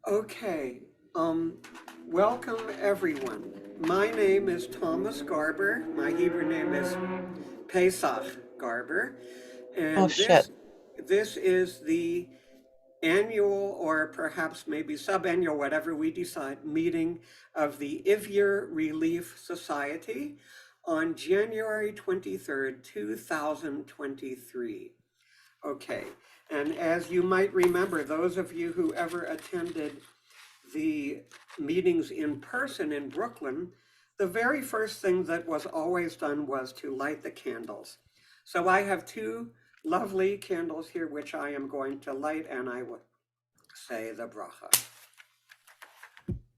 Okay, um, welcome everyone. My name is Thomas Garber. My Hebrew name is Pesach Garber, Oh and shit. this is the annual or perhaps maybe sub-annual, whatever we decide, meeting of the Ivyer Relief Society on January 23rd, 2023. Okay, and as you might remember, those of you who ever attended the meetings in person in Brooklyn, the very first thing that was always done was to light the candles. So I have two lovely candles here, which I am going to light, and I will say the bracha.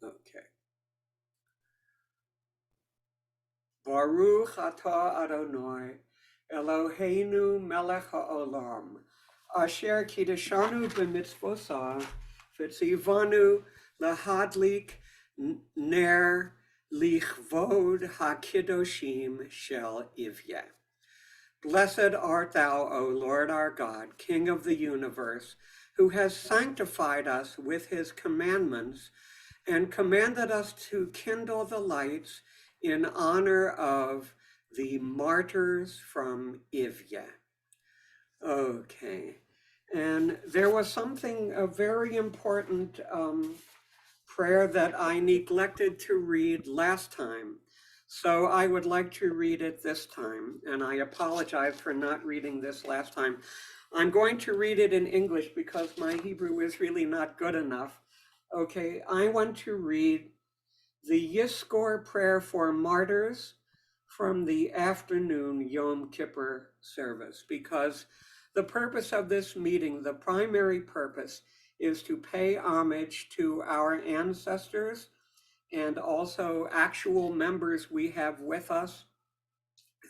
Okay. Baruch atah Adonai, Eloheinu melech haolam, asher kiddushanu b'mitzvosav, v'tzivanu lahadlik ner lichvod hakiddoshim shel Ivya. Blessed art thou, O Lord our God, King of the universe, who has sanctified us with his commandments and commanded us to kindle the lights in honor of the martyrs from Ivya. Okay, and there was something, a very important prayer that I neglected to read last time. So I would like to read it this time, and I apologize for not reading this last time. I'm going to read it in English because my Hebrew is really not good enough. Okay, I want to read the Yizkor prayer for martyrs from the afternoon Yom Kippur service, because the purpose of this meeting, the primary purpose, is to pay homage to our ancestors and also actual members we have with us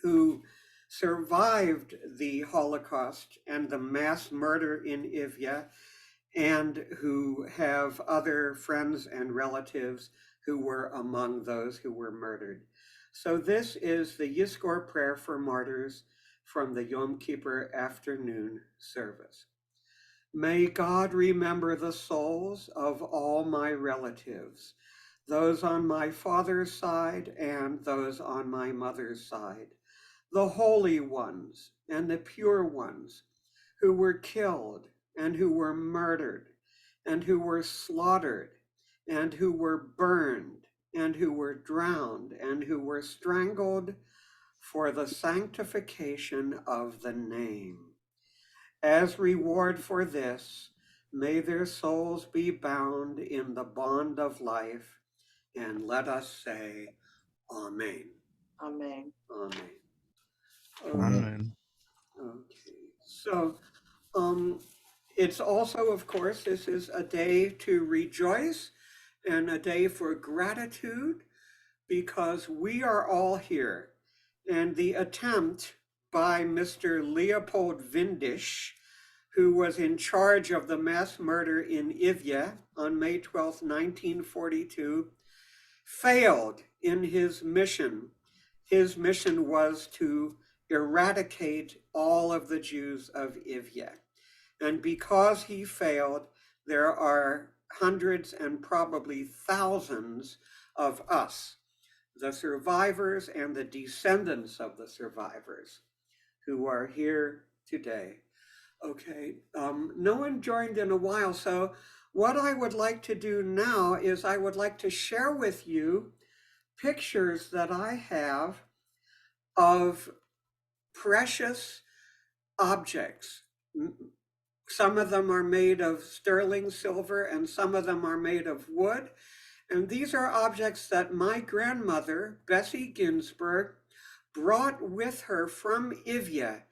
who survived the Holocaust and the mass murder in Ivya, and who have other friends and relatives who were among those who were murdered. So this is the Yizkor prayer for martyrs from the Yom Kippur afternoon service. May God remember the souls of all my relatives, those on my father's side and those on my mother's side, the holy ones and the pure ones who were killed and who were murdered and who were slaughtered and who were burned and who were drowned and who were strangled for the sanctification of the name. As reward for this, may their souls be bound in the bond of life, and let us say, Amen. Amen. Amen. Amen. Okay. So, um, it's also, of course, this is a day to rejoice and a day for gratitude because we are all here. And the attempt by Mr. Leopold Windisch, who was in charge of the mass murder in Ivya on May 12, 1942, failed in his mission. His mission was to eradicate all of the Jews of Ivya. And because he failed, there are hundreds and probably thousands of us, the survivors and the descendants of the survivors, who are here today. Okay, no one joined in a while, so what I would like to do now is I would like to share with you pictures that I have of precious objects. Some of them are made of sterling silver and some of them are made of wood. And these are objects that my grandmother, Bessie Ginsburg, brought with her from Ivya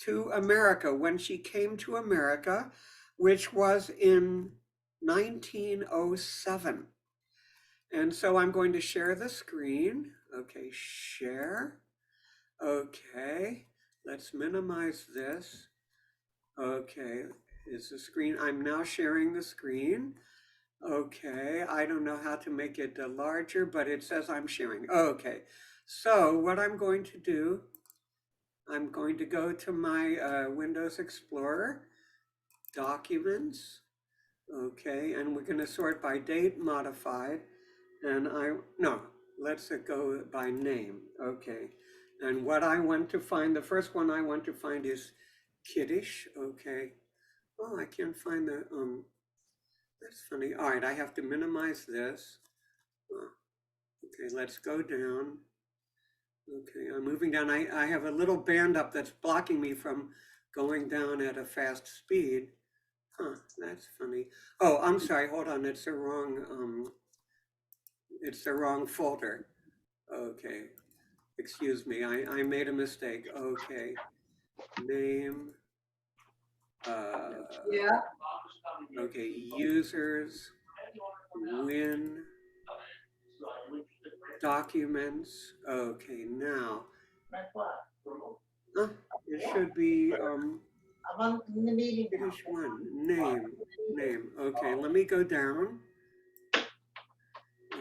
to America when she came to America, which was in 1907. And so I'm going to share the screen. Okay, share. Okay, let's minimize this. Okay, is the screen, I'm now sharing the screen. Okay, I don't know how to make it larger, but it says I'm sharing. Okay, so what I'm going to do, I'm going to go to my Windows Explorer, Documents, Okay, and we're going to sort by date modified. And no, let's go by name. Okay. And what I want to find, the first one I want to find is Kiddish. Okay. Oh, I can't find that's funny. All right, I have to minimize this. Okay, let's go down. Okay, I'm moving down. I have a little band up that's blocking me from going down at a fast speed. Huh, that's funny. Oh, I'm sorry. Hold on. It's the wrong folder. Okay. Excuse me. I made a mistake. Okay. Name. Yeah. Okay. Users. Win. Documents. Okay. Now. It should be I'm in the meeting now. finish one. Name. Okay. Let me go down.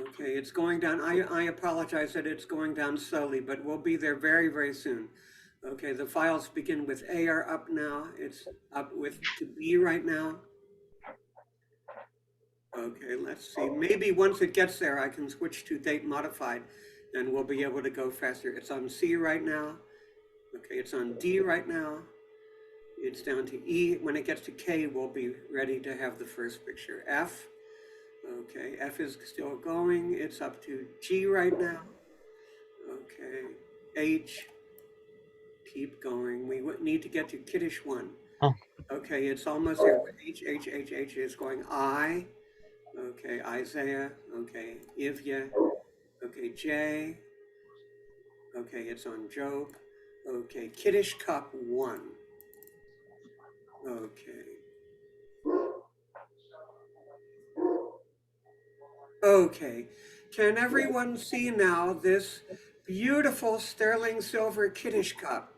Okay, it's going down. I apologize that it's going down slowly, but we'll be there very, very soon. Okay, the files begin with A are up now. It's up with to B right now. Okay, let's see. Maybe once it gets there, I can switch to date modified and we'll be able to go faster. It's on C right now. Okay, it's on D right now. It's down to E. When it gets to K, we'll be ready to have the first picture. F. Okay, F is still going. It's up to G right now. Okay, H. Keep going. We need to get to Kiddish one. Oh. Okay, it's almost there. H is going I. Okay, Isaiah. Okay, Ivya. Okay, J. Okay, it's on Job. Okay, Kiddish Cup 1. Okay. Okay, can everyone see now this beautiful sterling silver Kiddish cup?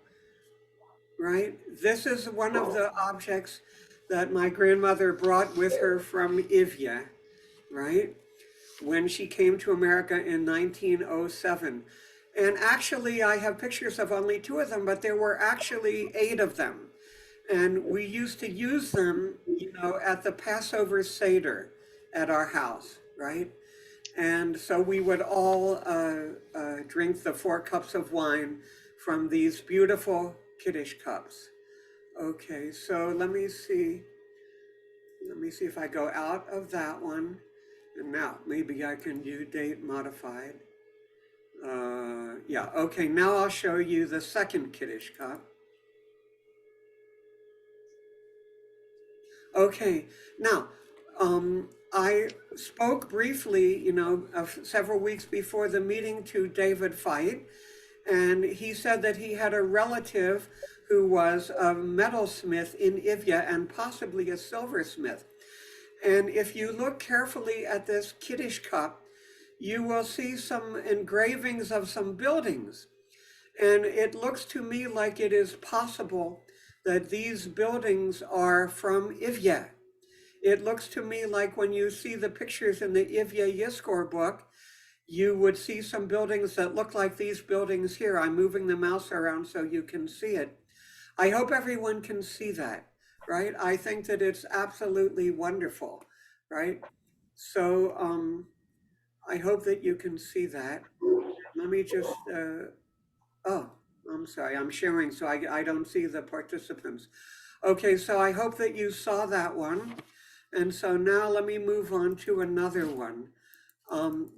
Right? This is one of the objects that my grandmother brought with her from Ivya, right? When she came to America in 1907. And actually, I have pictures of only 2 of them, but there were actually 8 of them. And we used to use them, at the Passover Seder at our house, right? And so we would all drink the 4 cups of wine from these beautiful Kiddish cups. Okay, so let me see. Let me see if I go out of that one. And now maybe I can do date modified. Yeah, okay, now I'll show you the second Kiddish cup. Okay, now, I spoke briefly, several weeks before the meeting to David Feit, and he said that he had a relative who was a metalsmith in Ivya and possibly a silversmith. And if you look carefully at this Kiddish cup, you will see some engravings of some buildings. And it looks to me like it is possible that these buildings are from Ivya. It looks to me like when you see the pictures in the Ivya Yiskor book, you would see some buildings that look like these buildings here. I'm moving the mouse around so you can see it. I hope everyone can see that, right? I think that it's absolutely wonderful, right? So I hope that you can see that. Let me just, oh, I'm sorry, I'm sharing, so I don't see the participants. Okay, so I hope that you saw that one. And so now let me move on to another one.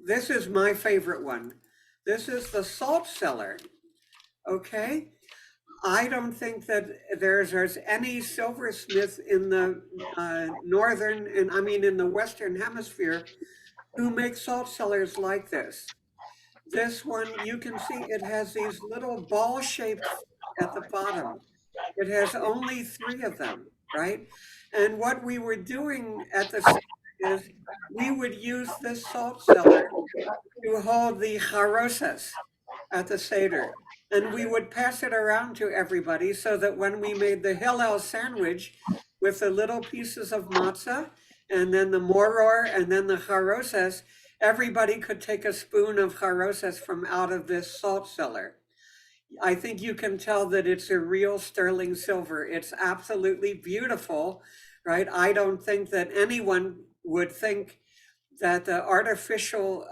This is my favorite one. This is the salt cellar, okay? I don't think that there's any silversmith in the in the Western Hemisphere who makes salt cellars like this. This one, you can see it has these little ball-shaped at the bottom. It has only 3 of them, right? And what we were doing at the center is we would use this salt cellar to hold the charosas at the Seder. And we would pass it around to everybody so that when we made the Hillel sandwich with the little pieces of matzah and then the moror and then the charosas, everybody could take a spoon of charosas from out of this salt cellar. I think you can tell that it's a real sterling silver. It's absolutely beautiful, right? I don't think that anyone would think that the artificial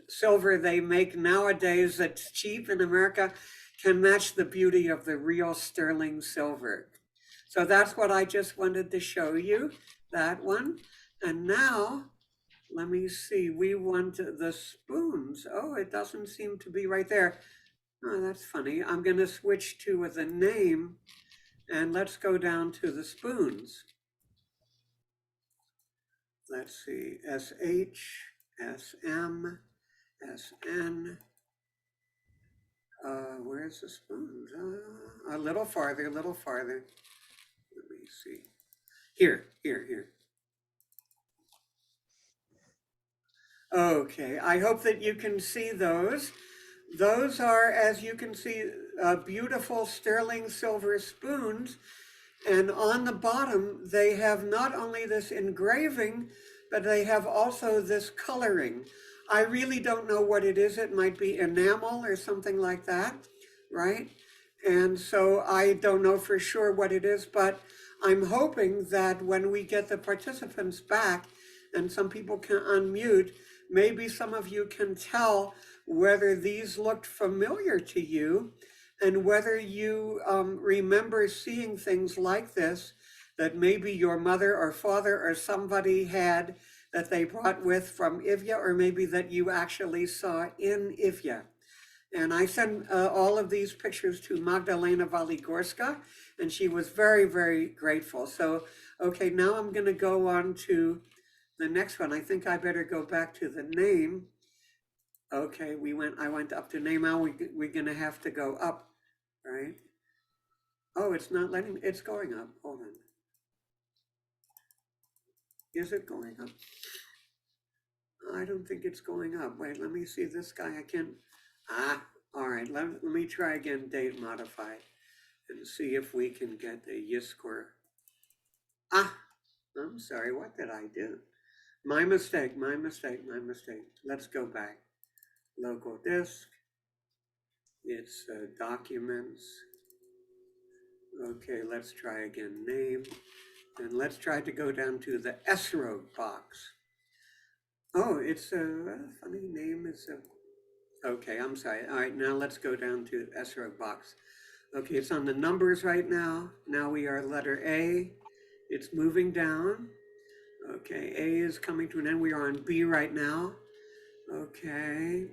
silver they make nowadays that's cheap in America can match the beauty of the real sterling silver. So that's what I just wanted to show you, that one. And now, let me see, we want the spoons. Oh, it doesn't seem to be right there. Oh, that's funny. I'm going to switch to the name and let's go down to the spoons. Let's see, SH, SM, SN. Where's the spoons? A little farther, a little farther. Let me see. Here. Okay, I hope that you can see those. Those are, as you can see, beautiful sterling silver spoons. And on the bottom, they have not only this engraving, but they have also this coloring. I really don't know what it is. It might be enamel or something like that, right? And so I don't know for sure what it is, but I'm hoping that when we get the participants back and some people can unmute, maybe some of you can tell whether these looked familiar to you and whether you remember seeing things like this that maybe your mother or father or somebody had that they brought with from Ivya, or maybe that you actually saw in Ivya. And I sent all of these pictures to Magdalena Waligorska, and she was very, very grateful. So, okay, now I'm gonna go on to the next one. I think I better go back to the name. Okay, I went up to name. Now we're gonna have to go up, right? Oh, it's not letting, it's going up. Hold on. Is it going up? I don't think it's going up. Wait, let me see this guy. I can't. All right. Let me try again, date modify, and see if we can get the Yiscor. I'm sorry. What did I do? My mistake. Let's go back. Local disk. It's documents. Okay, let's try again. Name. And let's try to go down to the Esrog box. Oh, it's a funny name. Okay, I'm sorry. All right, now let's go down to Esrog box. Okay, it's on the numbers right now. Now we are letter A. It's moving down. Okay, A is coming to an end. We are on B right now. Okay.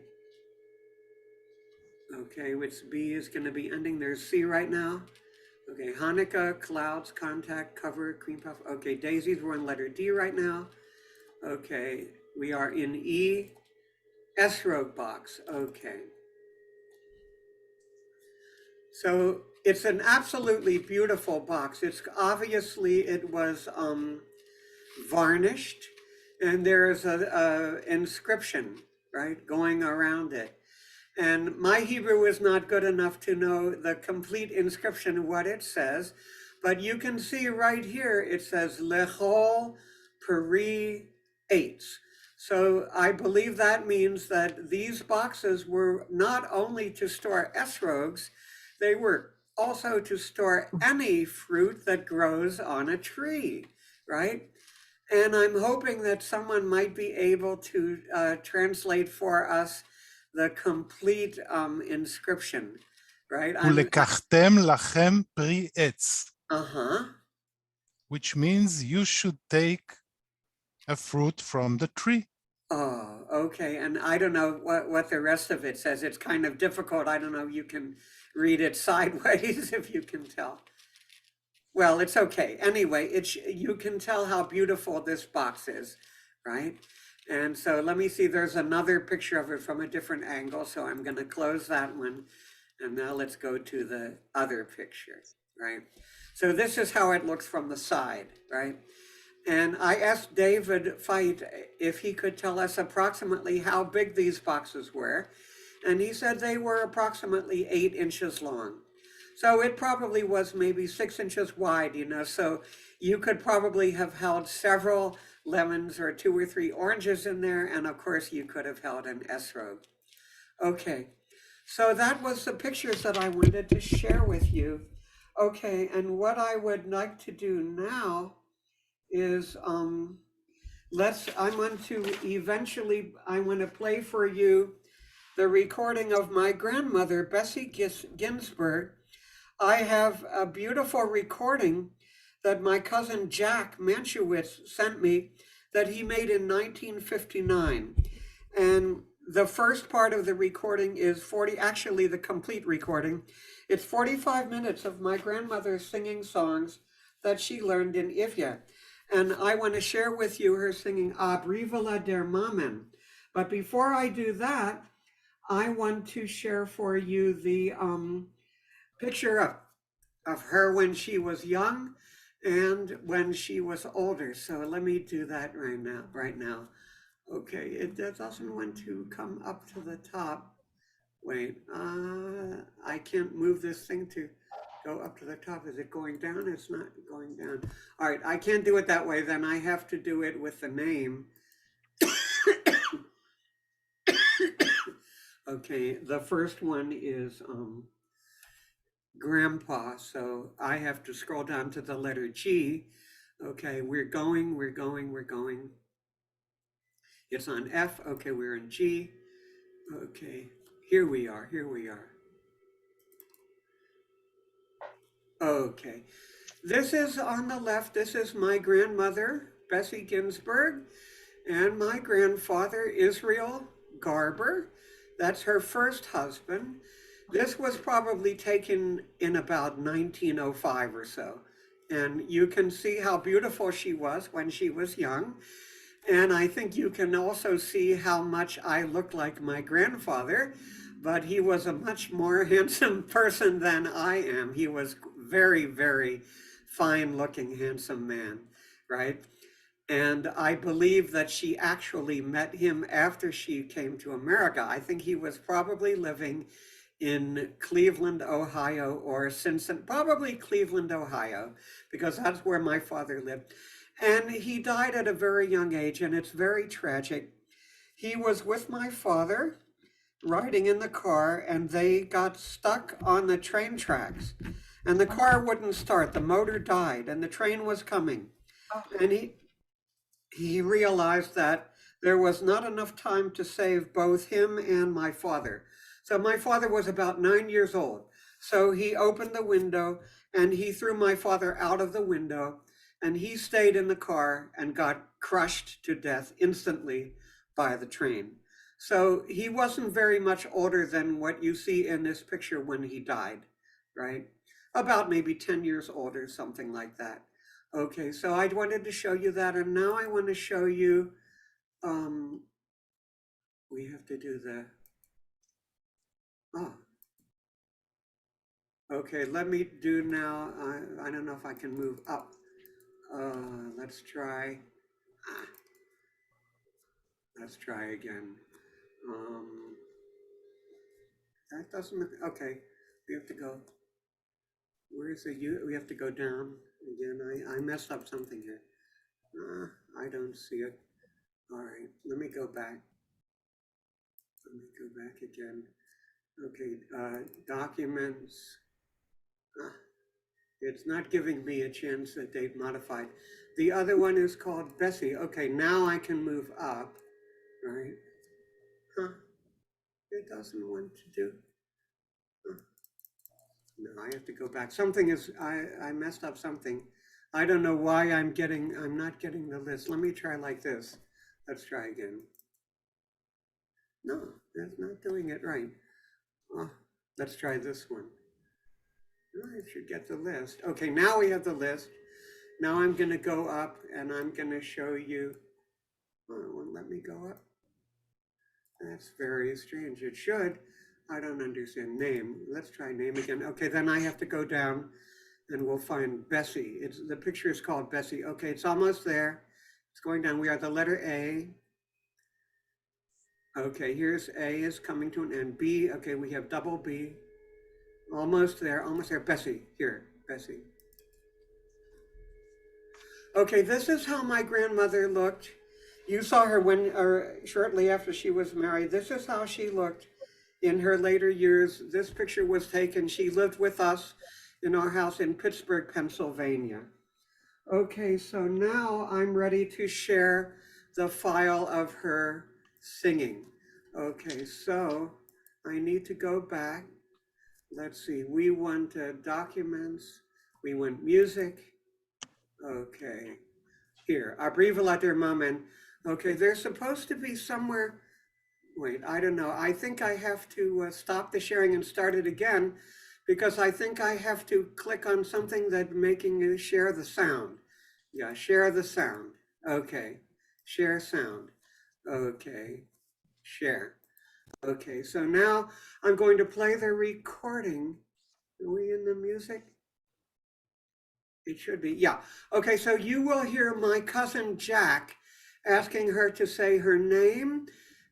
Okay, which B is going to be ending. There's C right now. Okay, Hanukkah, clouds, contact, cover, cream puff. Okay, daisies, we're on letter D right now. Okay, we are in E, Esrog box. Okay. So it's an absolutely beautiful box. It's obviously, it was varnished, and there's a inscription, right, going around it. And my Hebrew is not good enough to know the complete inscription, what it says, but you can see right here, it says Lechol Peri Eitz. So I believe that means that these boxes were not only to store esrogs, they were also to store any fruit that grows on a tree, right? And I'm hoping that someone might be able to translate for us the complete inscription, right? ולקחתם לכם פרי עץ. Uh-huh. Which means you should take a fruit from the tree. Oh, okay. And I don't know what the rest of it says. It's kind of difficult. I don't know if you can read it sideways, if you can tell. Well, it's okay. Anyway, you can tell how beautiful this box is, right? And so let me see, there's another picture of it from a different angle. So I'm going to close that one. And now let's go to the other picture, right? So this is how it looks from the side, right? And I asked David Feit if he could tell us approximately how big these boxes were. And he said they were approximately 8 inches long. So it probably was maybe 6 inches wide, you know, so you could probably have held several lemons or 2 or 3 oranges in there. And of course you could have held an esrog. Okay, so that was the pictures that I wanted to share with you. Okay, and what I would like to do now is, I want to play for you the recording of my grandmother, Bessie Ginsburg. I have a beautiful recording that my cousin Jack Mankiewicz sent me that he made in 1959. And the first part of the recording is actually the complete recording. It's 45 minutes of my grandmother singing songs that she learned in Ivya. And I want to share with you her singing Abrivala der Mamen. But before I do that, I want to share for you the picture of her when she was young and when she was older. So let me do that right now. Okay, it doesn't want to come up to the top. Wait, I can't move this thing to go up to the top. Is it going down? It's not going down. All right, I can't do it that way. Then I have to do it with the name. Okay, the first one is Grandpa. So I have to scroll down to the letter G. Okay, we're going. It's on F. Okay, we're in G. Okay, here we are. Okay, this is on the left. This is my grandmother, Bessie Ginsburg, and my grandfather, Israel Garber. That's her first husband. This was probably taken in about 1905 or so. And you can see how beautiful she was when she was young. And I think you can also see how much I look like my grandfather, but he was a much more handsome person than I am. He was very, very fine looking, handsome man, right? And I believe that she actually met him after she came to America. I think he was probably living in Cleveland, Ohio, or Cincinnati, probably Cleveland, Ohio, because that's where my father lived. And he died at a very young age, and it's very tragic. He was with my father riding in the car, and they got stuck on the train tracks. And the car wouldn't start. The motor died, and the train was coming. And he realized that there was not enough time to save both him and my father. So my father was about 9 years old. So he opened the window, and he threw my father out of the window. And he stayed in the car and got crushed to death instantly by the train. So he wasn't very much older than what you see in this picture when he died, right? About maybe 10 years older, something like that. Okay, so I wanted to show you that. And now I want to show you, we have to do okay, let me do now, I don't know if I can move up. Let's try. Let's try again. That doesn't, okay, we have to go. Where's the U? We have to go down again. I messed up something here. I don't see it. All right, let me go back. Let me go back again. Okay, documents. It's not giving me a chance that they've modified. The other one is called Bessie. Okay, now I can move up, right? Huh, it doesn't want to do. Huh. No, I have to go back. Something is, I messed up something. I don't know why I'm not getting the list. Let me try like this. Let's try again. No, that's not doing it right. Oh, let's try this one. I should get the list. Okay, now we have the list. Now I'm going to go up and I'm going to show you. Oh, it won't let me go up. That's very strange. It should. I don't understand name. Let's try name again. Okay, then I have to go down and we'll find Bessie. The picture is called Bessie. Okay, it's almost there. It's going down. We are the letter A. Okay, here's A is coming to an end. B, okay, we have double B. Almost there, Bessie, here, Bessie. Okay, this is how my grandmother looked. You saw her shortly after she was married. This is how she looked in her later years. This picture was taken, she lived with us in our house in Pittsburgh, Pennsylvania. Okay, so now I'm ready to share the file of her singing. Okay, so I need to go back. Let's see, we want documents, we want music. Okay, here, Abriva der Moment. Okay, they're supposed to be somewhere. Wait, I don't know. I think I have to stop the sharing and start it again because I think I have to click on something that making you share the sound. Yeah, share the sound. Okay, share sound. Okay, share. Okay, so now I'm going to play the recording. Are we in the music? It should be, yeah. Okay, so you will hear my cousin Jack asking her to say her name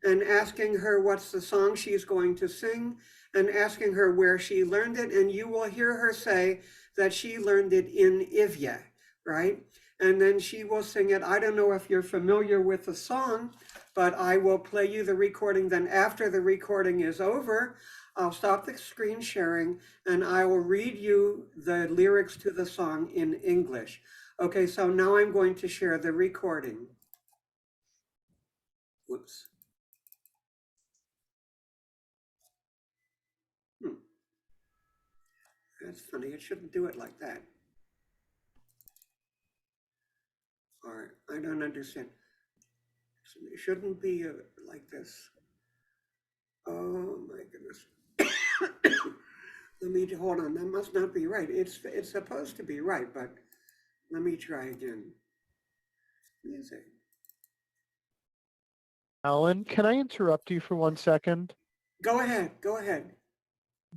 and asking her what's the song she's going to sing and asking her where she learned it. And you will hear her say that she learned it in Ivya, right? And then she will sing it. I don't know if you're familiar with the song, but I will play you the recording. Then after the recording is over, I'll stop the screen sharing and I will read you the lyrics to the song in English. Okay, so now I'm going to share the recording. Whoops. That's funny, it shouldn't do it like that. All right, I don't understand. It shouldn't be like this. Oh my goodness. Let me hold on, that must not be right. It's supposed to be right, but let me try again. Music. Alan, can I interrupt you for 1 second? Go ahead, go ahead.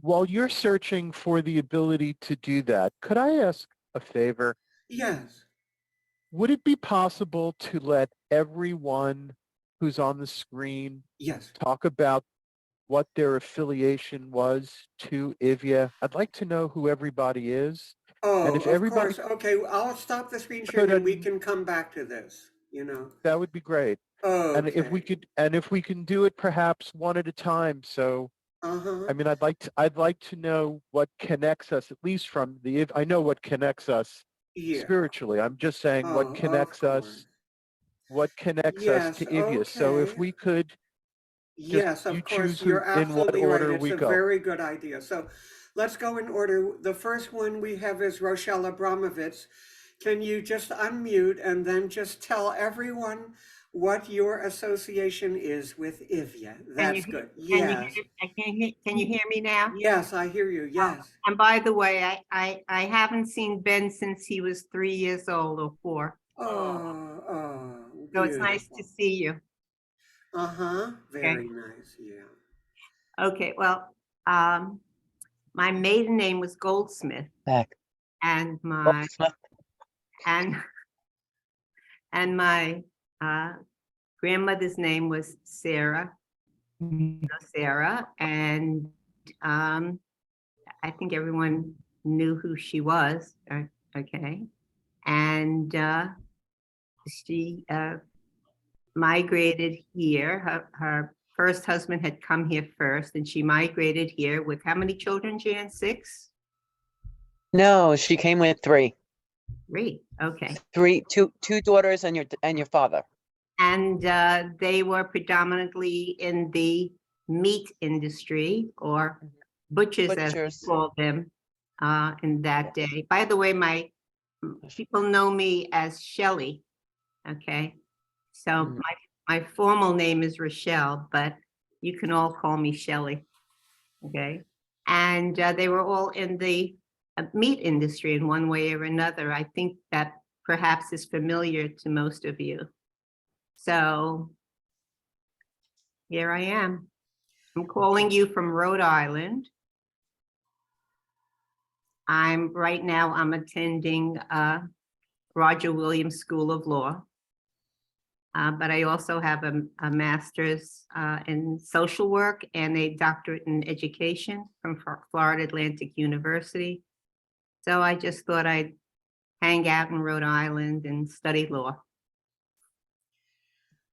While you're searching for the ability to do that, could I ask a favor? Yes. Would it be possible to let everyone who's on the screen Yes. talk about what their affiliation was to Ivya? I'd like to know who everybody is. Oh, And if of everybody course. Okay, I'll stop the screen could, sharing and we can come back to this, you know. that would be great. And if we Okay. could, and if we can do it perhaps one at a time, so Uh-huh. I mean, I'd like to know what connects us, at least from the, I know what connects us Yeah. spiritually. I'm just saying what Oh, of connects course. us, what connects us Yes, to Ivya. So if okay. we could, just Yes, you of course, choose who, you're in what absolutely right. order It's we a go. very good idea. So let's go in order. The first one we have is Rochelle Abramovitz. Can you just unmute and then just tell everyone what your association is with Ivya? That's good. Yes. Can you hear me now? Yes, I hear you. Yes. And by the way, I haven't seen Ben since he was 3 years old or 4. Oh, So it's nice to beautiful. see you. Uh-huh. Very nice. Yeah. Okay, well, my maiden name was Goldsmith Back. and and my grandmother's name was Sarah, and I think everyone knew who she was. Okay, and she migrated here. Her first husband had come here first, and she migrated here with how many children, Jan? 6? No, she came with 3. 3. Okay. 2 daughters and your father. And they were predominantly in the meat industry, or butchers, as we Butchers. called them in that day. By the way, my people know me as Shelley. Okay, so Mm. my formal name is Rochelle, but you can all call me Shelley. Okay, and they were all in the meat industry in one way or another. I think that perhaps is familiar to most of you. So here I am. I'm calling you from Rhode Island. Right now I'm attending Roger Williams School of Law. But I also have a master's in social work and a doctorate in education from Florida Atlantic University. So I just thought I'd hang out in Rhode Island and study law.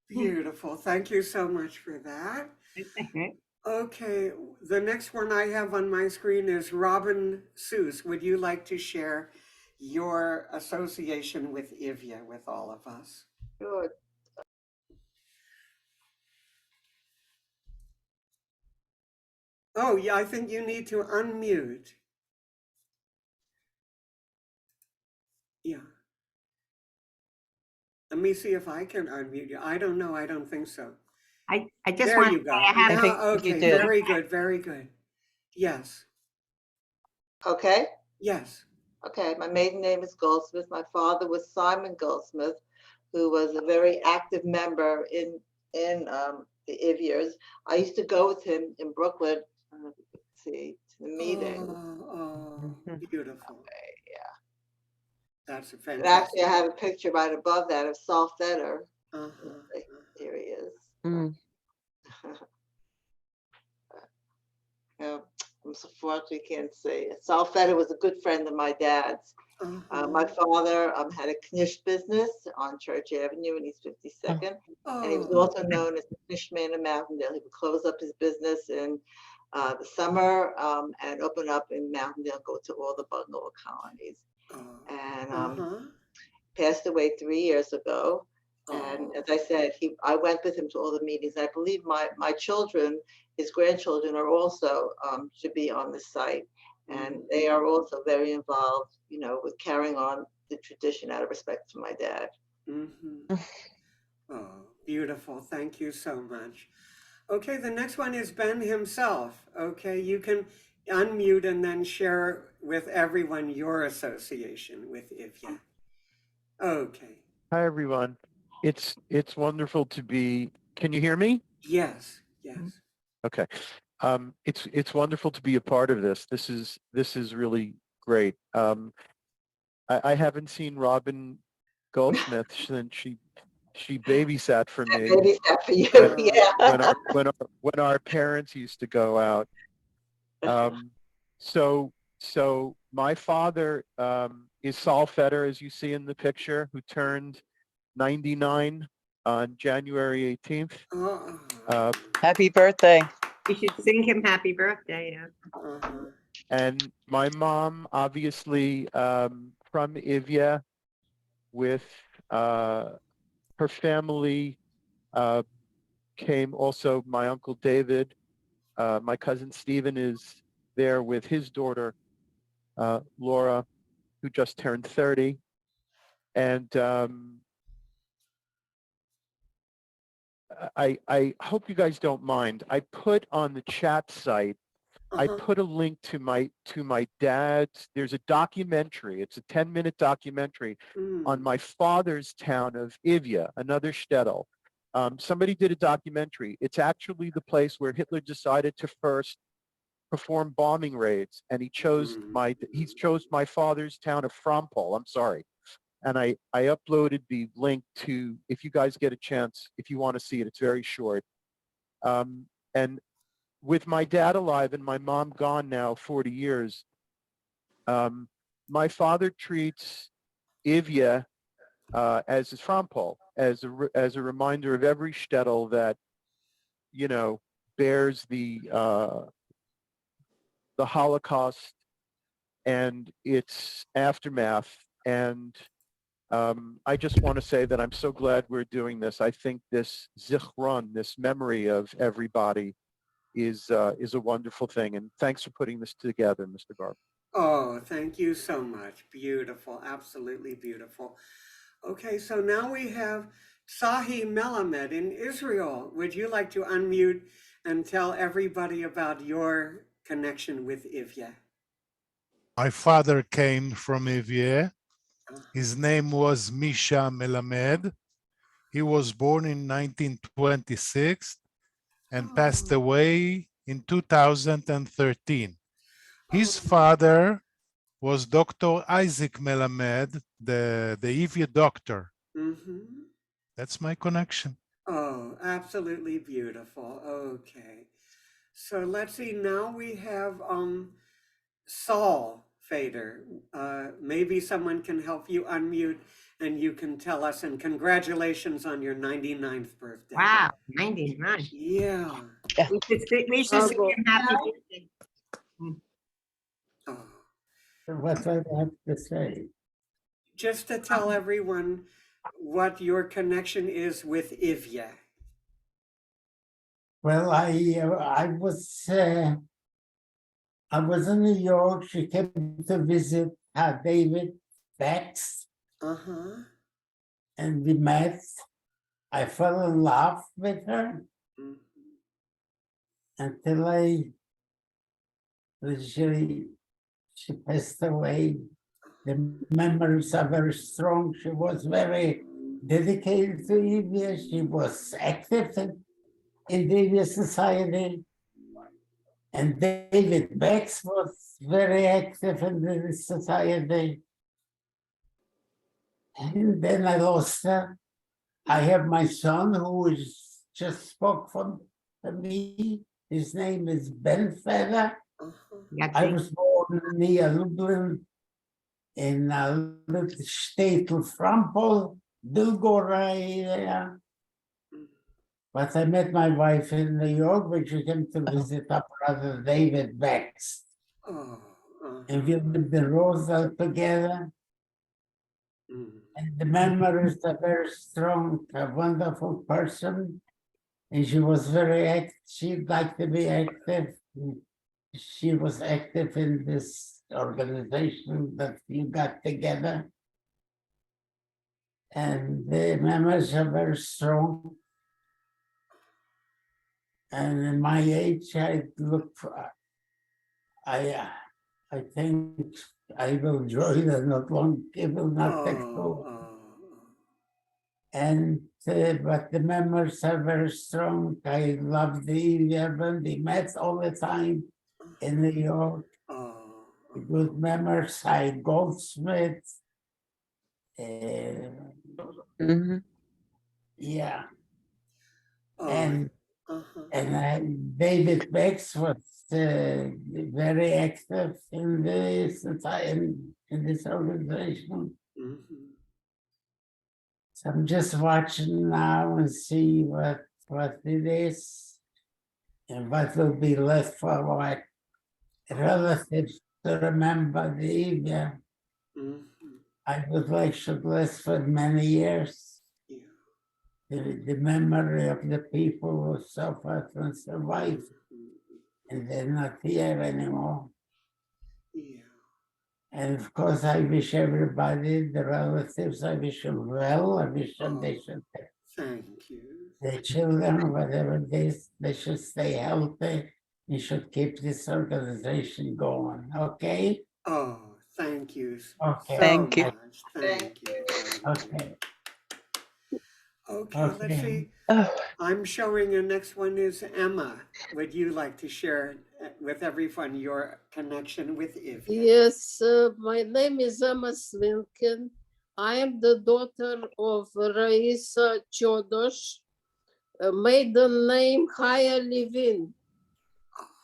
Beautiful. Thank you so much for that. Okay, the next one I have on my screen is Robin Seuss. Would you like to share your association with Ivya with all of us. Sure. Oh, yeah, I think you need to unmute. Yeah. Let me see if I can unmute you. I don't know. I don't think so. I just There want you to go. say I have I think Now, you okay, did. very good, very good. Yes, Okay. yes. Okay. My maiden name is Goldsmith. My father was Simon Goldsmith, who was a very active member in the Ivyers. I used to go with him in Brooklyn. Let's see, to the meeting. Oh, beautiful. Yeah. That's a And actually, fantastic. I have a picture right above that of Saul Feder. Uh-huh. Here he is. Mm. Yeah, unfortunately, can't see. Saul Feder was a good friend of my dad's. My Uh-huh. father had a knish business on Church Avenue in East 52nd, and he was Oh, also known as the knish man of Mountaindale. He would close up his business in the summer and open up in Mountaindale, go to all the bungalow colonies. oh, And uh-huh. passed away 3 years ago. And Oh, as I said, I went with him to all the meetings. I believe my children, his grandchildren, are also should be on the site, and they are also very involved, with carrying on the tradition out of respect for my dad. mm-hmm. Oh, beautiful. Thank you so much. Okay, the next one is Ben himself. Okay, you can unmute and then share with everyone your association with Ivya. Okay, Hi, everyone. It's wonderful to be. Can you hear me? yes, yes. Okay. It's wonderful to be a part of this. This is really great. I haven't seen Robin Goldsmith since she babysat for me Maybe that for you, when yeah. when our parents used to go out. So my father is Saul Feder, as you see in the picture, who turned 99 on January 18th. Oh, Happy birthday. You should sing him happy birthday. Yeah. uh-huh. And my mom, obviously from Ivya, with her family, came also my uncle David. My cousin Stephen is there with his daughter, Laura, who just turned 30. And I hope you guys don't mind. I put on the chat site, I Uh-huh. put a link to my dad's. There's a documentary. It's a 10-minute documentary on my father's town of Ivya, another shtetl. Somebody did a documentary. It's actually the place where Hitler decided to first perform bombing raids, and he chose my father's town of Frampol. I'm sorry. And I uploaded the link to, if you guys get a chance, if you want to see it, it's very short. And with my dad alive and my mom gone now 40 years, my father treats Ivya as his Frampol, as a reminder of every shtetl that, bears the Holocaust and its aftermath. And I just want to say that I'm so glad we're doing this. I think this zichron, this memory of everybody, is a wonderful thing. And thanks for putting this together, Mr. Garber. Oh, thank you so much. Beautiful, absolutely beautiful. Okay, so now we have Sahi Melamed in Israel. Would you like to unmute and tell everybody about your connection with Ivya? My father came from Evie. His name was Misha Melamed. He was born in 1926 and passed away in 2013. His father was Dr. Isaac Melamed, the Ivy doctor. Mm-hmm. That's my connection. Oh, absolutely beautiful. Okay. So let's see, now we have Saul Fader. Maybe someone can help you unmute and you can tell us, and congratulations on your 99th birthday. Wow, 99. Yeah. We should Oh, sing boy. him happy birthday. Oh. What I have to say. just to tell everyone what your connection is with Ivya. Well, I was in New York. She came to visit David Bex, Uh-huh. and we met. I fell in love with her Mhm. until she passed away. The memories are very strong. She was very dedicated to India. She was active in the Indian society. And David Bex was very active in the society. And then I lost her. I have my son who is just spoke for me. His name is Ben Feather. Uh-huh. I was born near Lublin in a little state of Frampol, Bilgora area. Mhm. But I met my wife in New York when she came to visit our brother David Bex. Oh, And we lived in Roseville together. Mhm. And the memories are very strong, a wonderful person. And she was very active. She liked to be active. She was active in this organization that you got together. And the memories are very strong. And in my age, I look for, I think I will join and not long, it will not take Oh, long. oh, And but the memories are very strong. I love the urban, the Mets all the time in New York. oh, Good memories. I Goldsmith. Mhm. Yeah, oh, and uh-huh. David Bex was very active in this society, in this organization. Mhm. So I'm just watching now and see what it is and what will be left for my relatives to remember the evening. Mhm. I would like should last for many years. Yeah. The memory of the people who suffered and survived, Mhm. and they're not here anymore. Yeah. And of course, I wish everybody, the relatives, I wish them well. I wish them they Oh, should, thank you. their children, whatever they should stay healthy. You should keep this organization going. Okay? Oh, thank you Okay. so Thank you. much. Thank you very much. Okay. Okay, let's Okay. see. Oh, I'm showing the next one is Emma. Would you like to share with everyone your connection with Ivy? Yes, my name is Emma Svinkin. I am the daughter of Raisa Chodosh, maiden name Haya Levin.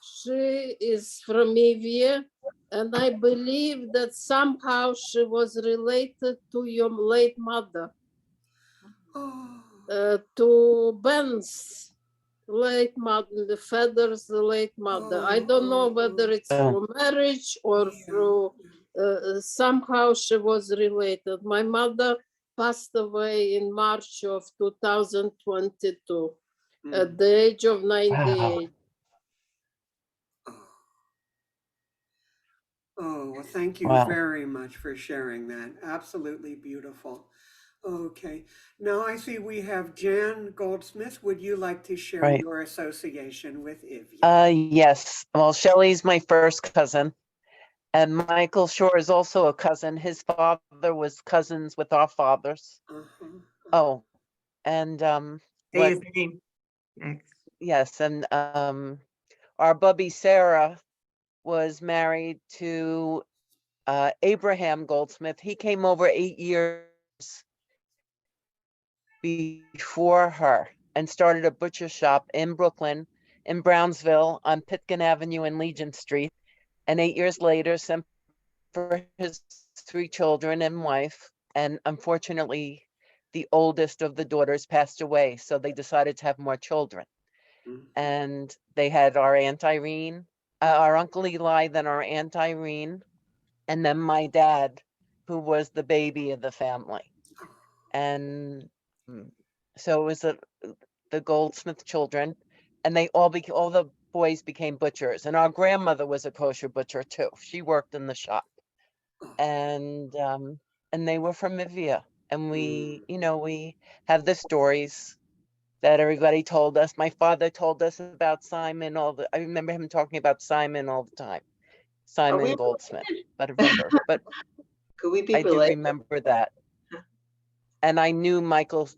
She is from Ivy, and I believe that somehow she was related to your late mother, Oh, to Ben's late mother, the Feather's late mother. I don't know whether it's Oh. through marriage or yeah. through somehow she was related. My mother passed away in March of 2022 at the age of 98. Oh. Oh, well, thank you wow. very much for sharing that. Absolutely beautiful. Okay, now I see we have Jan Goldsmith. Would you like to share Right. your association with Ivy? Yes. Well, Shelley's my first cousin. And Michael Shore is also a cousin. His father was cousins with our fathers. Uh-huh. Oh, and Say what? his name. Next. Yes, and our bubby Sarah was married to Abraham Goldsmith. He came over 8 years before her and started a butcher shop in Brooklyn, in Brownsville, on Pitkin Avenue and Legion Street. And 8 years later, sent for his 3 children and wife. And unfortunately, the oldest of the daughters passed away. So they decided to have more children. Mhm. And they had our Aunt Irene, our Uncle Eli, then our Aunt Irene, and then my dad, who was the baby of the family. And so it was the Goldsmith children, and they all the boys became butchers. And our grandmother was a kosher butcher too. She worked in the shop, and they were from Ivia. And we, you know, we have the stories that everybody told us. My father told us about Simon I remember him talking about Simon all the time. Simon we- Goldsmith, but Could we be I do related? remember that. And I knew Michael's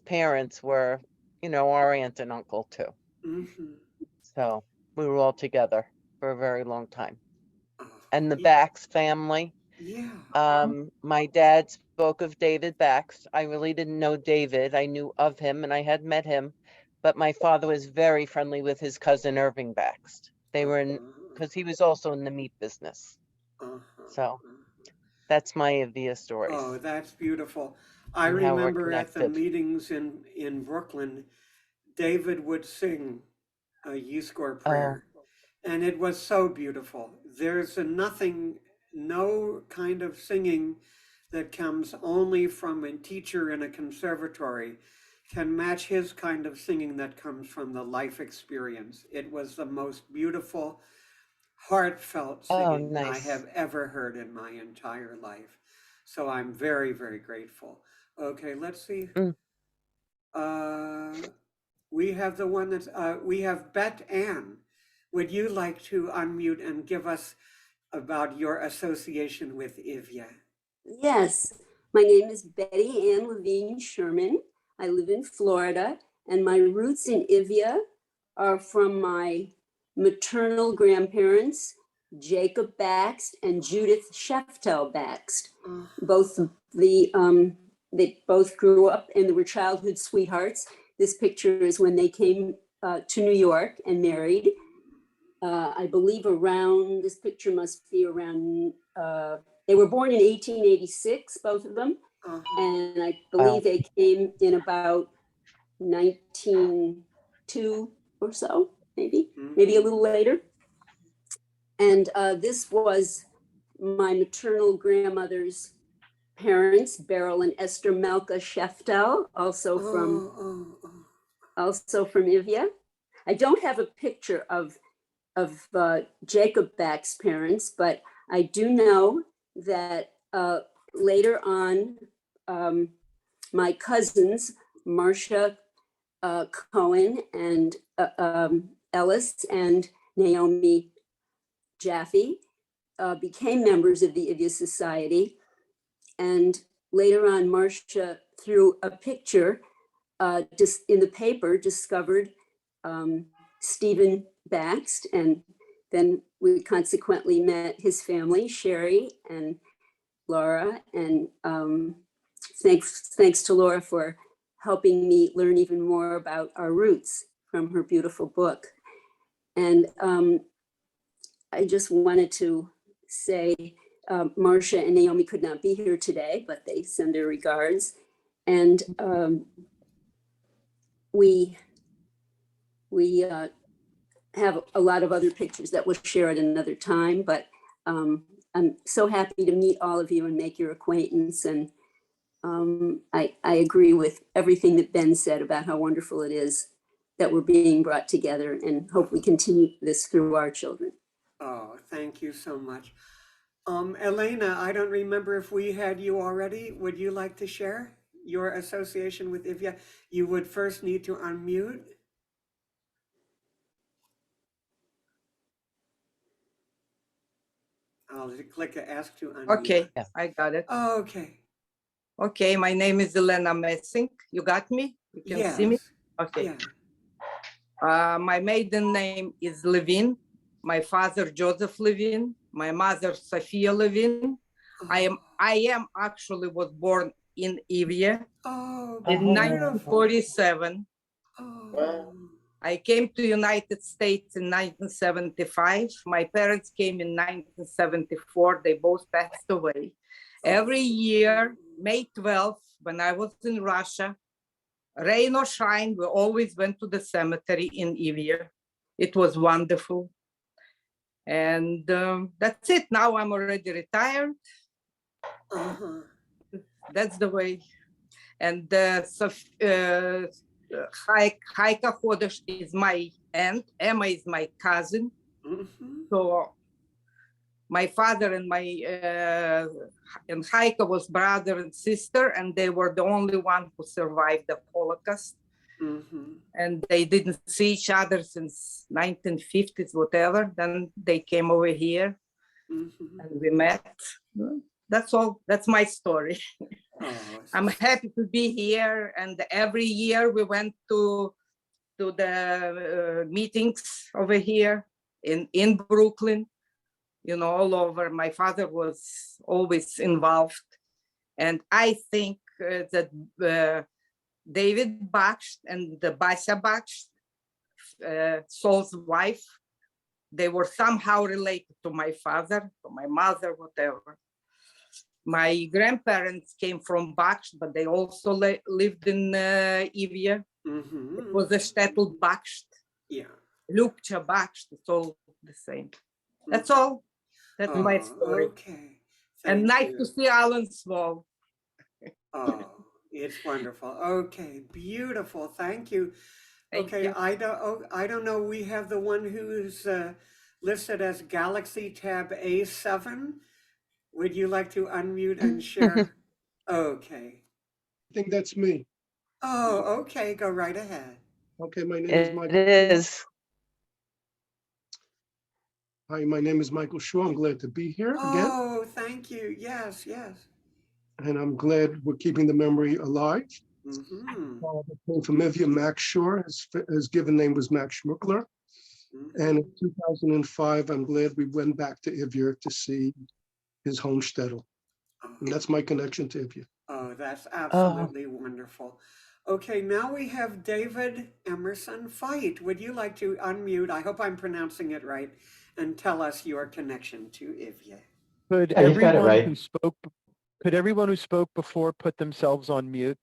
parents were, you know, our aunt and uncle too. Mhm. So we were all together for a very long time. Oh, And the yeah. Bax family, Yeah. my dad spoke of David Bax. I really didn't know David. I knew of him and I had met him, but my father was very friendly with his cousin Irving Bax. They were in, because he was also in the meat business. So that's my Avia stories. Oh, that's beautiful. I And how we're remember at the connected. meetings in Brooklyn, David would sing a Yizkor prayer, and it was so beautiful. There's no kind of singing that comes only from a teacher in a conservatory can match his kind of singing that comes from the life experience. It was the most beautiful, heartfelt singing I nice. have ever heard in my entire life. So I'm very, very grateful. Okay, let's see. We have the one that's, we have Bet Ann. Would you like to unmute and give us about your association with Ivia? Yes, my name is Betty Ann Levine Sherman. I live in Florida, and my roots in Ivia are from my maternal grandparents, Jacob Baxt and Judith Sheftel Baxt. They both grew up and were childhood sweethearts. This picture is when they came to New York and married. I believe this picture must be around, they were born in 1886, both of them. And I believe they came in about 1902 or so, maybe a little later. And this was my maternal grandmother's parents, Beryl and Esther Malka Sheftel, also from Ivia. I don't have a picture of Jacob Bax's parents, but I do know that later on, my cousins, Marcia Cohen and Ellis and Naomi Jaffe became members of the Ivia Society. And later on, Marcia, through a picture just in the paper, discovered Stephen Baxt, and then we consequently met his family, Sherry and Laura, and thanks to Laura for helping me learn even more about our roots from her beautiful book. And I just wanted to say, Marcia and Naomi could not be here today, but they send their regards. And we have a lot of other pictures that we'll share at another time, but I'm so happy to meet all of you and make your acquaintance. And I agree with everything that Ben said about how wonderful it is that we're being brought together, and hope we continue this through our children. Oh, thank you so much. Elena, I don't remember if we had you already. Would you like to share your association with Ivia? You would first need to unmute. I'll click ask to unmute. Okay, I got it. Oh, okay. Okay, my name is Elena Messing. You got me? You can see me? Okay. Yeah. My maiden name is Levine. My father, Joseph Levine. My mother, Sophia Levine. I am actually was born in Ivia in 1947. Oh. I came to United States in 1975. My parents came in 1974. They both passed away. Every year, May 12th, when I was in Russia, rain or shine, we always went to the cemetery in Ivia. It was wonderful. And that's it. Now I'm already retired. Uh-huh. That's the way. And Haika Hodesh is my aunt. Emma is my cousin. Mhm. So my father and and Haika was brother and sister, and they were the only one who survived the Holocaust. Mhm. And they didn't see each other since 1950s, whatever. Then they came over here Mhm. and we met. That's all. That's my story. Oh, I'm happy to be here. And every year we went to the meetings over here in Brooklyn, you know, all over. My father was always involved. And I think that David Baksh and the Basia Baksh, Saul's wife, they were somehow related to my father, to my mother, whatever. My grandparents came from Baksh, but they also lived in Evia. Mhm. It was a shtetl Baksh, Yeah. Lukcha Baksh, it's all the same. That's all. That's my Oh, story. okay. And Thank nice you. to see Alan Small. Oh, it's wonderful. Okay, beautiful. Thank you. Thank Okay, you. I don't know. We have the one who's listed as Galaxy Tab A7. Would you like to unmute and share? Okay. I think that's me. Oh, okay. Go right ahead. Okay, my name is It Michael. is. Hi, my name is Michael Shaw. I'm glad to be here again, Oh, thank you. Yes, yes. and I'm glad we're keeping the memory alive. Mm-hmm. From Ivia, Max Shore, his given name was Max Schmuckler. And in 2005, I'm glad we went back to Ivia to see his home shtetl. And that's my connection to Ivia. Oh, that's absolutely wonderful. Okay, now we have David Emerson Fight. Would you like to unmute? I hope I'm pronouncing it right, and tell us your connection to Ivia. Could Yeah, you've got it everyone right. who spoke before put themselves on mute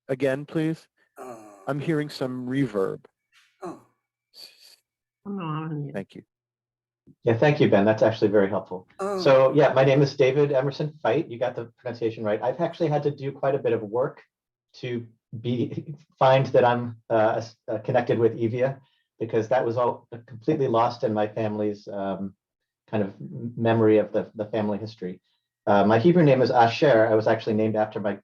again, please? Oh, I'm hearing some reverb. oh, I'm on mute. Thank you. Yeah, thank you, Ben. That's actually very helpful. oh. So yeah, my name is David Emerson Fight. You got the pronunciation right. I've actually had to do quite a bit of work to find that I'm connected with Evia, because that was all completely lost in my family's kind of memory of the family history. My Hebrew name is Asher. I was actually named after my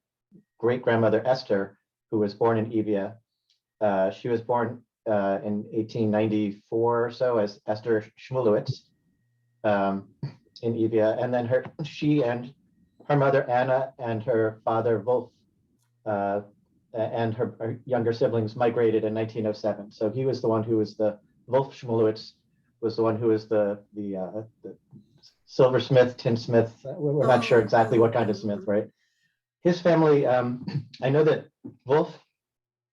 great-grandmother Esther, who was born in Evia. She was born in 1894 or so as Esther Shmulewitz in Evia, and then she and her mother Anna and her father Wolf and her younger siblings migrated in 1907. So he was the one who was Wolf Shmulewitz was the one who was the silversmith, tinsmith. We're not sure exactly what kind of smith, right? His family, I know that Wolf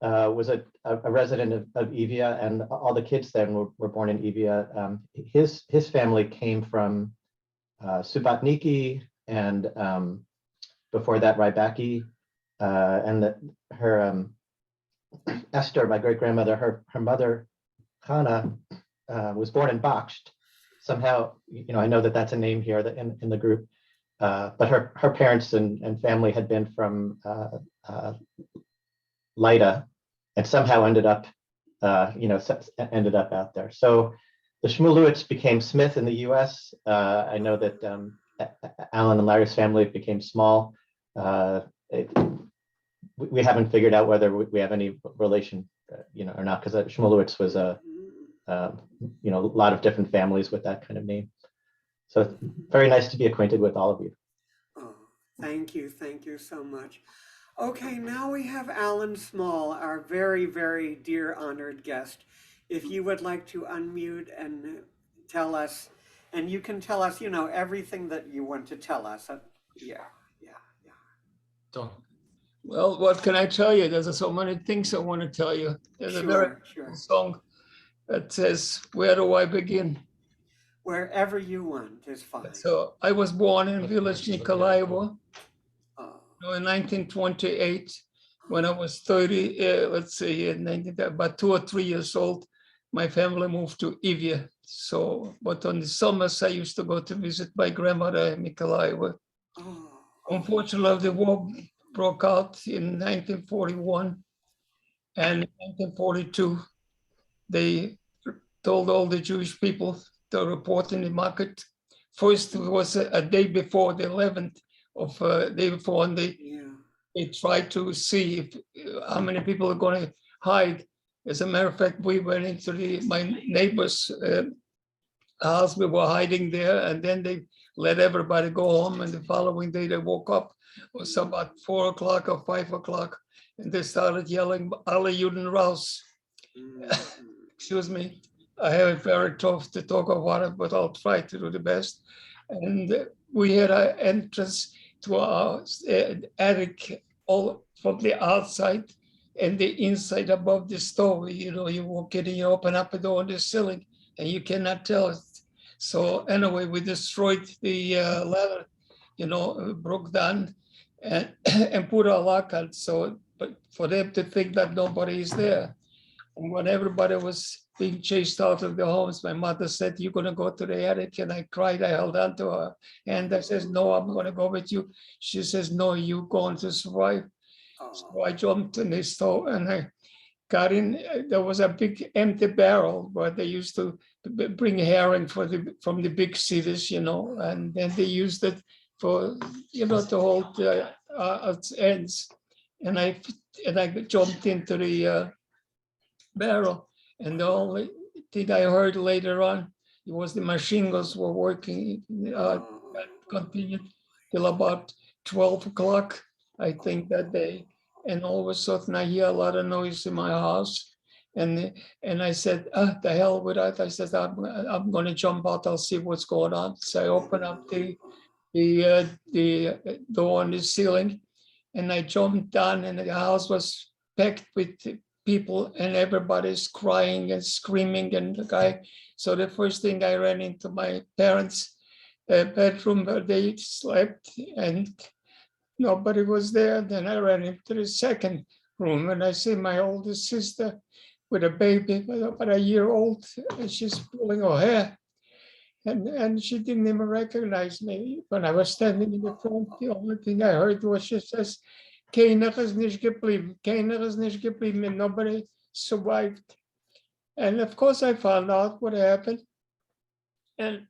was a resident of Evia, and all the kids then were born in Evia. His family came from Subatniki and before that Rybaki, and her Esther, my great grandmother, her mother Hannah was born in Baksht. Somehow, I know that that's a name here that in the group, but her parents and family had been from Lida, and somehow ended up out there. So the Shmulewitz became Smith in the U.S. I know that Alan and Larry's family became Small. We haven't figured out whether we have any relation, or not, because Shmulewitz was a lot of different families with that kind of name. So it's very nice to be acquainted with all of you. Oh, thank you so much. Okay, now we have Alan Small, our very, very dear honored guest. If you would like to unmute and tell us, and you can tell us, everything that you want to tell us. Yeah. So, well, what can I tell you? There's so many things I want to tell you. There's a very Sure. song that says, "Where do I begin?" Wherever you want is fine. So I was born in village Nikolaevo in 1928. When I was 30, about 2 or 3 years old, my family moved to Evia. So, but on the summers, I used to go to visit my grandmother in Nikolaevo. Unfortunately, the war broke out in 1941, and in 1942, they told all the Jewish people to report in the market. First, it was a day before the 11th of day before, and they tried to see if, how many people are going to hide. As a matter of fact, we went into my neighbor's house. We were hiding there, and then they let everybody go home. And the following day, they woke up. It was about 4 o'clock or 5 o'clock, and they started yelling, "Alle Juden raus." Excuse me. I have it very tough to talk about it, but I'll try to do the best. And we had an entrance to our attic all from the outside and the inside above the story. You know, you walk in and you open up a door on the ceiling and you cannot tell it. So anyway, we destroyed the ladder, you know, broke down and put a lock on. So, but for them to think that nobody is there. And when everybody was being chased out of the homes, my mother said, "You're going to go to the attic." And I cried. I held on to her. And I says, "No, I'm going to go with you." She says, "No, you're going to survive." So I jumped in the stove and I got in. There was a big empty barrel where they used to bring herring from the big cities, you know, and then they used it for, you know, to hold its ends. And I jumped into the barrel. And the only thing I heard later on, it was the machine guns were working, continued till about 12 o'clock, I think, that day. And all of a sudden I hear a lot of noise in my house. And I said, the hell with that. I said, I'm going to jump out, I'll see what's going on. So I opened up the door on the ceiling and I jumped down, and the house was packed with people and everybody's crying and screaming and the guy. So the first thing, I ran into my parents' bedroom where they slept and nobody was there. Then I ran into the second room and I see my oldest sister with a baby, about a year old, and she's pulling her hair. And she didn't even recognize me. When I was standing in the front, the only thing I heard was she says, "Keiner is nicht geblieben, keiner is nicht geblieben," and nobody survived. And of course I found out what happened. And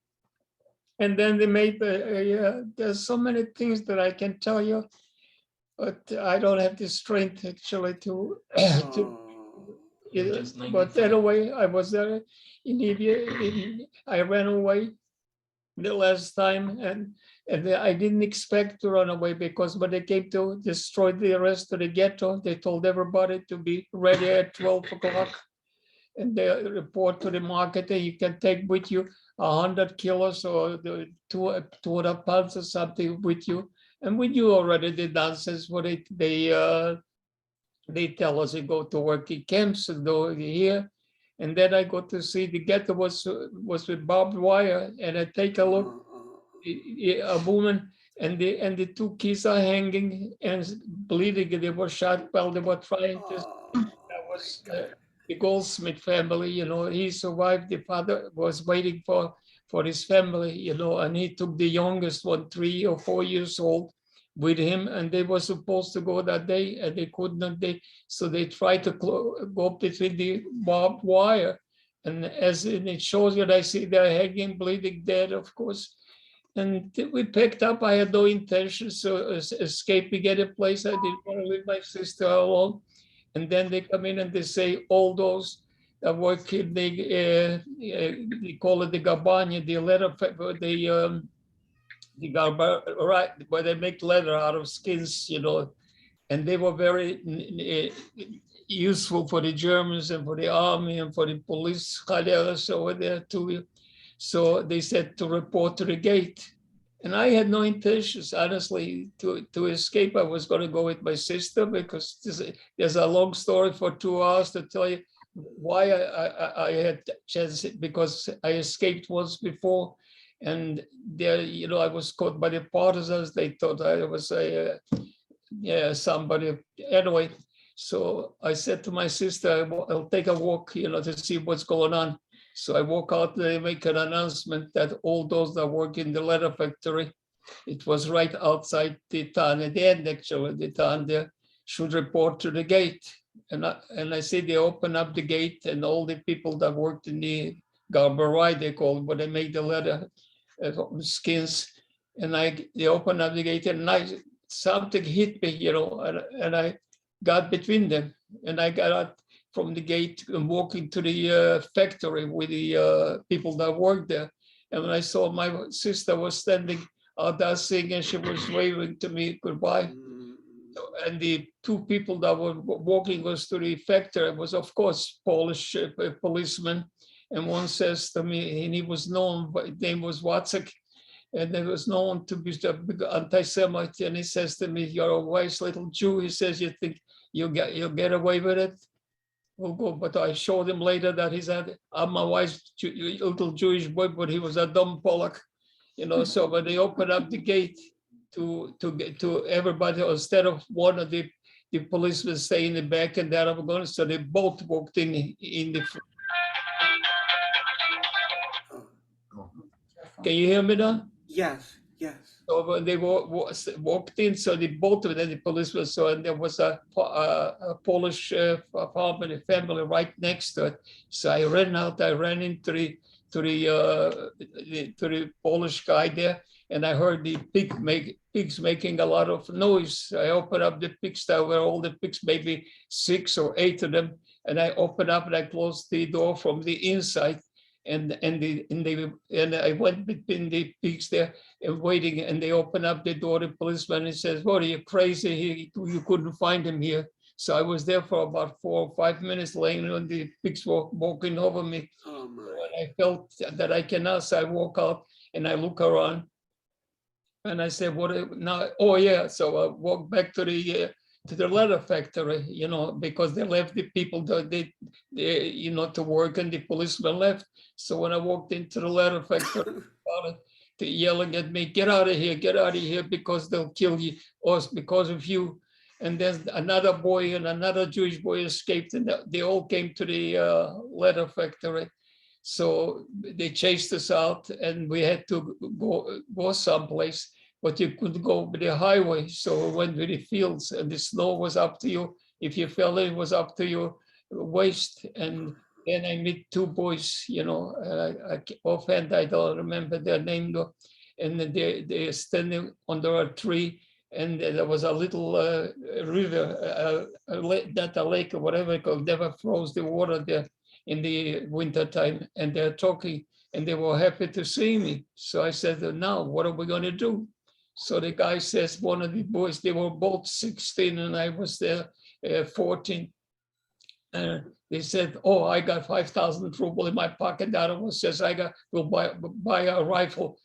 then they made, there's so many things that I can tell you, but I don't have the strength actually to, but anyway, I was there in Libya. I ran away the last time, and I didn't expect to run away, because when they came to destroy the rest of the ghetto, they told everybody to be ready at 12 o'clock. And they report to the market that you can take with you 100 kilos or 200 pounds or something with you. And we knew already the nonsense what they tell us. You go to work in camps and go here. And then I go to see the ghetto was with barbed wire, and I take a look, a woman and the two kids are hanging and bleeding. They were shot while they were trying to. That was the Goldsmith family, you know. He survived. The father was waiting for his family, you know, and he took the youngest one, 3 or 4 years old, with him, and they were supposed to go that day and they could not. So they tried to go between the barbed wire, and as it shows you, I see they're hanging, bleeding, dead, of course. And we picked up. I had no intentions of escaping any place. I didn't want to leave my sister alone. And then they come in and they say all those that work in they call it the Gabania, the leather, right, where they make leather out of skins, you know. And they were very useful for the Germans and for the army and for the police over there too. So they said to report to the gate. And I had no intentions, honestly, to escape. I was going to go with my sister, because there's a long story for 2 hours to tell you why I had chance, because I escaped once before. And there, you know, I was caught by the partisans. They thought I was somebody. Anyway, so I said to my sister, I'll take a walk, you know, to see what's going on. So I walk out, they make an announcement that all those that work in the leather factory It was right outside the town, at the end actually, of the town there, should report to the gate. And I see they open up the gate and all the people that worked in the Garber they call it, but they make the leather skins. And they open up the gate and something hit me, you know, and I got between them. And I got out from the gate and walking to the factory with the people that worked there. And when I saw my sister was standing out there singing, she was waving to me goodbye. And the two people that were walking us to the factory was, of course, Polish policeman. And one says to me, and he was known, his name was Wacek, and he was known to be a big anti-Semite. And he says to me, "You're a wise little Jew." He says, "You think you'll get away with it? We'll go." But I showed him later that he said, "I'm a wise little Jewish boy," but he was a dumb Polak, you know. So when they opened up the gate to get to everybody, instead of one of the policemen stay in the back and the other going, so they both walked in the front. Can you hear me now? Yes, yes. So when they walked in, so they both of them, the policemen saw, and there was a Polish family right next to it. So I ran out, I ran into the Polish guy there, and I heard the pigs making a lot of noise. I opened up the pig style where all the pigs, maybe 6 or 8 of them, and I opened up and I closed the door from the inside. And I went between the pigs there and waiting, and they opened up the door. The policeman, he says, "What, are you crazy? You couldn't find him here." So I was there for about 4 or 5 minutes, laying on the pigs were walking over me. Oh my. When I felt that I cannot, so I walk out and I look around, and I said, "What now?" Oh yeah. So I walk back to the leather factory, you know, because they left the people that they you know, to work, and the policeman left. So when I walked into the leather factory, they yelling at me, "Get out of here, because they'll kill you, us because of you." And then another boy and another Jewish boy escaped, and they all came to the leather factory. So they chased us out, and we had to go someplace, but you couldn't go with the highway. So we went to the fields, and the snow was up to you. If you fell in, it was up to your waist. And then I meet 2 boys, you know, offhand, I don't remember their name though. And they're standing under a tree, and there was a little river, not a lake or whatever it called, never froze the water there in the winter time. And they're talking, and they were happy to see me. So I said, "Now, what are we going to do?" So the guy says, one of the boys, they were both 16 and I was there 14. And they said, "Oh, I got 5,000 ruble in my pocket." The other one says, "We'll buy a rifle."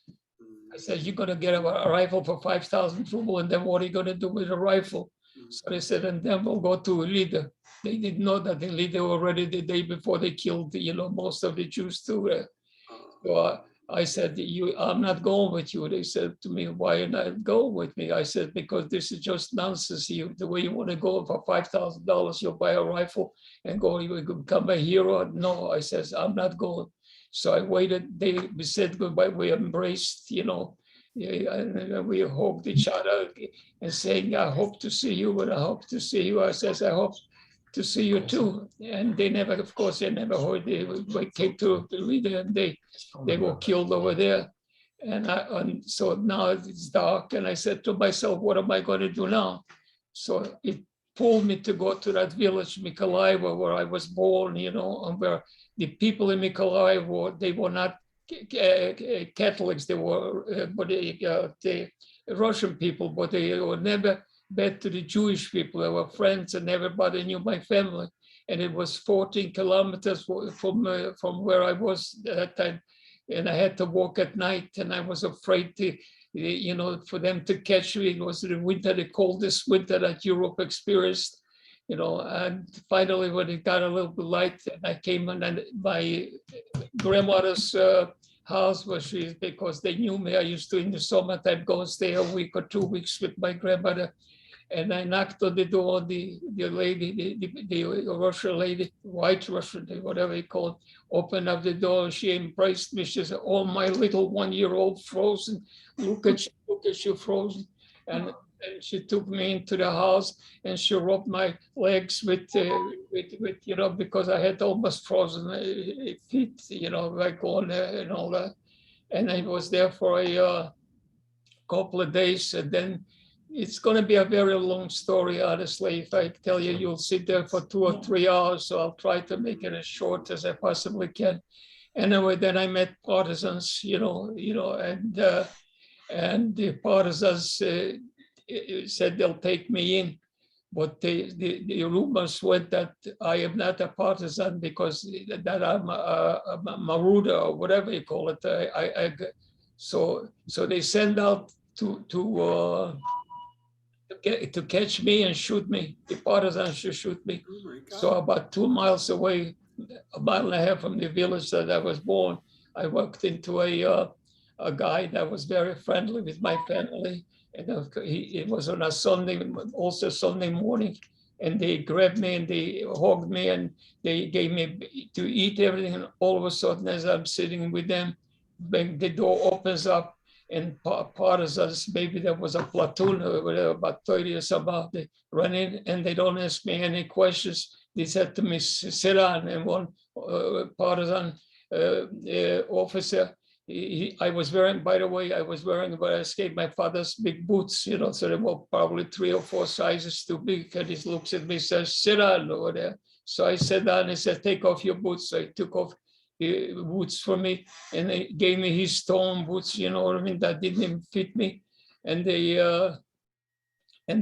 I said, "You're going to get a rifle for 5,000 ruble, and then what are you going to do with a rifle?" So they said, "And then we'll go to Lida." They didn't know that in Lida already the day before they killed, you know, most of the Jews too. So I said, "I'm not going with you." They said to me, "Why are you not going with me?" I said, "Because this is just nonsense. The way you want to go for $5,000, you'll buy a rifle and go, you become a hero." "No," I says, "I'm not going." So I waited. We said goodbye. We embraced, you know, and we hugged each other and saying, "I hope to see you, but I hope to see you." I says, "I hope to see you too." And they never, of course, they never heard. They came to the leader, and they were killed over there. And so now it's dark, and I said to myself, "What am I going to do now?" So it pulled me to go to that village, Mykolaiv, where I was born, you know, and where the people in Mykolaiv they were not Catholics, they were, but the Russian people, but they were never bad to the Jewish people. They were friends, and everybody knew my family. And it was 14 kilometers from where I was at that time. And I had to walk at night, and I was afraid to, you know, for them to catch me. It was the winter, the coldest winter that Europe experienced, you know. And finally, when it got a little bit light, and I came in, and my grandmother's house was, because they knew me. I used to, in the summertime, go and stay a week or 2 weeks with my grandmother. And I knocked on the door, the lady, the Russian lady, white Russian, whatever you call it, opened up the door. She embraced me. She said, "Oh, my little 1-year-old frozen. Look at you frozen." And she took me into the house and she rubbed my legs with because I had almost frozen feet, like on there and all that. And I was there for a couple of days, and then it's going to be a very long story, honestly. If I tell you, you'll sit there for 2 or 3 hours, so I'll try to make it as short as I possibly can. Anyway, then I met partisans, and the partisans said they'll take me in. But the rumors went that I am not a partisan because that I'm a Maruda or whatever you call it. So they send out to catch me and shoot me. The partisans should shoot me. Oh So about 2 miles away, a mile and a half from the village that I was born, I walked into a guy that was very friendly with my family. And it was on a Sunday, also Sunday morning, and they grabbed me and they hugged me and they gave me to eat everything. And all of a sudden, as I'm sitting with them, the door opens up and partisans, maybe there was a platoon or whatever, about 30 or something, they run in and they don't ask me any questions. They said to me, "Sit down." And one partisan officer, I was wearing, by the way, but I escaped my father's big boots, so they were probably 3 or 4 sizes too big. And he looks at me, says, "Sit down over there." So I sat down. He said, "Take off your boots." So he took off the boots for me and he gave me his stone boots, that didn't even fit me. And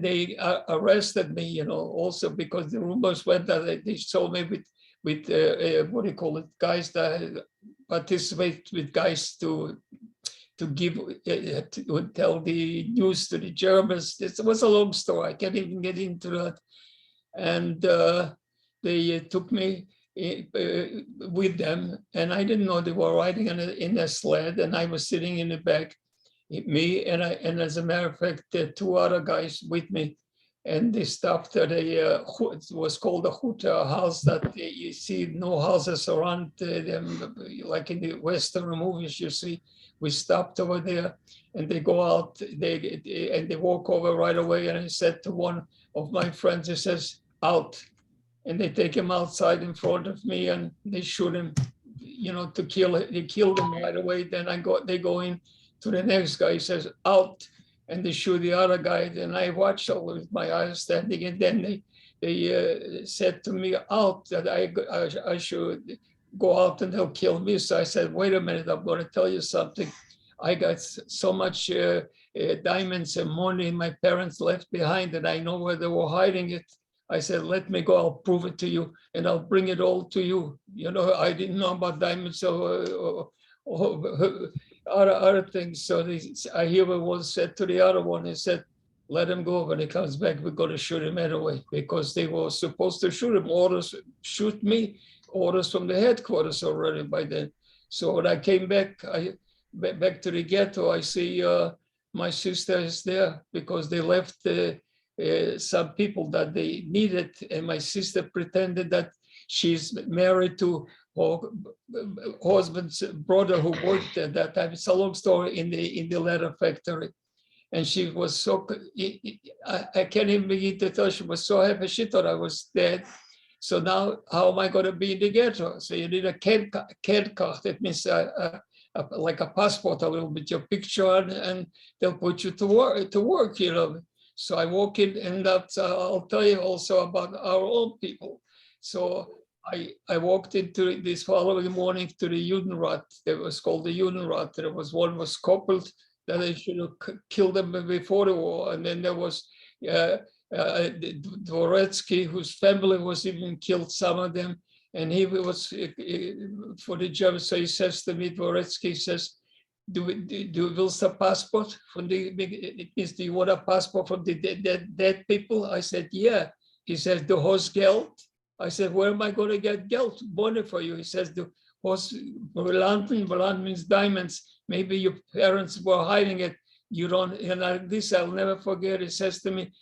they arrested me, also because the rumors went that they saw me with what do you call it, guys that participate with guys to give to tell the news to the Germans. This was a long story. I can't even get into that. And they took me with them, and I didn't know they were riding in a sled, and I was sitting in the back. Me and as a matter of fact, there 2 other guys with me. And they stopped at it was called a hut, a house that you see no houses around them, like in the Western movies you see. We stopped over there and they go out, they walk over right away. And I said to one of my friends, he says, "Out." And they take him outside in front of me and they shoot him, to kill him. They killed him right away. Then they go in to the next guy, he says, "Out." And they shoot the other guy. Then I watched all with my eyes standing, and then they said to me, "Out," that I should go out and they'll kill me. So I said, "Wait a minute, I'm going to tell you something. I got so much diamonds and money my parents left behind, and I know where they were hiding it." I said, "Let me go, I'll prove it to you, and I'll bring it all to you." I didn't know about diamonds or other things. So I hear what was said to the other one. He said, "Let him go. When he comes back, we're going to shoot him anyway," because they were supposed to shoot him. Shoot me. Orders from the headquarters already by then. So when I came back, back to the ghetto, I see my sister is there because they left some people that they needed, and my sister pretended that she's married to her husband's brother who worked at that time. It's a long story in the leather factory. And she was so, I can't even begin to tell, she was so happy, she thought I was dead. So now, how am I going to be in the ghetto? So you need a CAD card. That means like a passport, a little bit, your picture, and they'll put you to work, So I walk in, and that's, I'll tell you also about our own people. So I walked into this following morning to the Judenrat. It was called the Judenrat. There was one was coupled that they should have killed them before the war. And then there was Dvoretsky, whose family was even killed, some of them. And he was for the Germans. So he says to me, Dvoretsky says, do you will a passport from the, it means, do you want a passport from the dead people? I said, yeah. He says, "Du hast Geld?" I said, "Where am I going to get Geld, money for you?" He says, "Du hast Brillanten means diamonds. Maybe your parents were hiding it. You don't," and this I'll never forget. He says to me,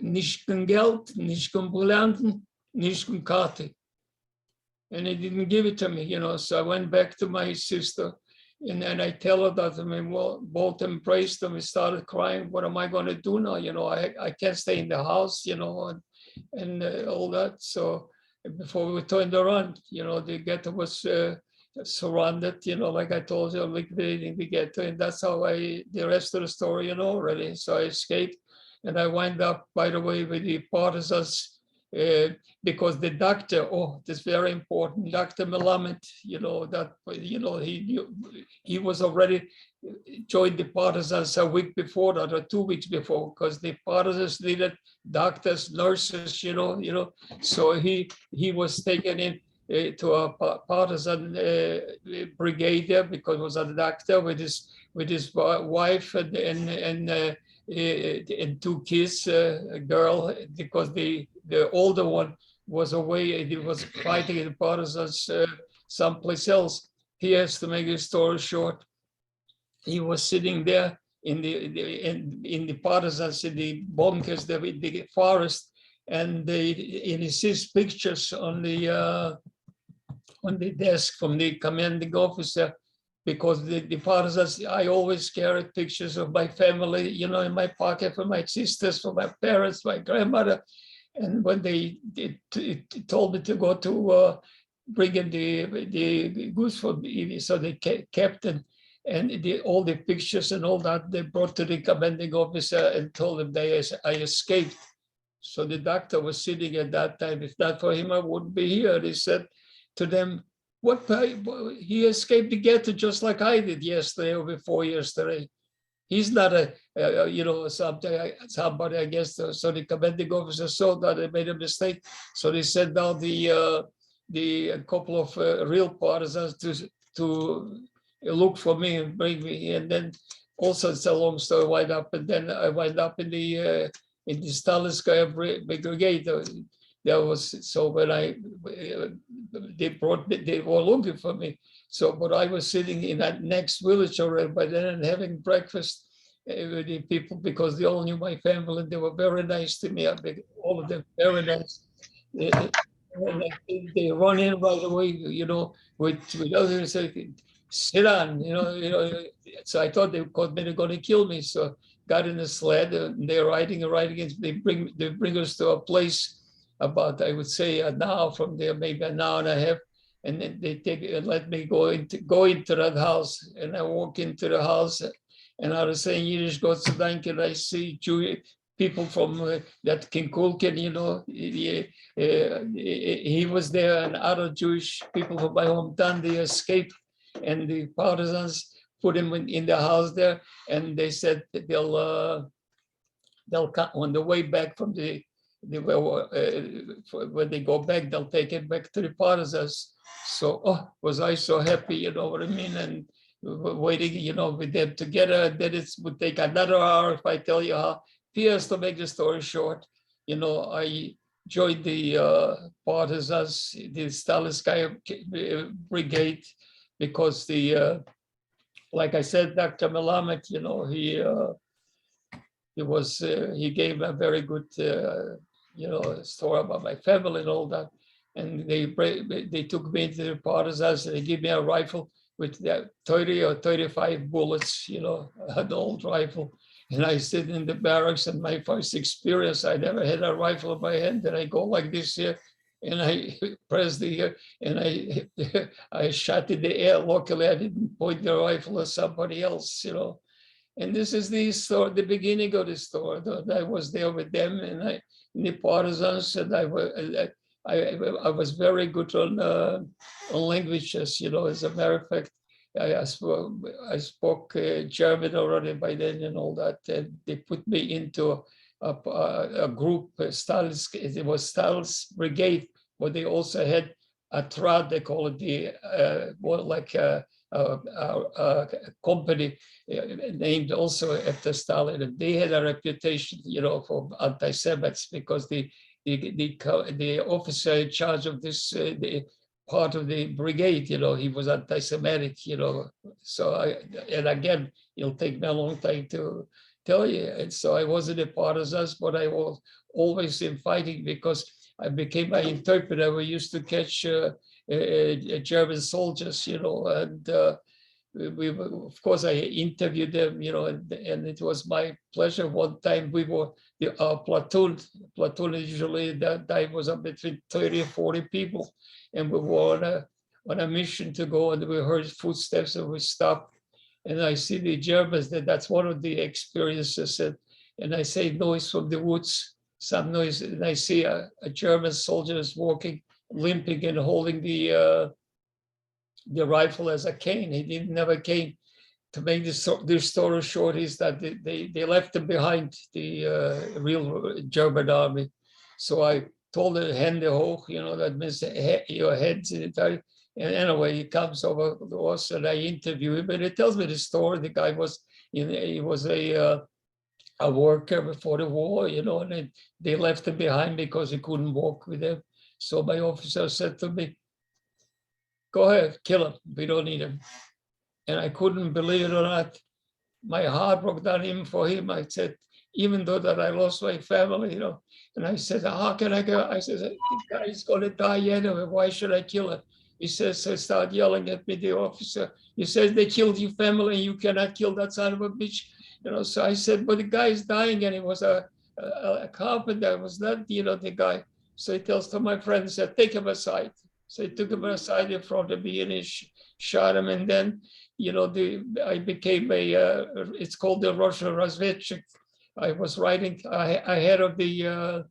nicht kein Geld, nicht kein Brillanten, nicht kein Karte. And he didn't give it to me, you know, so I went back to my sister and I tell her that, I mean, well, both embraced them, we started crying, what am I going to do now? You know, I can't stay in the house, you know, and all that. So before we turned around, you know, the ghetto was surrounded, you know, like I told you, liquidating the ghetto, and that's how the rest of the story, you know, already. So I escaped, and I wind up, by the way, with the partisans, because the doctor, oh, that's very important, Dr. Melamed, you know, that, you know, he was already joined the partisans a week before that, or 2 weeks before, because the partisans needed doctors, nurses, you know, so he was taken in to a partisan brigade there because he was a doctor with his wife and 2 kids, a girl, because the older one was away. He was fighting in the partisans someplace else. He has to make his story short. He was sitting there in the partisans, in the bunkers, the forest, and he sees pictures on the desk from the commanding officer, because the partisans, I always carried pictures of my family, you know, in my pocket, for my sisters, for my parents, my grandmother. And when they told me to go to bring in the goods for me, so they kept it, and all the pictures and all that they brought to the commanding officer and told him I escaped. So the doctor was sitting at that time. If not for him, I wouldn't be here. They said to them, "What? He escaped the ghetto just like I did yesterday or before yesterday. He's not you know, somebody, I guess." So the commanding officer saw that they made a mistake. So they sent down the couple of real partisans to look for me and bring me. And then also, it's a long story, wind up, and then I wind up in the Stalinskaya brigade. That was, so when they were looking for me. So, but I was sitting in that next village already by then and having breakfast with the people, because they all knew my family and they were very nice to me. All of them very nice. They run in right away, you know, with others, sit on, you know. So I thought they were going to kill me. So got in the sled and they're riding. They bring us to a place about, I would say, an hour from there, maybe an hour and a half. And then they let me go into that house. And I walk into the house, and I was saying Yiddish, Gott sei Dank, and I see Jewish people from that Kinkulkin, you know, he was there, and other Jewish people from my hometown, they escaped, and the partisans put him in the house there, and they said that they'll come on the way back from when they go back, they'll take it back to the partisans. So, oh, was I so happy, you know what I mean? And waiting, you know, with them together. Then it would take another hour if I tell you how. Here's to make the story short. You know, I joined the partisans, the Stalinskaya brigade, because like I said, Dr. Melamed, you know, he gave a very good, you know, story about my family and all that. And they took me into the partisans, and they gave me a rifle with 30 or 35 bullets, you know, an old rifle. And I sit in the barracks, and my first experience, I never had a rifle in my hand, and I go like this here, and I press the, and I shot in the air. Luckily, I didn't point the rifle at somebody else, you know. And this is the story, the beginning of the story. That I was there with them, and in the partisans, and I was very good on languages, you know. As a matter of fact, I spoke German already by then and all that. And they put me into a group, it was Stalin's brigade, but they also had a trad, they call it more like a company named also after Stalin. And they had a reputation, you know, for anti-Semites, because the officer in charge of this the part of the brigade, you know, he was anti-Semitic, you know. So and again, it'll take me a long time to tell you. And so I wasn't a partisan, but I was always in fighting because I became my interpreter. We used to catch German soldiers, you know, and of course, I interviewed them, you know, and it was my pleasure. One time we were our platoon usually that time was up between 30 and 40 people, and we were on a mission to go, and we heard footsteps and we stopped, and I see the Germans. That's one of the experiences, and I say noise from the woods, some noise, and I see a German soldier is walking, limping and holding the rifle as a cane. He didn't have a cane. To make this story short, is that they left him behind, the real German army. So I told the Hände hoch, you know, that means your heads in Italian. And anyway, he comes over to us and I interview him, and he tells me the story. The guy was, he was a worker before the war, you know, and they left him behind because he couldn't walk with them. So my officer said to me, "Go ahead, kill him. We don't need him." And I couldn't believe it or not. My heart broke down even for him. I said, even though that I lost my family, you know, and I said, how can I go? I said, the guy's going to die anyway. Why should I kill him? He says, so start yelling at me, the officer. He says, they killed your family and you cannot kill that son of a bitch. You know, so I said, but the guy is dying, and he was a carpenter, was not, you know, the guy. So he tells to my friend, he said, take him aside. So he took him aside in front of me and he shot him. And then, you know, I became it's called the Russian Razvedchik. I was writing ahead of when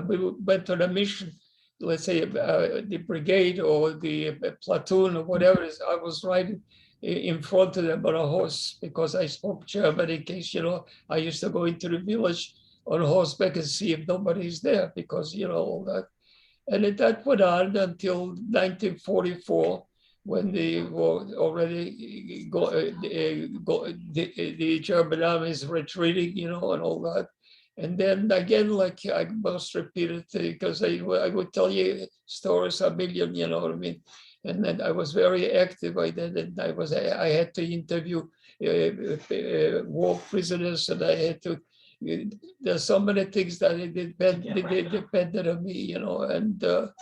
we went on a mission, let's say the brigade or the platoon or whatever it is, I was riding in front of them on a horse because I spoke German, in case, you know, I used to go into the village on horseback and see if nobody's there, because, you know, all that. And that went on until 1944, when they were already the German army is retreating, you know, and all that. And then again, like I must repeat it because I would tell you stories a million, you know what I mean? And then I was very active by then, and I had to interview war prisoners, and I had to. There's so many things that they depended on me, you know, and then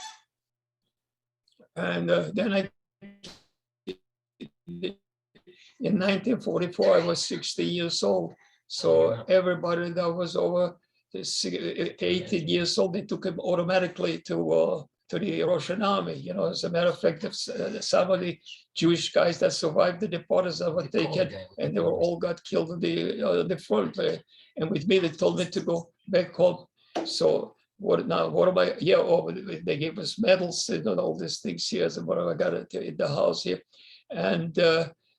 in 1944 I was 60 years old. So everybody that was over 18 years old, they took him automatically to the Russian army. You know, as a matter of fact, some of the Jewish guys that survived the deportation were taken, and they were all got killed on the front there. And with me, they told me to go back home. So what am I? Yeah, they gave us medals and all these things here. So what have I got in the house here? And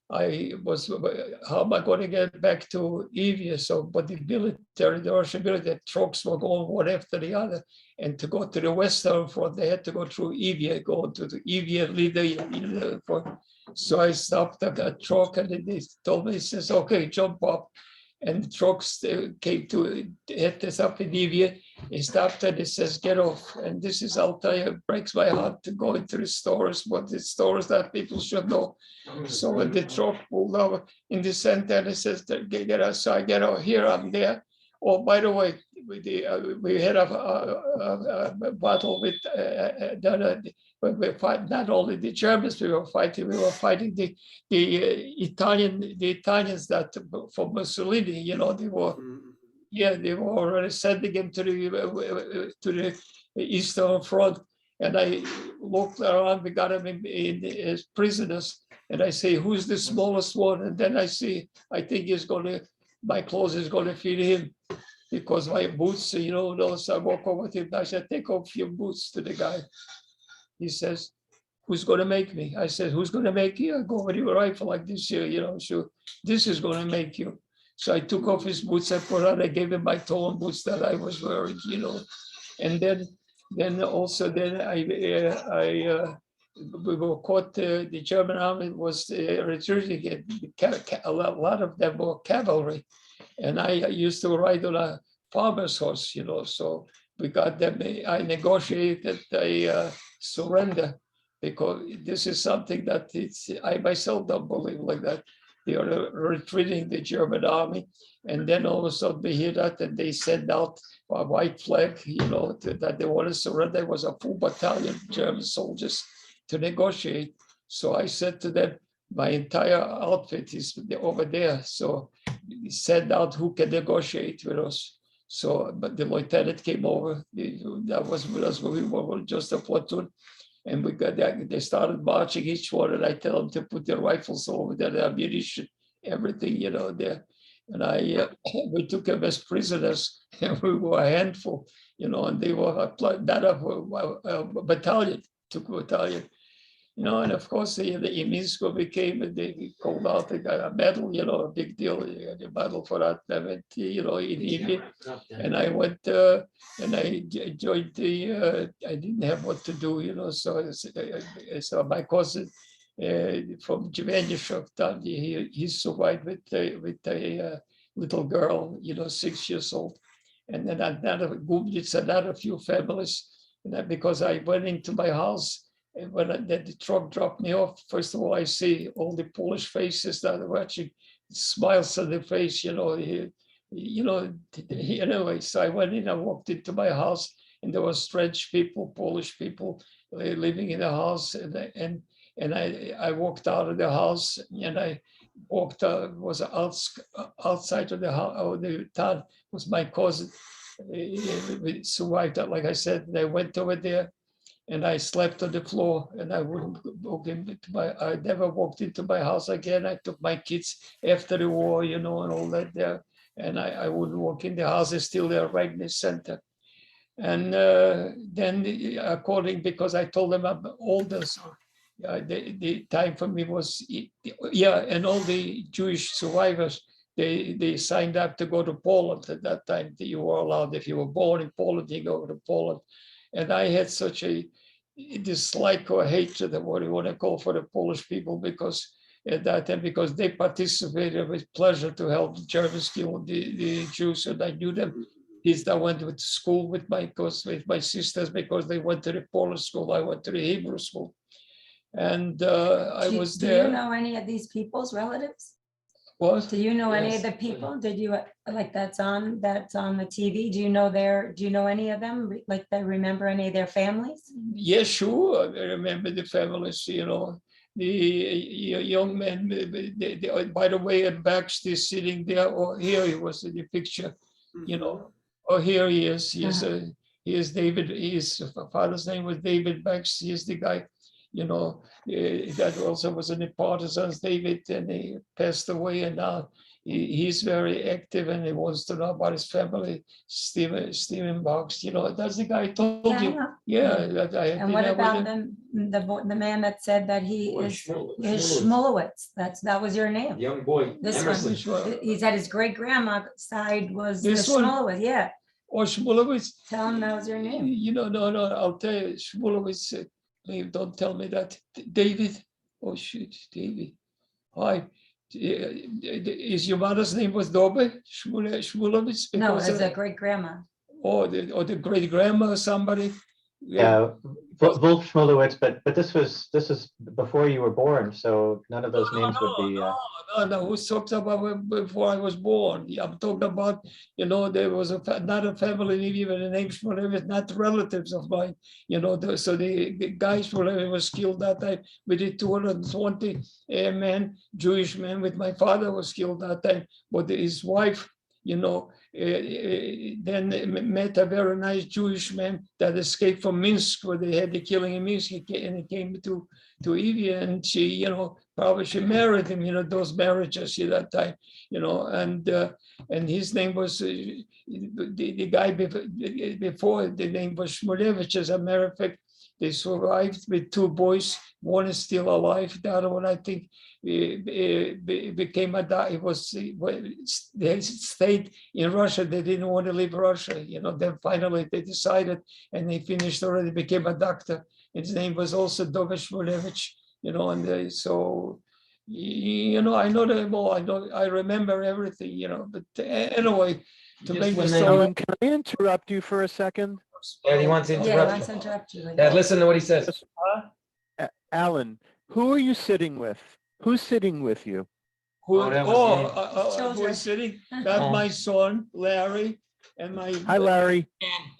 I was, how am I going to get back to Evia? So, but the military, the Russian military trucks were going one after the other. And to go to the Western Front, they had to go through Evia, go to the Evia, lead the front. So I stopped at that truck, and they told me, he says, okay, jump up. And the trucks came to hit us up in Evia. He stopped and he says, get off. And this is, I'll tell you, it breaks my heart to go into the stores, but the stores that people should know. So when the truck pulled over in the center, and he says, get us, so I get out here, I'm there. Oh, by the way, we had a battle with we fight not only the Germans we were fighting the Italians that for Mussolini, you know, they were already sending him to the Eastern Front. And I looked around, we got him in as prisoners, and I say, who's the smallest one? And then I see, I think my clothes is gonna fit him, because my boots, you know, those I walk over with him. I said, take off your boots to the guy. He says, who's going to make me? I said, who's going to make you? I go with your rifle like this here, you know, so this is going to make you. So I took off his boots, I put on, I gave him my torn boots that I was wearing, you know. And then also we were caught, the German army was retreating, a lot of them were cavalry. And I used to ride on a farmer's horse, you know, so we got them, I negotiated a surrender, because this is something that I myself don't believe like that. they are retreating the German army. And then all of a sudden they hear that and they send out a white flag, that they want to surrender. There was a full battalion of German soldiers to negotiate. So I said to them, my entire outfit is over there. So send out who can negotiate with us. So, but the lieutenant came over. That was with us. We were just a platoon. And they started marching each one, and I tell them to put their rifles over there, the ammunition, everything, there. And we took them as prisoners, and we were a handful, and they were a battalion, took a battalion. And of course, in Minsk became, they called out a medal, a big deal, the medal for that event, in Evie. And I went and I joined I didn't have what to do, so my cousin from Zvenyashov, he survived with a little girl, 6 years old. And then another few families, because I went into my house. And when the truck dropped me off, first of all, I see all the Polish faces that are watching, smiles on their face, anyway. So I went in, I walked into my house, and there were strange people, Polish people living in the house. And I walked out of the house, and I walked was outside of the house, or the town was my cousin. We survived that, like I said. They went over there. And I slept on the floor, and I wouldn't walk into I never walked into my house again. I took my kids after the war, and all that there. And I wouldn't walk in the house. It's still there, right in the center. And then because I told them I'm older, so the time for me was, and all the Jewish survivors, they signed up to go to Poland at that time. You were allowed, if you were born in Poland, you go to Poland. And I had such a dislike or hatred, or what you want to call, for the Polish people, because at that time, because they participated with pleasure to help the Germans kill the Jews, and I knew them. I went to school with my sisters, because they went to the Polish school. I went to the Hebrew school, and I was there. Do you know any of these people's relatives? What? Do you know any of the people? Did you, like, that's on the TV? Do you know any of them? Like, they remember any of their families? Yeah, sure. I remember the families, the young man, by the way, and Baxter is sitting there, or here he was in the picture, or here he is. He is David. His father's name was David Baxter. He is the guy. That also was in the partisans, David, and he passed away, and now he's very active, and he wants to know about his family. Stephen Box, that's the guy I told you. Yeah. That I and what about the man that said that he is Shmulowitz? That was your name. Young boy. This one. He said his great grandma side was the This one? Shmulowitz. Yeah. Or Shmulowitz. Tell him that was your name. No. I'll tell you, Shmulowitz. Don't tell me that. David. Oh shoot, David. Hi. Is your mother's name was Dobe Shmulowitz? No, as a great grandma. Or the great grandma or somebody. Yeah, Wolf Schmulowitz, but this is before you were born, so none of those names would be. No. Who talks about before I was born? I'm talking about, there was another family even the name Schmulowitz, not relatives of mine. So the guys was killed that time. We did 220 men, Jewish men. With my father was killed that time, but his wife, then met a very nice Jewish man that escaped from Minsk, where they had the killing in Minsk, and he came to Evia, and she, probably she married him, those marriages at that time, and his name was, the guy before, the name was Shmulevich. As a matter of fact, they survived with 2 boys. One is still alive. The other one, I think, became they stayed in Russia. They didn't want to leave Russia. Then finally they decided, and they finished already, became a doctor. His name was also Dove Shmulevich, and so, I know them all. I remember everything, but anyway, to make the story. Alan, can I interrupt you for a second? Yeah, he wants to Yeah, he interrupt. wants to interrupt you. Dad, listen to what he says. Alan, who are you sitting with? Who's sitting with you? Who, Oh, that was oh, it. who Children. is sitting? That's Oh. my son, Larry, and my. Hi, Larry.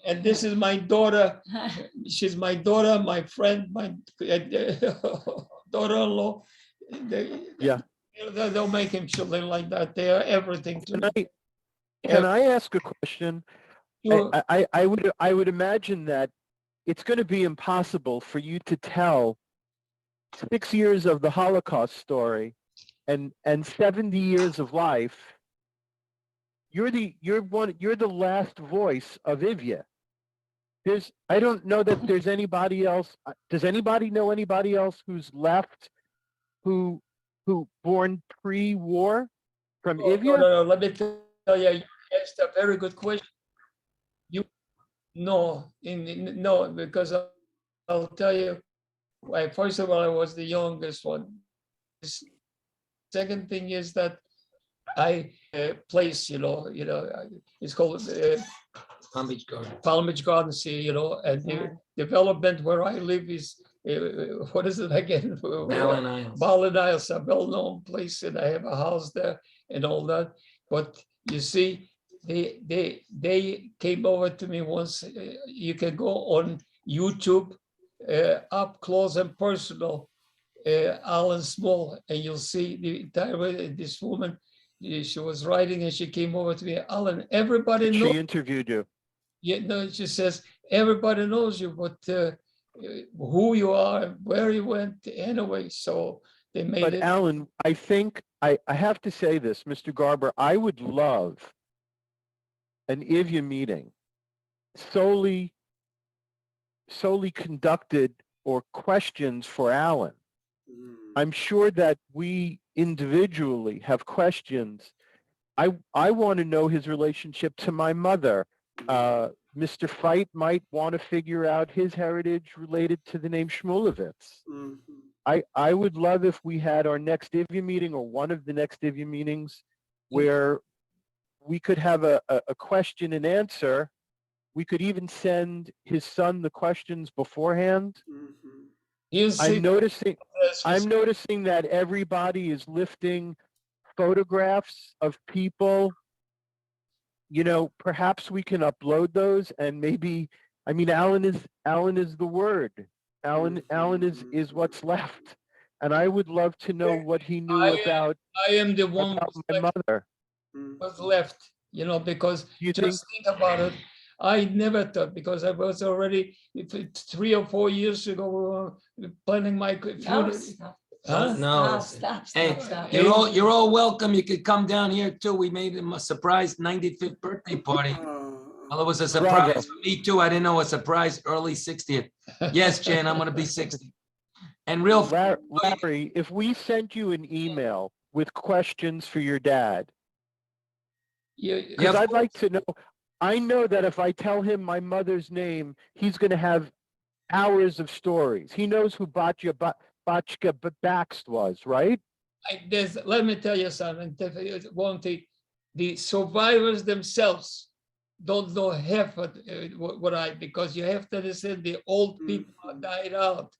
And this is my daughter. She's my daughter, my friend, my daughter-in-law. Yeah. They'll make him children like that. They are everything to me. Can I ask a question? Sure. I would imagine that it's going to be impossible for you to tell 6 years of the Holocaust story and 70 years of life. You're the last voice of Ivya. I don't know that there's anybody else. Does anybody know anybody else who's left who born pre-war from Oh, Ivya? no, let me tell you, you asked a very good question. No, because I'll tell you, first of all, I was the youngest one. Second thing is that I place, it's called Palm Beach Garden. Palm Beach Gardens here, and the development where I live is, what is it again? Ballin Isles. Ballin Isles, a well-known place, and I have a house there and all that. But you see, they came over to me once. You can go on YouTube, up close and personal, Alan Small, and you'll see the entire, this woman, she was writing and she came over to me, Alan, everybody knows. She interviewed you. Yeah, no, she says, everybody knows you, but who you are and where you went anyway. So they made But it. Alan, I think I have to say this, Mr. Garber, I would love an Ivya meeting solely conducted or questions for Alan. I'm sure that we individually have questions. I want to know his relationship to my mother. Mr. Feit might want to figure out his heritage related to the name Shmulevitz. I would love if we had our next Ivya meeting or one of the next Ivya meetings where we could have a question and answer. We could even send his son the questions beforehand. I'm noticing that everybody is lifting photographs of people. Perhaps we can upload those and maybe, Alan is the word. Alan is what's left. And I would love to know what he knew about I am the one about my mother. was left, because You just think about it. I never thought, because I was already 3 or 4 years ago planning my funeral. Huh? No. Hey, you're all welcome. You could come down here too. We made him a surprise 95th birthday party. Well, it was a surprise Bravo. for me too. I didn't know a surprise early 60th. Yes, Jan, I'm gonna be 60. And real Larry, if we sent you an email with questions for your dad, because I'd like to know, I know that if I tell him my mother's name, he's going to have hours of stories. He knows who Batya Bakst was, right? Let me tell you something. One thing, the survivors themselves don't know half because you have to understand the old people died out.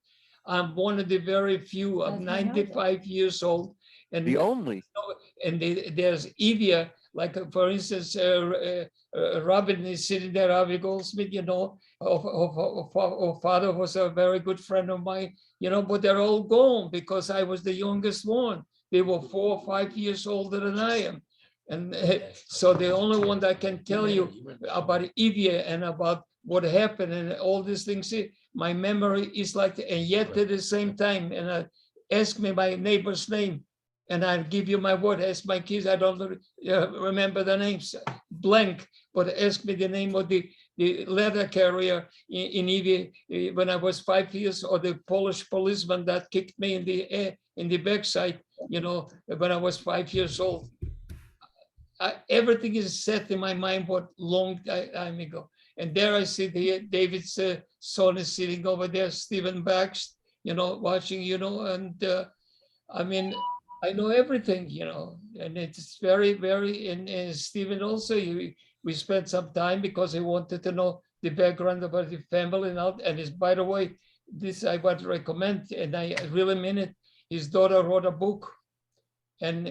I'm one of the very few. I'm 95 years old, and the only. And there's Ivya, like for instance, Robin is sitting there, Avi Goldsmith, father was a very good friend of mine, but they're all gone because I was the youngest one. They were 4 or 5 years older than I am. And so the only one that can tell you about Ivya and about what happened and all these things, my memory is like, and yet at the same time, and ask me my neighbor's name, and I'll give you my word. Ask my kids, I don't remember the names, blank, but ask me the name of the letter carrier in Ivy when I was 5 years, or the Polish policeman that kicked me in the backside, when I was 5 years old. Everything is set in my mind, but long time ago. And there I see David's son is sitting over there, Stephen Bakst, watching, and I know everything, and it's very, very, and Stephen also, we spent some time because he wanted to know the background about the family and by the way, this I would recommend, and I really mean it. His daughter wrote a book, And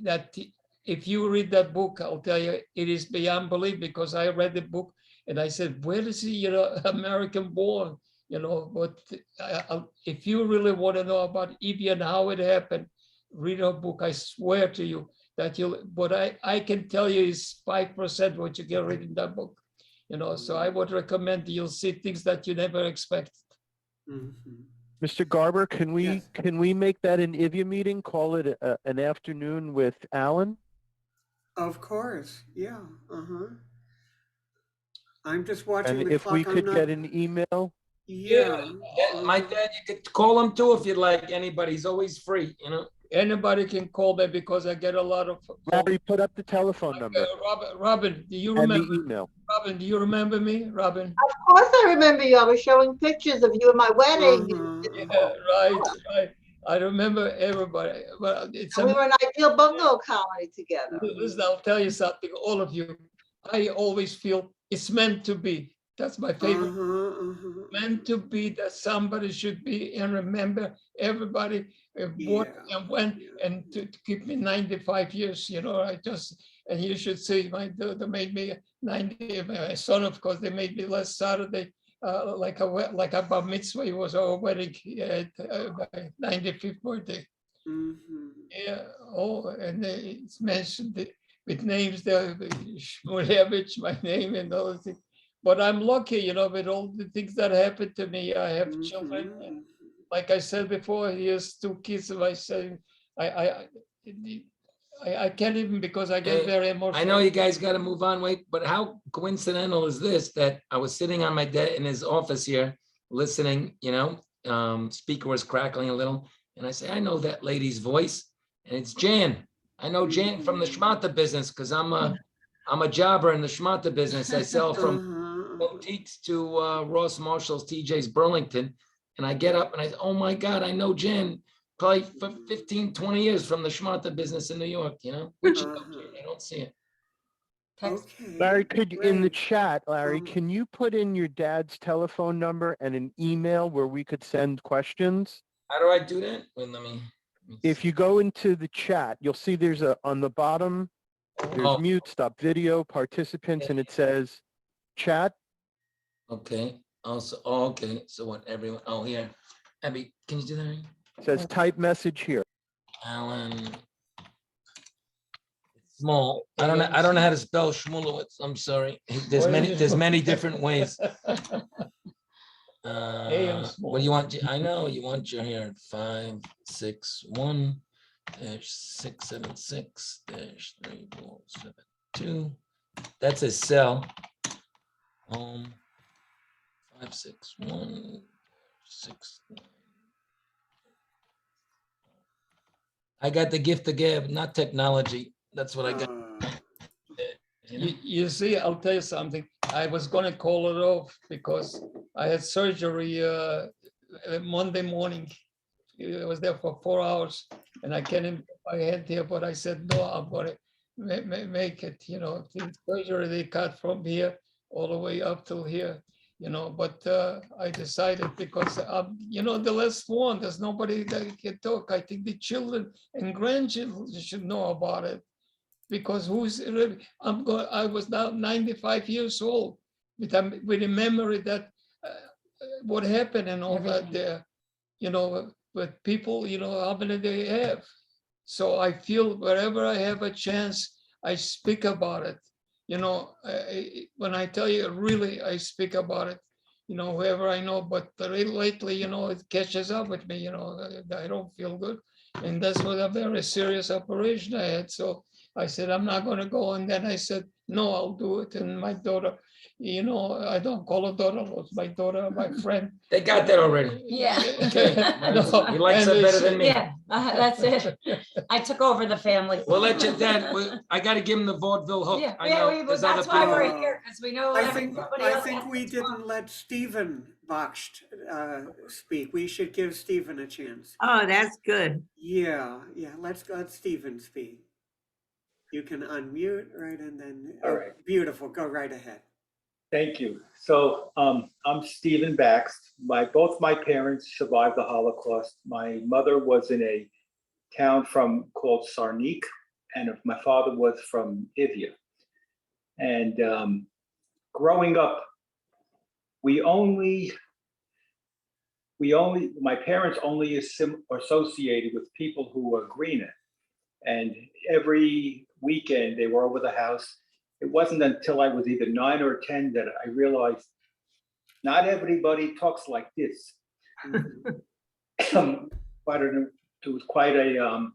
that if you read that book, I'll tell you, it is beyond belief, because I read the book and I said, where is he, American born, but if you really want to know about Evie and how it happened, read her book. I swear to you that but I can tell you is 5% what you can read in that book, so I would recommend you'll see things that you never expected. Mr. Garber, can we make that an IVIA meeting? Call it an afternoon with Alan? Of course, yeah, I'm just watching And the if clock. we I'm could not- get an email? Yeah. My dad, you could call him too if you'd like. Anybody's always free, Anybody can call me because I get a lot of. Larry, put up the telephone number Robin, do you and remember? the email. Robin, do you remember me, Robin? Of course I remember you. I was showing pictures of you at my wedding. Yeah, right. I remember everybody. Well, And we were an ideal bungalow colony together. Listen, I'll tell you something, all of you. I always feel it's meant to be. That's my favorite. Meant to be that somebody should be, and remember everybody what and when, and to keep me 95 years, and you should see my daughter made me 90, my son, of course, they made me last Saturday, like a bar mitzvah. It was our wedding at my 95th birthday. Yeah, and it's mentioned with names there, Shmulevich, my name, and all the things. But I'm lucky, with all the things that happened to me. I have children, and like I said before, he has 2 kids. And I say, I can't even, because I get very emotional. I know you guys got to move on, but how coincidental is this, that I was sitting on my dad in his office here, listening, speaker was crackling a little, and I say, I know that lady's voice, and it's Jan. I know Jan from the Schmata business, because I'm a jobber in the Schmata business. I sell from boutiques to Ross Marshall's, TJ's, Burlington. And I get up and I say, oh my God, I know Jen probably for 15, 20 years from the Schmata business in New York, which I don't see it. Larry, in the chat, Larry, can you put in your dad's telephone number and an email where we could send questions? How do I do that? Wait, let me. If you go into the chat, you'll see there's on the bottom, there's mute, stop video, participants, and it says chat. Okay. Also, okay. So what everyone, here. Abby, can you do that? It says type message here. Alan. Small. I don't know how to spell Shmulewitz. I'm sorry. There's many different ways. What do you want? I know you want your here 561-676-3472. That's a cell. 561-6. I got the gift of gab, not technology. That's what I got. You see, I'll tell you something. I was going to call it off because I had surgery Monday morning. I was there for 4 hours, and I can't even put my hand here, but I said, no, I'm going to make it, the surgery they cut from here all the way up till here, but I decided because, the last one, there's nobody that can talk. I think the children and grandchildren should know about it. Because I was now 95 years old with a memory that what happened and all that there, with people, how many they have. So I feel wherever I have a chance, I speak about it. When I tell you really, I speak about it, whoever I know, but lately, it catches up with me, I don't feel good. And that's what a very serious operation I had. So I said, I'm not going to go. And then I said, no, I'll do it. And my daughter, I don't call her daughter, it's my daughter, my friend. They got that already. Yeah. Okay. He likes her better than me. Yeah, that's it. I took over the family. We'll let your dad, I got to give him the vaudeville hook. Yeah, I know. There's other that's why people. we're here, because we know I everybody else. think we didn't let Stephen Boxt speak. We should give Stephen a chance. Oh, that's good. Yeah, let's let Stephen speak. You can unmute, right, and then, all right. Beautiful, go right ahead. Thank you. So I'm Stephen Baxt. Both my parents survived the Holocaust. My mother was in a town called Sarnik, and my father was from Ivia. And growing up, my parents only associated with people who were greener. And every weekend they were over the house. It wasn't until I was either 9 or 10 that I realized not everybody talks like this. But it was quite a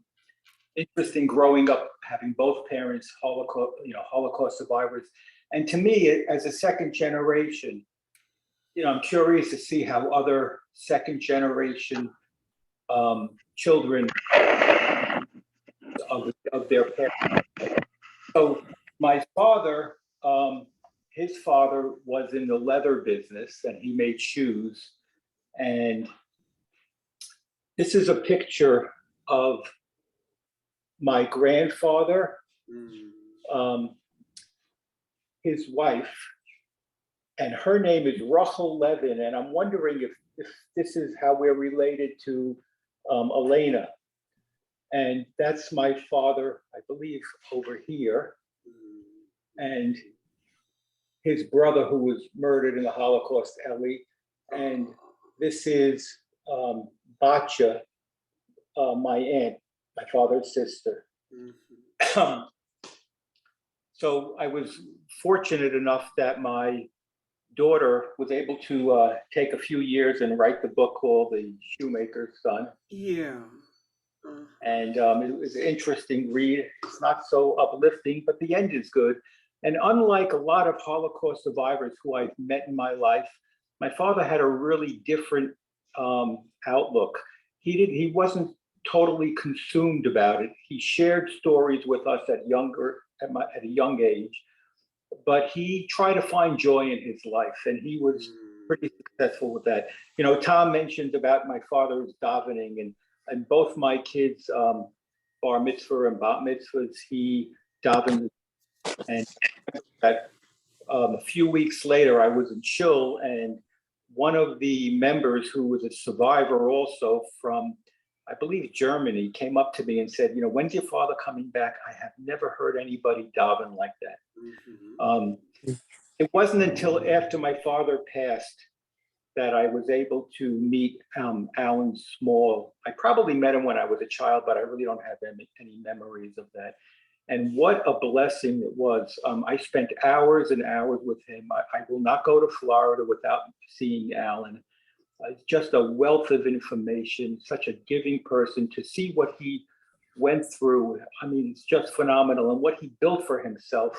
interesting growing up, having both parents Holocaust survivors. And to me, as a second generation, I'm curious to see how other second generation children of their parents. So my father, his father was in the leather business and he made shoes. And this is a picture of my grandfather, his wife, and her name is Rachel Levin. And I'm wondering if this is how we're related to Elena. And that's my father, I believe, over here. And his brother who was murdered in the Holocaust, Eli. And this is Batya, my aunt, my father's sister. So I was fortunate enough that my daughter was able to take a few years and write the book called The Shoemaker's Son. Yeah. And it was an interesting read. It's not so uplifting, but the end is good. And unlike a lot of Holocaust survivors who I've met in my life, my father had a really different outlook. He wasn't totally consumed about it. He shared stories with us at a young age, but he tried to find joy in his life, and he was pretty successful with that. Tom mentioned about my father's davening, and both my kids, bar mitzvah and bat mitzvahs, he davened. And that a few weeks later, I was in Shul, and one of the members who was a survivor also from, I believe, Germany, came up to me and said, when's your father coming back? I have never heard anybody daven like that. It wasn't until after my father passed that I was able to meet Alan Small. I probably met him when I was a child, but I really don't have any memories of that. And what a blessing it was. I spent hours and hours with him. I will not go to Florida without seeing Alan. Just a wealth of information, such a giving person. To see what he went through, I mean, it's just phenomenal. And what he built for himself.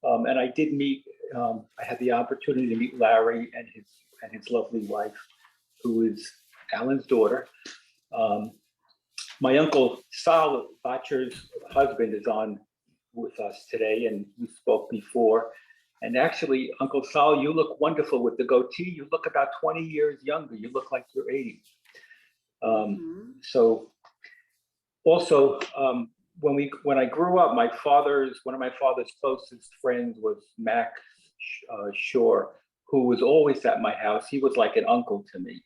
And I did meet, I had the opportunity to meet Larry and his lovely wife, who is Alan's daughter. My uncle Sal, Batcher's husband, is on with us today, and we spoke before. And actually, Uncle Sal, you look wonderful with the goatee. You look about 20 years younger. You look like you're 80. So also, when I grew up, one of my father's closest friends was Max Shore, who was always at my house. He was like an uncle to me.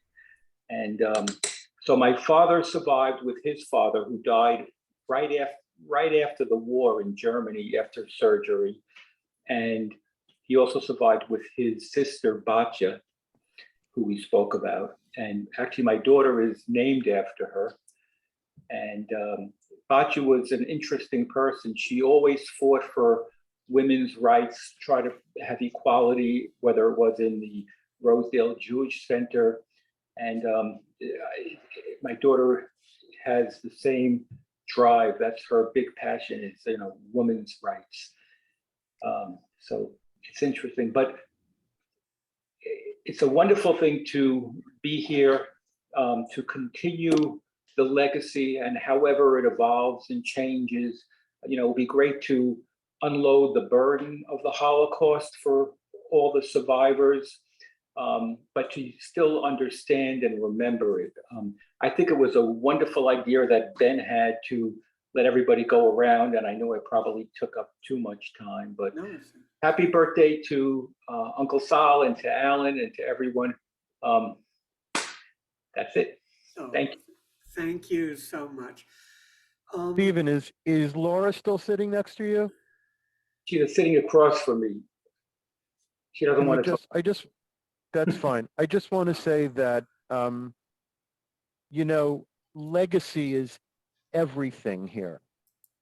And so my father survived with his father, who died right after the war in Germany after surgery. And he also survived with his sister, Batya, who we spoke about. And actually, my daughter is named after her. And Batya was an interesting person. She always fought for women's rights, tried to have equality, whether it was in the Rosedale Jewish Center. And my daughter has the same drive. That's her big passion, is women's rights. So it's interesting, but it's a wonderful thing to be here, to continue the legacy, and however it evolves and changes. It would be great to unload the burden of the Holocaust for all the survivors, but to still understand and remember it. I think it was a wonderful idea that Ben had to let everybody go around, and I know it probably took up too much time, but happy birthday to Uncle Sal and to Alan and to everyone. That's it. Thank you. Thank you so much. Stephen, is Laura still sitting next to you? She is sitting across from me. She doesn't Can we want to talk. that's fine. I just want to say that, you know, legacy is everything here.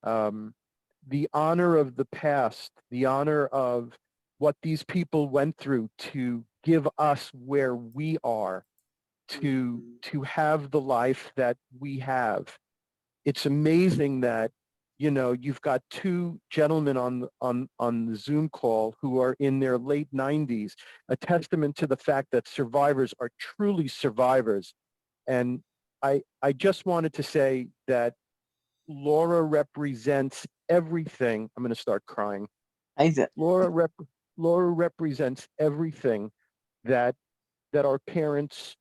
The honor of the past, the honor of what these people went through to give us where we are, to have the life that we have. It's amazing that, you know, you've got two gentlemen on the Zoom call who are in their late 90s, a testament to the fact that survivors are truly survivors. And I just wanted to say that Laura represents everything. I'm going to start crying. Laura represents everything that our parents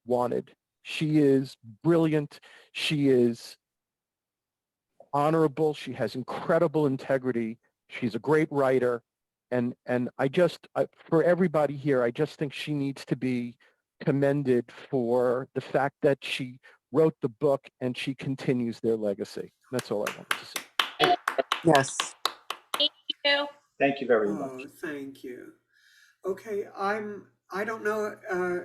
wanted. She is brilliant. She is honorable. She has incredible integrity. She's a great writer. And for everybody here, I just think she needs to be commended for the fact that she wrote the book and she continues their legacy. That's all I wanted to say. Yes. Thank you. Thank you very much. Oh, thank you. Okay, I don't know,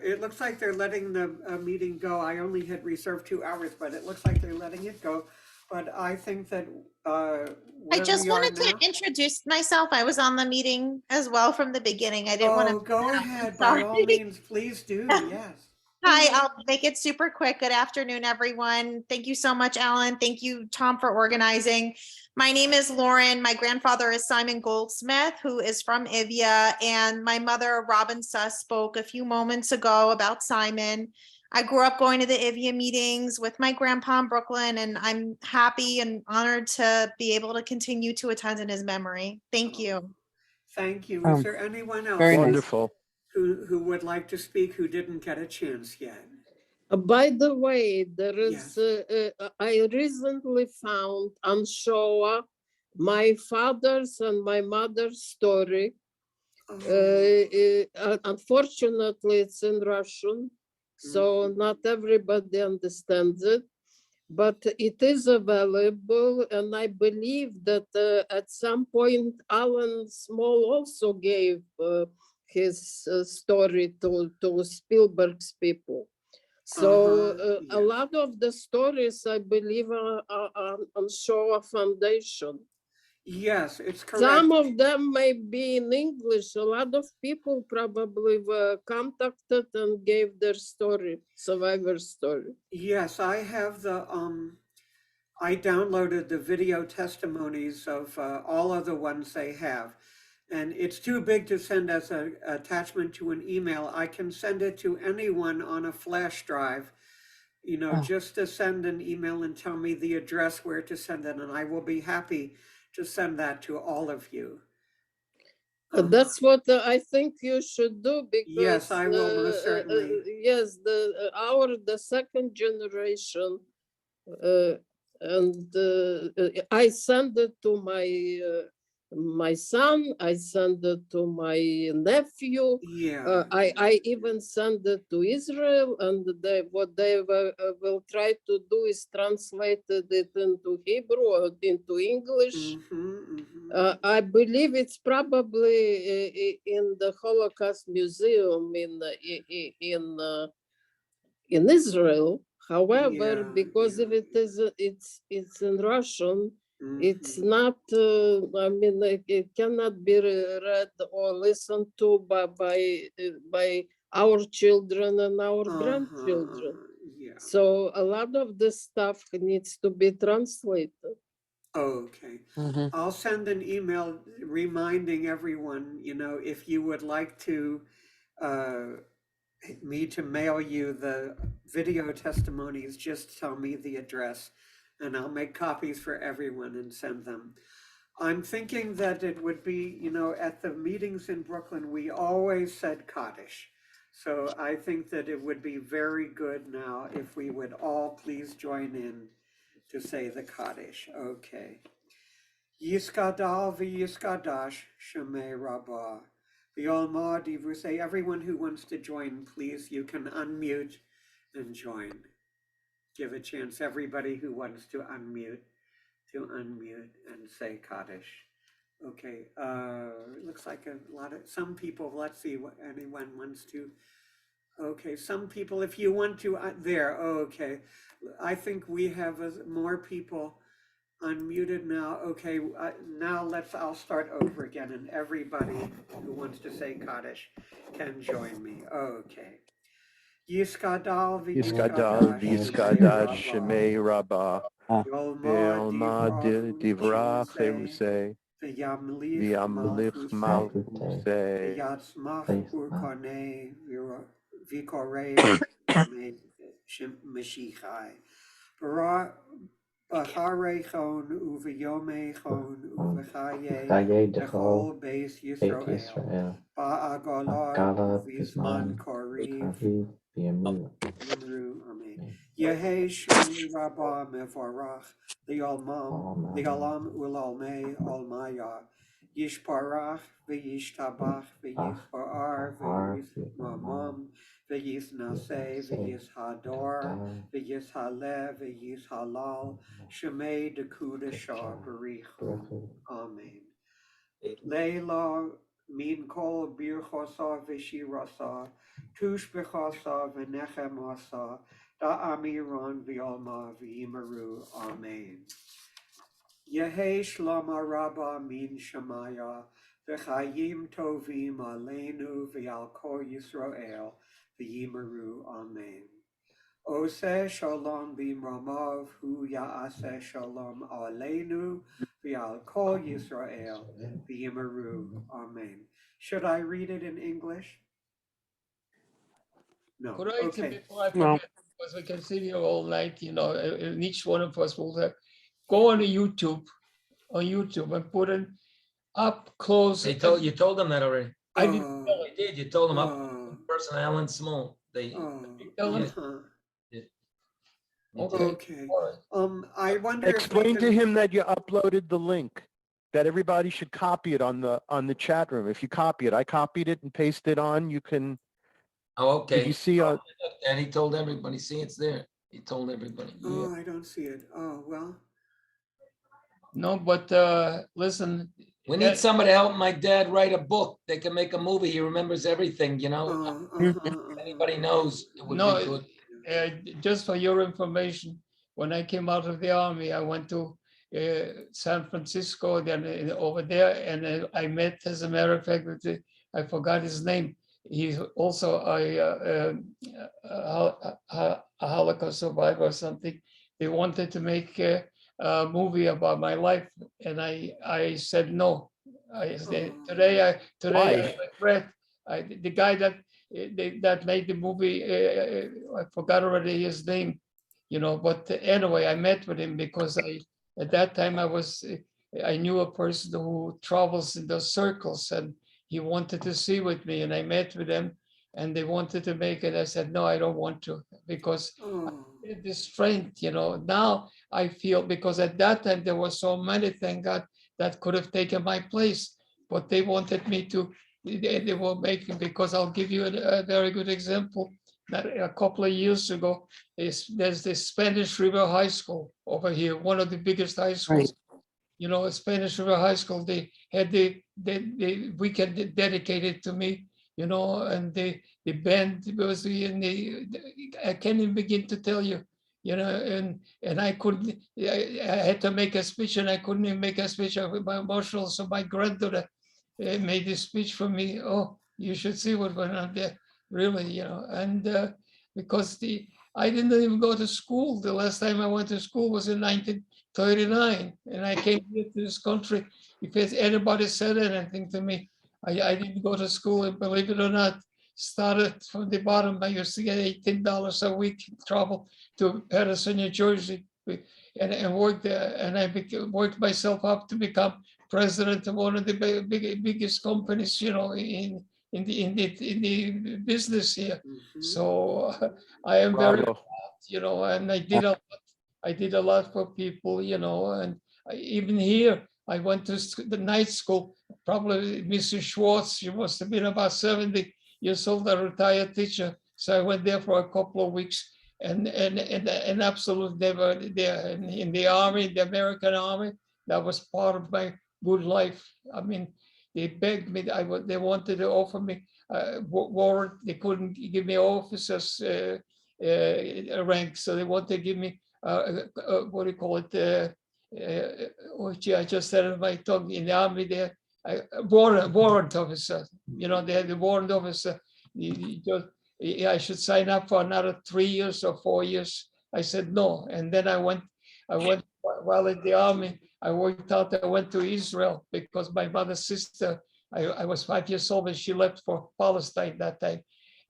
it looks like they're letting the meeting go. I only had reserved 2 hours, but it looks like they're letting it go. But I think that I where just we are wanted to now. introduce myself. I was on the meeting as well from the beginning. I didn't want Oh, to. go ahead, by all means, please do, yes. Hi, I'll make it super quick. Good afternoon, everyone. Thank you so much, Alan. Thank you, Tom, for organizing. My name is Lauren. My grandfather is Simon Goldsmith, who is from Ivia, and my mother, Robin Suss, spoke a few moments ago about Simon. I grew up going to the Ivia meetings with my grandpa in Brooklyn, and I'm happy and honored to be able to continue to attend in his memory. Thank you. Thank you. Is there anyone else Wonderful. who would like to speak who didn't get a chance yet? By the way, there is, I recently found on Shoah my father's and my mother's story. Unfortunately, it's in Russian, so not everybody understands it, but it is available. And I believe that at some point, Alan Small also gave his story to Spielberg's people. So a lot of the stories, I believe, are on Shoah Foundation. Yes, it's correct. Some of them may be in English. A lot of people probably were contacted and gave their story, survivor story. Yes, I have I downloaded the video testimonies of all of the ones they have. And it's too big to send as an attachment to an email. I can send it to anyone on a flash drive, you know, just to send an email and tell me the address where to send it. And I will be happy to send that to all of you. That's what I think you should do, because yes, I will most certainly. Yes, the second generation, and I send it to my son, I send it to my nephew. Yeah. I even send it to Israel, and what they will try to do is translate it into Hebrew or into English. I believe it's probably in the Holocaust Museum in Israel. However, because if it's in Russian, it's not. I mean, it cannot be read or listened to by our children and our grandchildren. So a lot of this stuff needs to be translated. Okay. I'll send an email reminding everyone, you know, if you would like to me to mail you the video testimonies, just tell me the address and I'll make copies for everyone and send them. I'm thinking that it would be, you know, at the meetings in Brooklyn, we always said Kaddish. So I think that it would be very good now if we would all please join in to say the Kaddish. Okay. Yiskadal v'yiskadash shemei rabbah. V'yolma divrusei. Everyone who wants to join, please, you can unmute and join. give a chance, everybody who wants to unmute and say Kaddish. Okay, looks like a lot of, some people, let's see what anyone wants to. Okay, some people, if you want to, there, okay. I think we have more people unmuted now. Okay, now I'll start over again, and everybody who wants to say Kaddish can join me. Okay. Yiskadal v'yiskadash shemei rabba Yolma divrach erusei v'yamlich malchusei Yatzmach urkane v'korei meshichai. B'charei uv'yomei uv'chaye b'chol beis Yisrael ba'agala v'zman koriv Yimru, amen. Yehei Shmi Rabba Mevorach, the Olam Ulalmei Olmaya, Yishparach, V'yishtabach, V'yispaar, V'yismamam, V'yisnaseh, V'yishador, V'yishaleh, V'yishalal, Shemei Dekudashah, Barichu, amen. Leila Min kol birchosa v'shirasa, tush b'chasa v'nechemasa, da'amiron v'yalma v'imaru, amen. Yehei shlama rabba min shamaya, v'chayim tovim aleinu v'yal kol Yisrael, v'imaru, amen. Oseh shalom b'imramav, hu ya'aseh shalom aleinu, v'yal kol Yisrael, v'imaru, amen. Should I read it in English? No, Could I, okay. before I forget, because we can sit here all night, you know, and each one of us will have, go on YouTube and put it up close. You told them that already. I didn't tell You did, you told them up person Alan Small. They tell them. Okay. I wonder if we Explain to can- him that you uploaded the link, that everybody should copy it on the chat room. If you copy it, I copied it and pasted it on, you can. Oh, okay. Did you see And he told everybody, see, it's there. He told everybody. Oh, I don't see it. Oh, well. No, but listen. We need somebody to help my dad write a book. They can make a movie. He remembers everything, you know? Anybody knows, it would be good. Just for your information, when I came out of the army, I went to San Francisco, then over there, and I met, as a matter of fact, I forgot his name. He's also a Holocaust survivor or something. They wanted to make a movie about my life, and I said no. I said, today I regret. The guy that made the movie, I forgot already his name, you know. But anyway, I met with him because at that time I knew a person who travels in those circles, and he wanted to see with me, and I met with them, and they wanted to make it. I said, no, I don't want to, because the strength, you know. Now I feel, because at that time there were so many, thank God, that could have taken my place, but they wanted me to, they were making, because I'll give you a very good example. That a couple of years ago, there's this Spanish River High School over here, one of the biggest high schools. Right. You know, Spanish River High School, they had the weekend dedicated to me, you know, and the band was in I can't even begin to tell you, you know, and I couldn't, I had to make a speech, and I couldn't even make a speech. I was emotional, so my granddaughter made this speech for me. Oh, you should see what went on there, really, you know, and because I didn't even go to school. The last time I went to school was in 1939, and I came here to this country. If anybody said anything to me, I didn't go to school, and believe it or not, started from the bottom. I used to get $18 a week travel to Patterson, New Jersey, and worked there. And I worked myself up to become president of one of the biggest companies, you know, in the business here. So I am very proud, you know, and I did a lot for people, you know, and even here, I went to the night school. Probably Mrs. Schwartz, she must have been about 70 years old, a retired teacher. So I went there for a couple of weeks, and absolute never there in the army, the American army. That was part of my good life. I mean, they begged me. They wanted to offer me warrant. They couldn't give me officers rank, so they wanted to give me what do you call it? Oh gee, I just said it in my tongue. In the army, there, warrant officer. You know, they had the warrant officer. I should sign up for another 3 years or 4 years. I said no, and then I went while in the army. I worked out. I went to Israel because my mother's sister. I was 5 years old when she left for Palestine that time,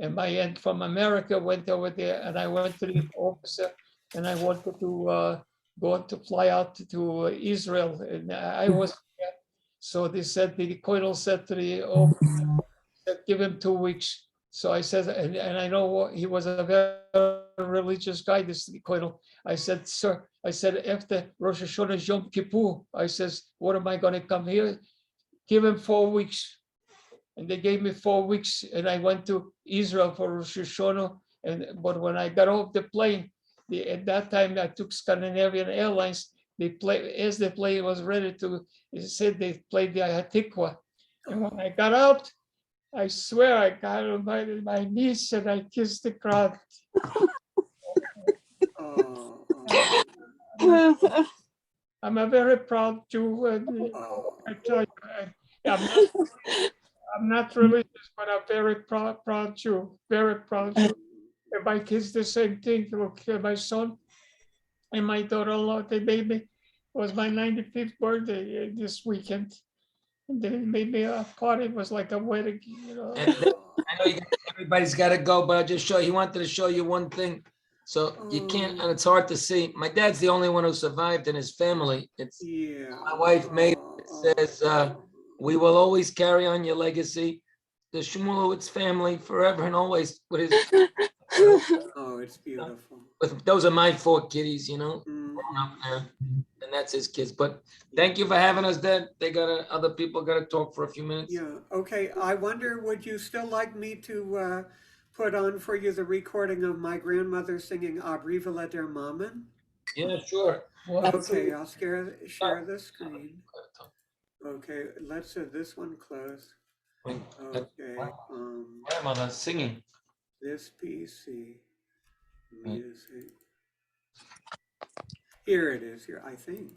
and my aunt from America went over there, and I went to the officer, and I wanted to go to fly out to Israel, and I was. So they said, the colonel said to the officer, give him 2 weeks. So I said, and I know he was a very religious guy, this colonel. I said, sir, I said, after Rosh Hashanah Yom Kippur, I says, what am I going to come here? Give him 4 weeks. And they gave me 4 weeks, and I went to Israel for Rosh Hashanah. But when I got off the plane, at that time I took Scandinavian Airlines. As the plane was ready to, they said they played the Hatikva. And when I got out, I swear I got on my knees and I kissed the ground. I'm a very proud Jew, and I tell you, I'm not religious, but I'm very proud Jew, very proud Jew. And my kids, the same thing. Look, my son and my daughter-in-law, they made me. It was my 95th birthday this weekend. And they made me a party. It was like a wedding, you know. I know everybody's got to go, but he wanted to show you one thing. So you can't, and it's hard to see. My dad's the only one who survived in his family. It's my wife made it says, we will always carry on your legacy. The Shmulowitz family forever and always with his. Oh, it's beautiful. Those are my 4 kiddies, you know, grown up now, and that's his kids. But thank you for having us, Dad. Other people got to talk for a few minutes. Yeah. Okay. I wonder, would you still like me to put on for you the recording of my grandmother singing Abrivela der Mamen? Yeah, sure. Okay, I'll share the screen. Okay, let's this one close. Okay. Grandmother singing. This PC music. Here it is. Here, I think.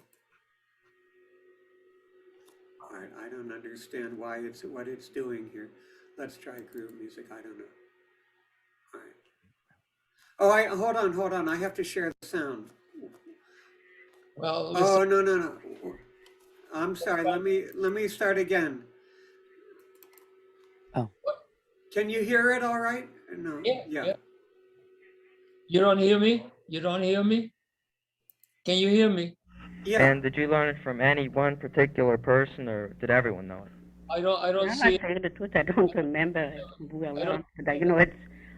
All right, I don't understand why what it's doing here. Let's try group music. I don't know. All right. Oh, hold on. I have to share the sound. Well, oh no. I'm sorry. Let me start again. Oh. Can you hear it all right? No. Yeah. You don't hear me? You don't hear me? Can you hear me? Yeah. And did you learn it from any one particular person, or did everyone know it? I don't I'm see. not telling the truth. I don't remember well. You know,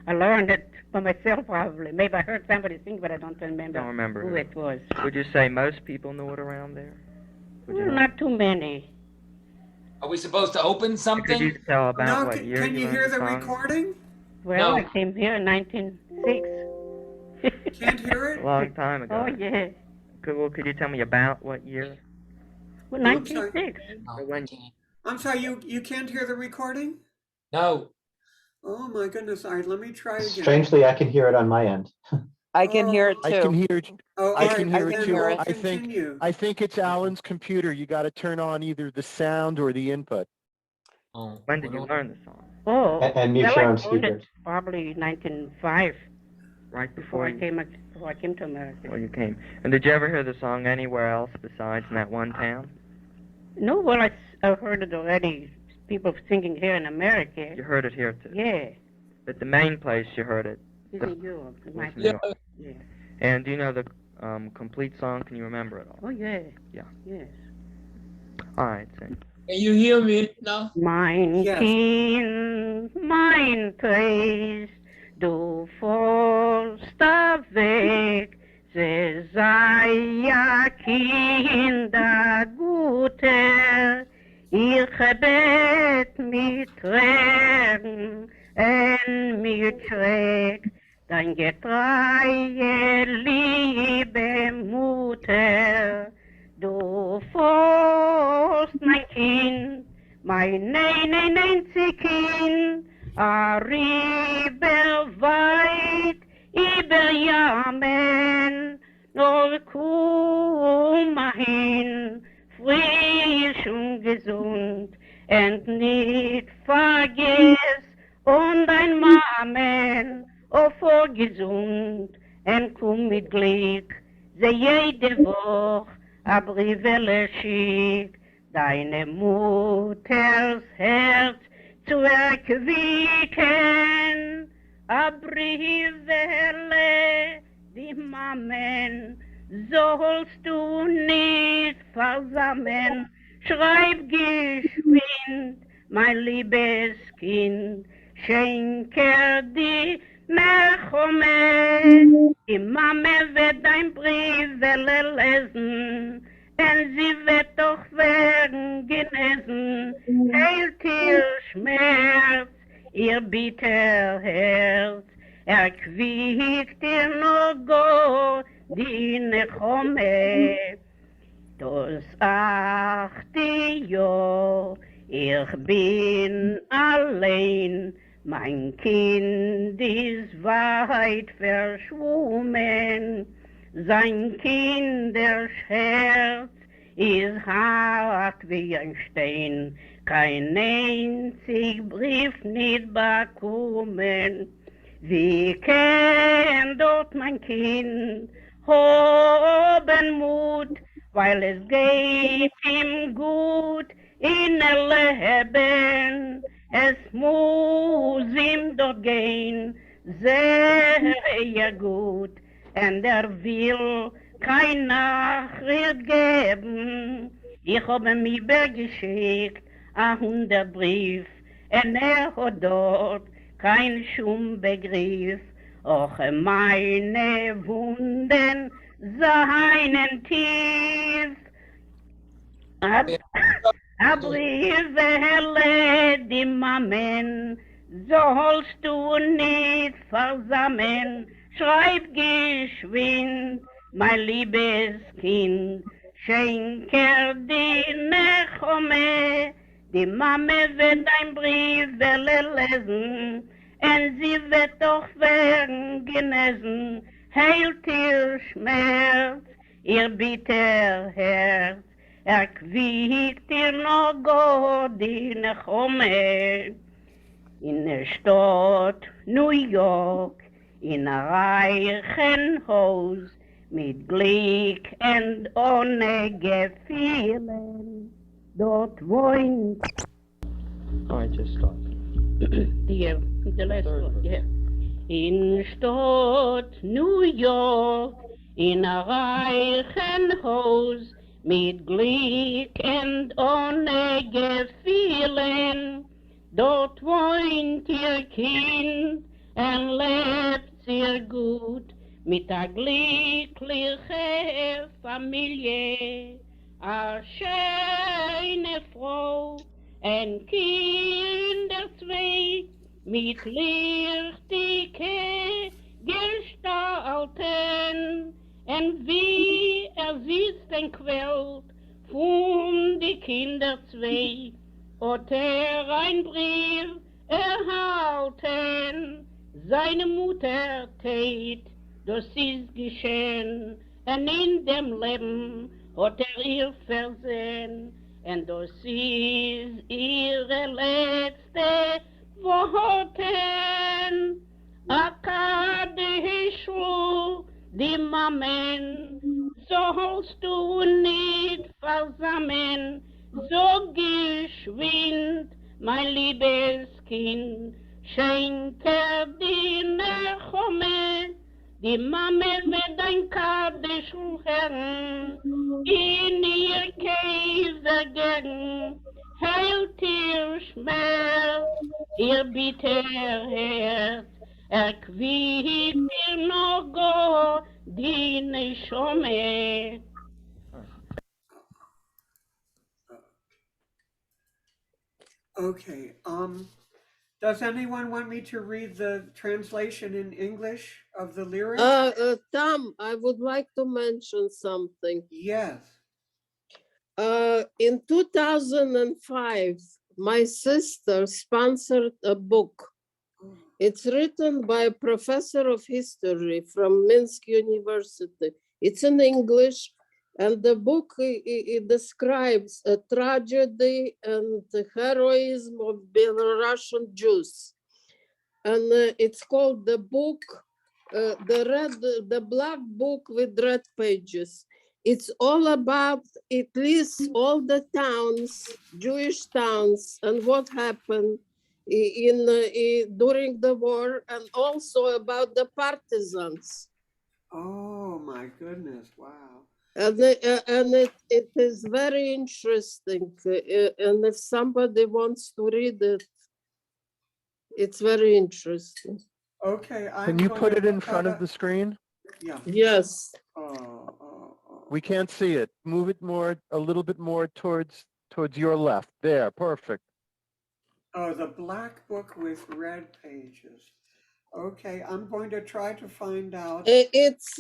I learned it for myself probably. Maybe I heard somebody sing, but I don't remember, Don't remember who it was. Would you say most people knew it around there? Would you know? Not too many. Are we supposed to open Could something? you tell about No, what year can you learned hear the song? recording? Well, No. I came here in 1906. Can't hear A it? long time ago. Oh, yeah. Could you tell me about what year? Well, I'm sorry. 1906. Or when? I'm sorry, you can't hear the recording? No. Oh my goodness. All right, let me try again. Strangely, I can hear it on my end. I can hear it I can too. hear it. Oh, I all can right, hear it then too. we'll I continue. think it's Alan's computer. You got to turn on either the sound or the input. Oh, When did you learn the song? Oh, And mute well, your I own learned speakers. it probably 1905, Right before I before came to America. you came. And did you ever hear the song anywhere else besides in that one town? No, well, I've heard it already. People singing here in America. You heard it here too. Yeah, But the main place you heard it it's in Europe. It was might in be. Europe. Yeah. And do you know the complete song? Can you remember it all? Oh, yeah. Yeah. Yes. All right, sing. Can you hear me now? Mein Yes. Kind, mein Preis, du vollster Weg, sie sei ja Kinderguter, ich bet mit Tränen, en mit Schreck, dein getreue liebe Mutter, du forst mein Kind, mein einzig Kind, a Riebe weit über Jamen, nur komm hin, frisch und gesund, und nicht vergiss, und dein Mamen, oh vor gesund, und komm mit Glück, sie jede Woche, a Brivele schick, deine Mutters Herz zu erquicken, a Brivele, die Mamen, sollst du nicht versammeln, schreib geschwind, mein liebes Kind, schenke die Nachome, die Mame wird dein Brief lesen, denn sie wird doch werden genesen, heilt ihr Schmerz, ihr bitter Herz, erquickt ihr nur Gott, die Nachome. Das 8. Jahr, ich bin allein, mein Kind ist weit verschwommen, sein Kinderherz ist hart wie ein Stein, kein einzig Brief nicht bekommen. Wie kann dort mein Kind haben Mut, weil es geht ihm gut in der Leben. Es muss ihm dort gehen, sehr gut, und will kein Nachricht geben. Ich habe mich übergeschickt, 100 Brief, und hat dort kein Schumbegriff. Och, meine Wunden seien tief. Brivele, die Mamen, sollst du nicht versammeln, schreib geschwind, mein liebes Kind, schenke die Nachome, die Mame wird dein Brivele lesen, und sie wird doch werden genesen, heilt ihr Schmerz, ihr bitter Herz, erquickt ihr noch Gott die Nachome. In der Stadt New York, in einem reichen Haus, mit Glück und ohne Gefühlen, dort wohnt. I just stopped. The last one, yeah. In Stadt New York, in einem reichen Haus, mit Glück und ohne Gefühlen, dort wohnt ihr Kind und lebt sehr gut mit einer glücklichen Familie, eine schöne Frau und Kinder zwei mit lichtigen Gestalten. Und wie sitzt und quält von die Kinder zwei, hat ein Brief erhalten. Seine Mutter tät, das ist geschehen, und in dem Leben hat ihr versehen. Und das ist ihre letzte Worten. Akadischu, die Mamen, sollst du nicht versammeln, so geschwind, mein liebes Kind, schenke die Nachome, die Mame wird ein Kadischu hören, in ihr Käse gern, heilt ihr Schmerz, ihr bitter Herz, erquickt ihr noch Gott die Neshome. Okay, Does anyone want me to read the translation in English of the lyrics? Tom, I would like to mention something. Yes. In 2005, my sister sponsored a book. It's written by a professor of history from Minsk University. It's in English, and the book it describes a tragedy and the heroism of Belarusian Jews. And it's called the book, the black book with red pages. It's all about, it lists all the towns, Jewish towns, and what happened during the war, and also about the partisans. Oh my goodness! Wow. And it is very interesting. And if somebody wants to read it, it's very interesting. Okay. Can you put it in front of the screen? Yeah. Yes. We can't see it. Move it more, a little bit more towards your left. There, perfect. Oh, the black book with red pages. Okay, I'm going to try to find out. It's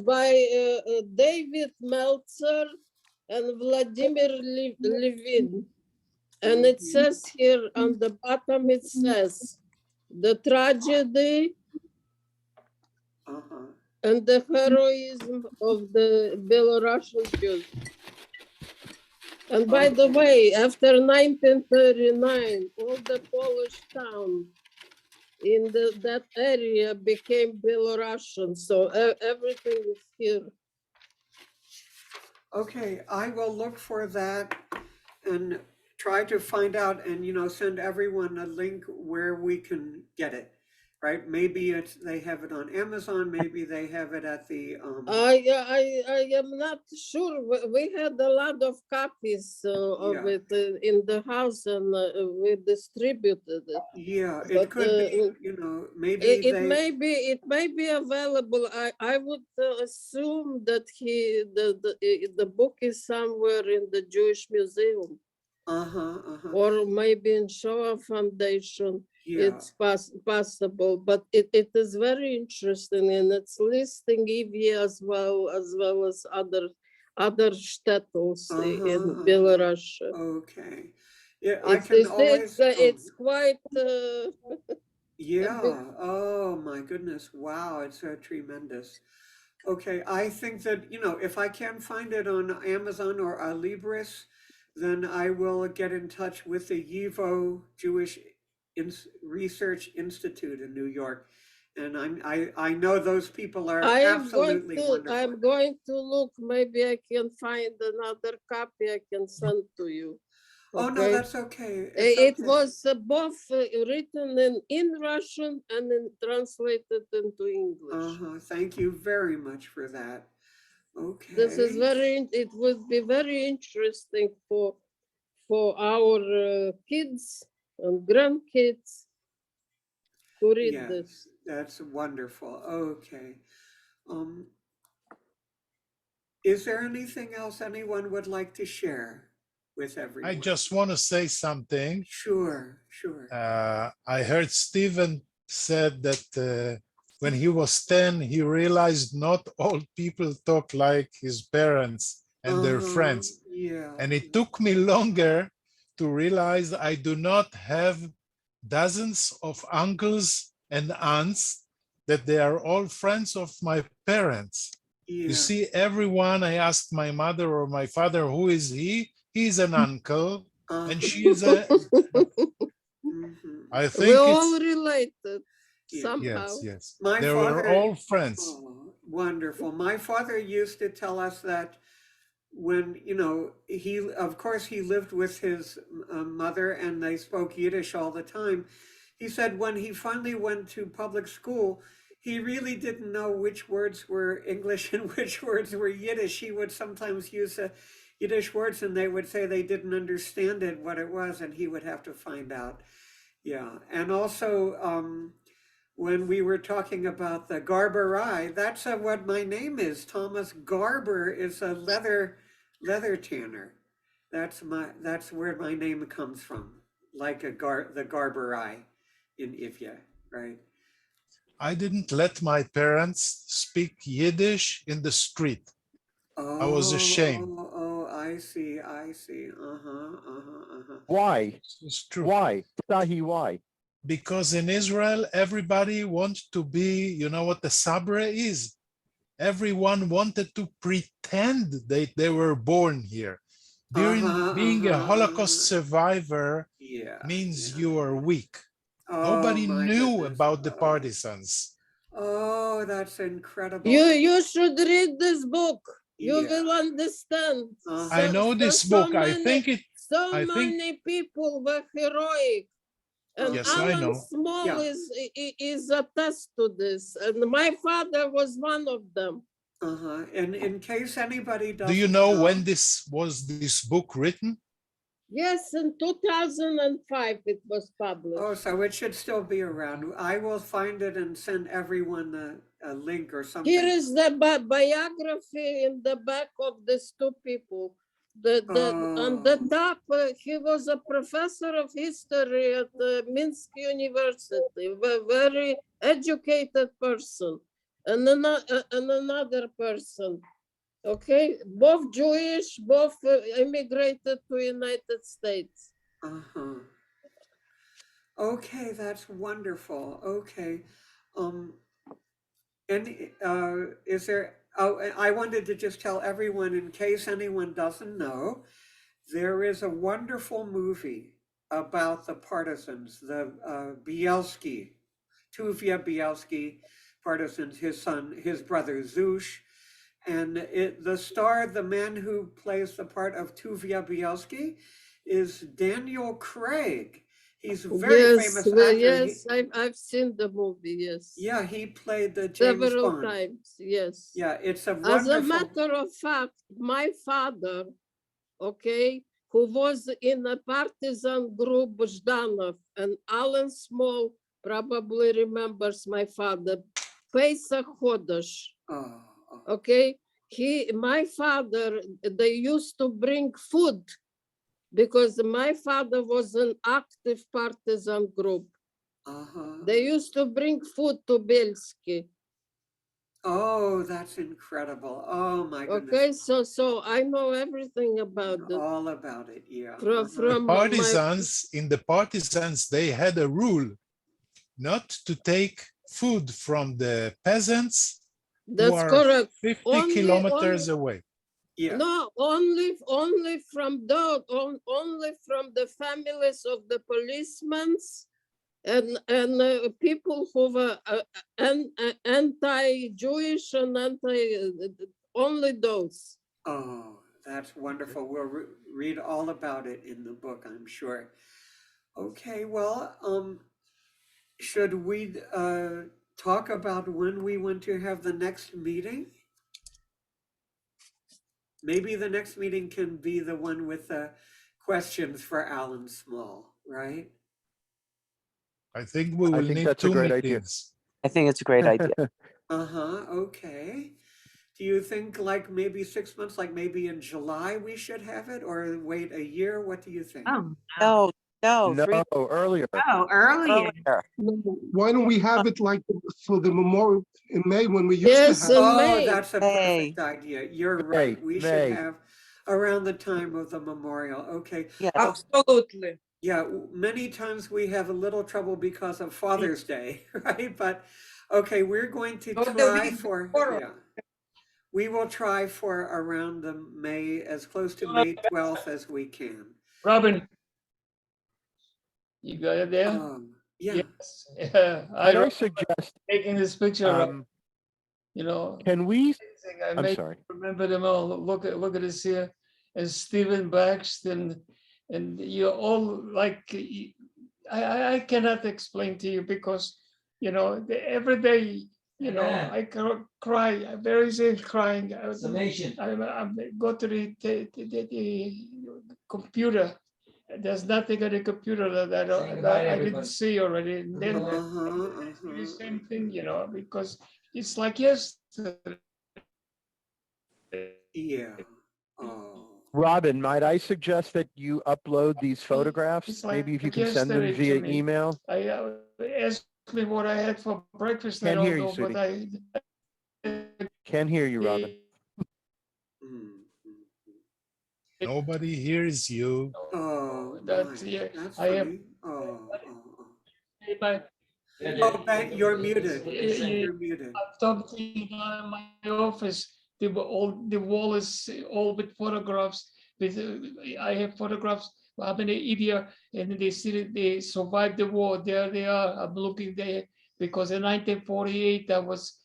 by David Meltzer and Vladimir Levin. And it says here on the bottom, it says, the tragedy and the heroism of the Belarusian Jews. And by the way, after 1939, all the Polish towns in that area became Belarusian. So everything is here. Okay, I will look for that and try to find out and, send everyone a link where we can get it, right? Maybe they have it on Amazon, maybe they have it at the, I am not sure. We had a lot of copies of it in the house, and we distributed it. Yeah, it But, could be, maybe it may be available. I would assume that the book is somewhere in the Jewish Museum. Or maybe in Shoah Foundation. Yeah. It's possible, but it is very interesting, and it's listing Evie as well as other shtetls in Belarus. Okay. Yeah, I can it's quite. Yeah. Oh my goodness. Wow. It's so tremendous. Okay. I think that, if I can find it on Amazon or Alibris, then I will get in touch with the YIVO Jewish Research Institute in New York. And I know those people are absolutely wonderful. I'm going to look, maybe I can find another copy I can send to you. Oh, no, that's okay. It was both written in Russian and translated into English. Thank you very much for that. Okay. This is it would be very interesting for our kids and grandkids to read this. That's wonderful. Okay. Is there anything else anyone would like to share with everyone? I just want to say something. Sure. I heard Stephen said that when he was 10, he realized not all people talk like his parents and their friends. Yeah. And it took me longer to realize I do not have dozens of uncles and aunts, that they are all friends of my parents. Yeah. You see, everyone, I asked my mother or my father, who is he? He's an uncle, and she is a... I think we're all related somehow. Yes. My They father, were all friends. Oh, wonderful. My father used to tell us that when, of course he lived with his mother and they spoke Yiddish all the time. He said when he finally went to public school, he really didn't know which words were English and which words were Yiddish. He would sometimes use Yiddish words and they would say they didn't understand it, what it was, and he would have to find out. Yeah. And also, when we were talking about the Garberai, that's what my name is. Thomas Garber is a leather tanner. That's where my name comes from. like the Garberai in Ivya, right? I didn't let my parents speak Yiddish in the street. I was ashamed. Oh, I see, I see. Why? It's true. Why? Sahi, why? Because in Israel, everybody wants to be, you know what the sabre is? Everyone wanted to pretend they were born here. Being a Holocaust survivor means you are weak. Nobody knew about the partisans. Oh, that's incredible. You should read this book. You will understand. I know this book. I think it. Many people were heroic. And Yes, I Alan know. Small is attest to this. And my father was one of them. And in case anybody doesn't Do you know when this book written? Yes, in 2005 it was published. Oh, so it should still be around. I will find it and send everyone a link or something. Here is the biography in the back of these two people. On the top, he was a professor of history at Minsk University, a very educated person, and another person. Okay, both Jewish, both immigrated to United States. Okay, that's wonderful. Okay, and is there? Oh, I wanted to just tell everyone, in case anyone doesn't know, there is a wonderful movie about the partisans, the Bielski, Tuvia Bielski partisans, his brother Zush, and the star, the man who plays the part of Tuvia Bielski, is Daniel Craig. He's a very famous actor. Yes, I've seen the movie, yes. Yeah, he played the James several Bond. times, yes. Yeah, it's a wonderful... As a matter of fact, my father, okay, who was in a partisan group, Zhdanov, and Alan Small probably remembers my father, Pesach Chodesh. Okay, my father, they used to bring food because my father was an active partisan group. They used to bring food to Bielski. Oh, that's incredible. Oh my goodness. Okay, so I know everything about it. All about it, yeah. From in the partisans, they had a rule not to take food from the peasants who are correct. 50 kilometers away. Yeah. No, only from the families of the policemen and people who were anti-Jewish and only those. Oh, that's wonderful. We'll read all about it in the book, I'm sure. Okay, well, should we talk about when we want to have the next meeting? Maybe the next meeting can be the one with the questions for Alan Small, right? I think we will need that's a 2 great meetings. I think it's a great idea. Okay. Do you think like maybe 6 months, like maybe in July we should have it, or wait a year? What do you think? No, earlier. Oh, earlier. Why don't we have it like for the memorial in May when we used to have it? Oh, that's a perfect idea. You're right. We should have around the time of the memorial. Okay. Yeah. Absolutely. Yeah, many times we have a little trouble because of Father's Day, right? But okay, we're going to try for, we will try for around the May, as close to May 12th as we can. Robin, you got it there? Yeah. Yes. Yeah. I suggest taking this picture of, you know. Can we? I'm sorry. Remember them all. Look at this here, and Stephen Baxton, and you're all like, I cannot explain to you because, you know, every day, you know, I cry. I'm very easily crying. I go to the computer. There's nothing on the computer that I didn't see already. And then the same thing, you know, because it's like yesterday. Yeah. Oh. Robin, might I suggest that you upload these photographs? It's like Maybe if you can send them yesterday via to me. email? I asked me what I had for breakfast. I Can't don't hear you, know, but Can't hear you, Robin. Nobody hears you. Oh, That's my, yeah. that's I have. funny. Oh, My, Ben, you're muted. Yeah, You're muted. I've talked to you in my office. The wall is all with photographs. With I have photographs of how many India and they survived the war. There they are. I'm looking there because in 1948 I was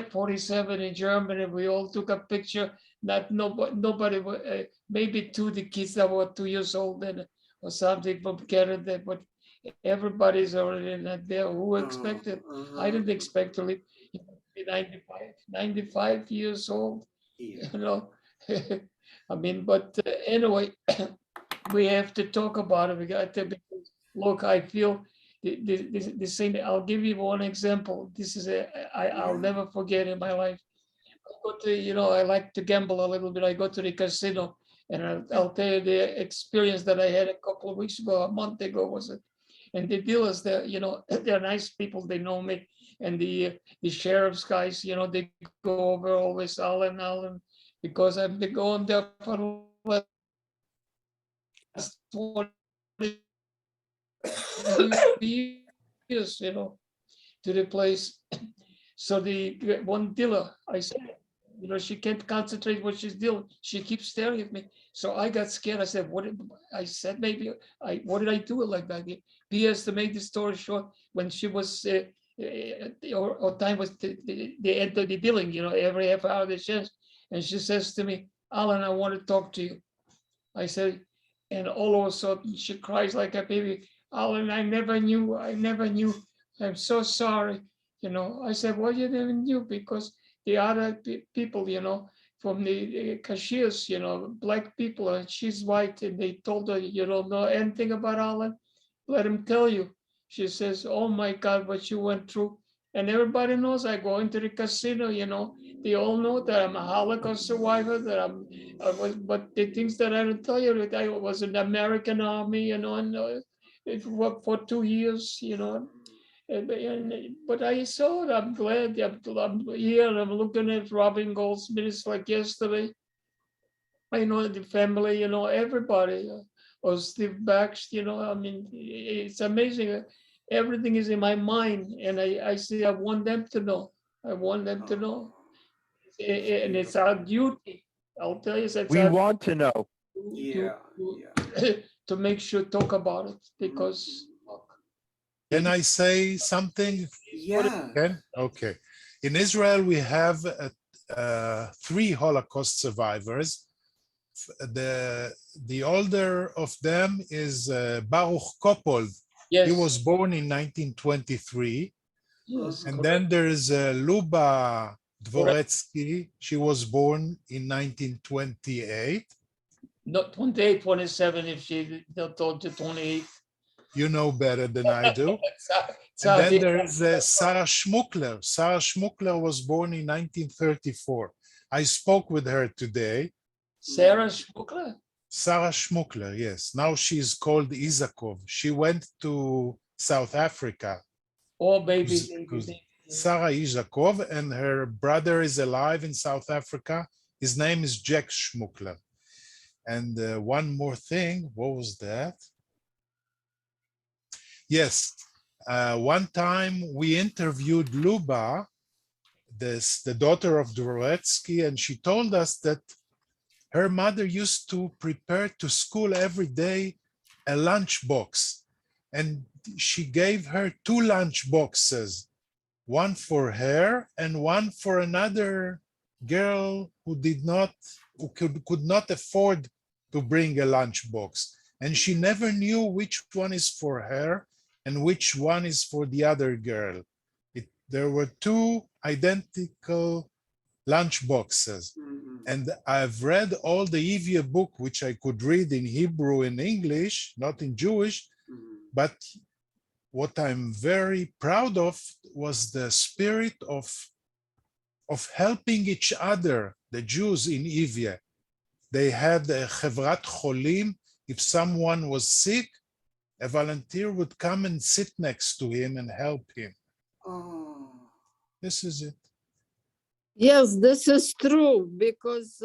47 in Germany. We all took a picture. Nobody, maybe two the kids that were 2 years old then or something from Canada, but everybody's already not there. Who expected? I didn't expect to live 95 years old, you know. I mean, but anyway, we have to talk about it. We got to, because, look, I feel the same. I'll give you one example. This is I'll never forget in my life. I go to, you know, I like to gamble a little bit. I go to the casino, and I'll tell you the experience that I had a couple of weeks ago, a month ago was it. And the dealers, they're, you know, they're nice people. They know me. And the sheriff's guys, you know, they go over always Alan, because I've been going there for the last 20 years, you know, to the place. So the one dealer, I said, you know, she can't concentrate what she's doing. She keeps staring at me. So I got scared. I said, what did I do it like that? P.S. to make the story short, when she was, or time was the end of the billing, you know, every half hour they change. And she says to me, Alan, I want to talk to you. I said, and all of a sudden she cries like a baby. Alan, I never knew. I'm so sorry. You know, I said, well, you never knew because the other people, you know, from the cashiers, you know, black people, and she's white, and they told her, you don't know anything about Alan, let him tell you. She says, oh my God, what you went through. And everybody knows I go into the casino, you know, they all know that I'm a Holocaust survivor, but the things that I don't tell you, that I was in the American Army, you know, and it worked for 2 years, you know. But I saw it. I'm glad I'm here and I'm looking at Robin Goldsmith. It's like yesterday. I know the family, you know, everybody, or Steve Bax, you know, I mean, it's amazing. Everything is in my mind, and I say I want them to know. I want them to know. And it's our duty. I'll tell you, it's We want to know. to make sure talk about it, because Can I say something? Yeah. Ken? Okay. In Israel, we have 3 Holocaust survivors. The older of them is Baruch Koppold. Yes. He was born in 1923. Yes, And correct. then there is Luba Dvoretsky. She was born in 1928. Not 28, 27, if she told you 28. You know better than I do. And then there is Sarah Schmuckler. Sarah Schmuckler was born in 1934. I spoke with her today. Sarah Schmuckler? Sarah Schmuckler, yes. Now she's called Izakov. She went to South Africa. Oh, baby. Sarah Izakov, and her brother is alive in South Africa. His name is Jack Schmuckler. And one more thing, what was that? Yes, one time we interviewed Luba, the daughter of Dvoretsky, and she told us that her mother used to prepare to school every day a lunch box, and she gave her 2 lunch boxes, one for her and one for another girl who could not afford to bring a lunch box. And she never knew which one is for her and which one is for the other girl. There were 2 identical lunch boxes. And I've read all the Evia book, which I could read in Hebrew and English, not in Jewish. But what I'm very proud of was the spirit of helping each other, the Jews in Evia. they had a חברת חולים. If someone was sick, a volunteer would come and sit next to him and help him. Oh. This is it. Yes, this is true, because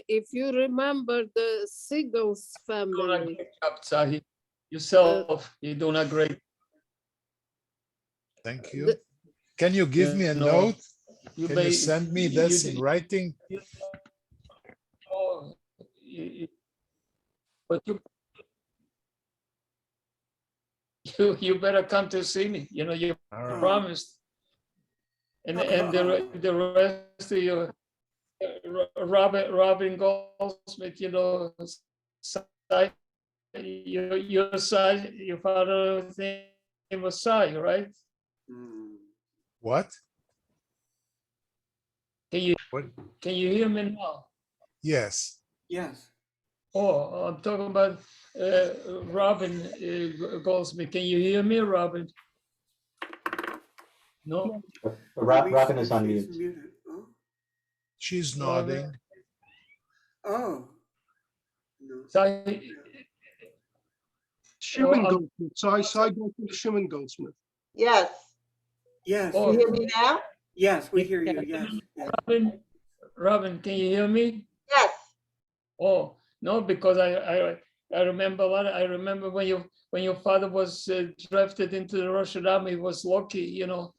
if you remember the Seagulls Doing a family, great job, Tzahi. Yourself, you're doing a great. Thank you. Can you give me a note? Can you send me this in writing? Oh, but you better come to see me. You know, you promised. And the rest of your Robin Goldsmith, you know, side, your side, your father's name was Sai, right? What? Can you hear me now? Yes. Yes. Oh, I'm talking about Robin Goldsmith. Can you hear me, Robin? No. Robin is on mute. Oh. She's nodding. Oh. Schumann Goldsmith. Cy Goldsmith, Schumann Goldsmith. Yes. Yes. You hear me now? Yes, we hear you. Yes. Robin, can you hear me? Yes. Oh, no, because I remember a lot. I remember when your father was drafted into the Russian army, he was lucky, you know,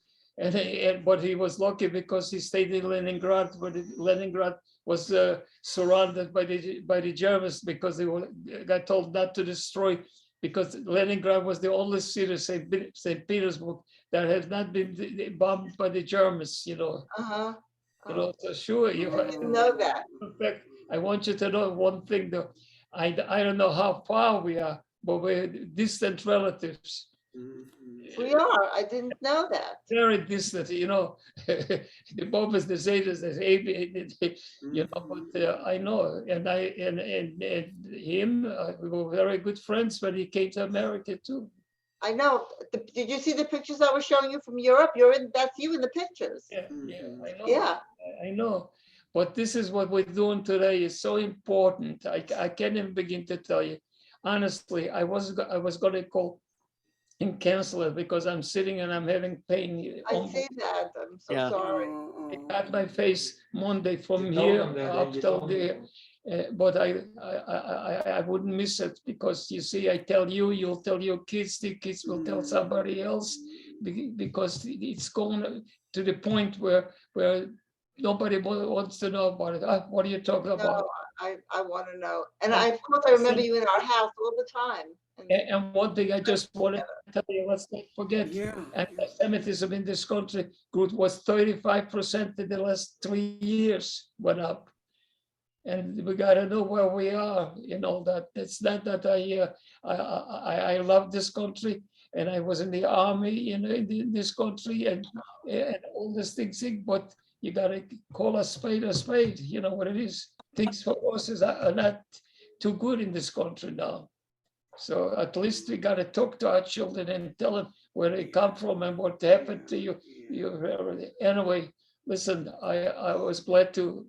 but he was lucky because he stayed in Leningrad, but Leningrad was surrounded by the Germans because they got told not to destroy, because Leningrad was the only city, St. Petersburg, that had not been bombed by the Germans, you know. Uh-huh. You know, so sure, you I didn't know that. In fact, I want you to know one thing though. I don't know how far we are, but we're distant relatives. We are. I didn't know that. Very distant, you know. The Bobas, the Zetas, you know, but I know, and him, we were very good friends when he came to America too. I know. Did you see the pictures I was showing you from Europe? That's you in the pictures. Yeah, yeah, I know. Yeah. I know. But this is what we're doing today is so important. I can't even begin to tell you. Honestly, I was going to call and cancel it because I'm sitting and I'm having pain. I see that. I'm so sorry. I got my face Monday from here up till there. But I wouldn't miss it because you see, I tell you, you'll tell your kids, the kids will tell somebody else, because it's going to the point where nobody wants to know about it. What are you talking about? I want to know. And of course, I remember you in our house all the time. And one thing I just want to tell you, let's not forget, anti-Semitism in this country was 35% in the last 3 years, went up. And we got to know where we are in all that. It's not that I love this country and I was in the army in this country and all these things, but you got to call a spade, you know what it is. Things for us are not too good in this country now. So at least we got to talk to our children and tell them where they come from and what happened to you. Anyway, listen, I was glad to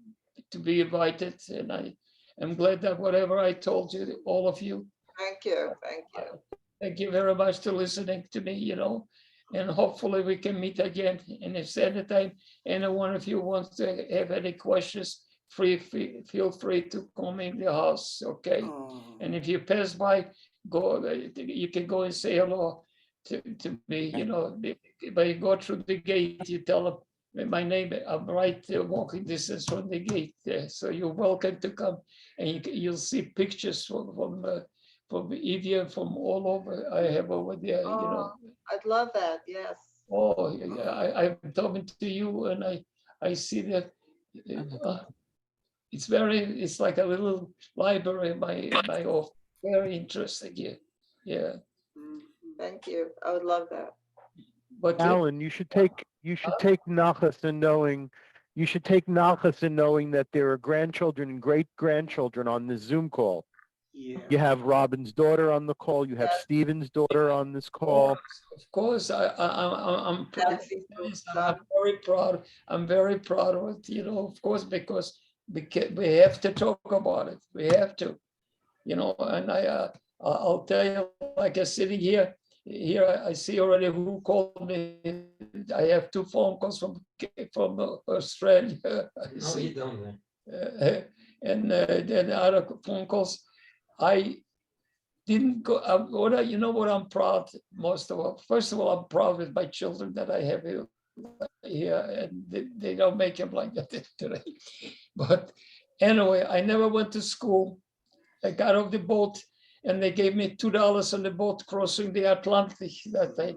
be invited, and I am glad that whatever I told you, all of you. Thank you. Thank you. Thank you very much for listening to me, you know, and hopefully we can meet again. And if anytime any one of you wants to have any questions, feel free to come in the house, okay? And if you pass by, you can go and say hello to me, you know. But you go through the gate, you tell them my name, I'm right walking distance from the gate there. So you're welcome to come, and you'll see pictures from Evia, from all over. I have over there, you know. I'd love that. Yes. Oh, yeah, I'm talking to you, and I see that it's like a little library in my office. Very interesting. Yeah. Thank you. I would love that. But Alan, you should take nachas in knowing that there are grandchildren and great grandchildren on this Zoom call. Yeah. You have Robin's daughter on the call. You have Stephen's daughter on this call. Of course, I'm very proud. I'm very proud of it, you know, of course, because we have to talk about it. We have to, you know, and I'll tell you, like I'm sitting here, I see already who called me. I have 2 phone calls from Australia. I see. And then other phone calls. I didn't go. You know what I'm proud most of all. First of all, I'm proud with my children that I have here, and they don't make them like that today. But anyway, I never went to school. I got off the boat, and they gave me $2 on the boat crossing the Atlantic. That I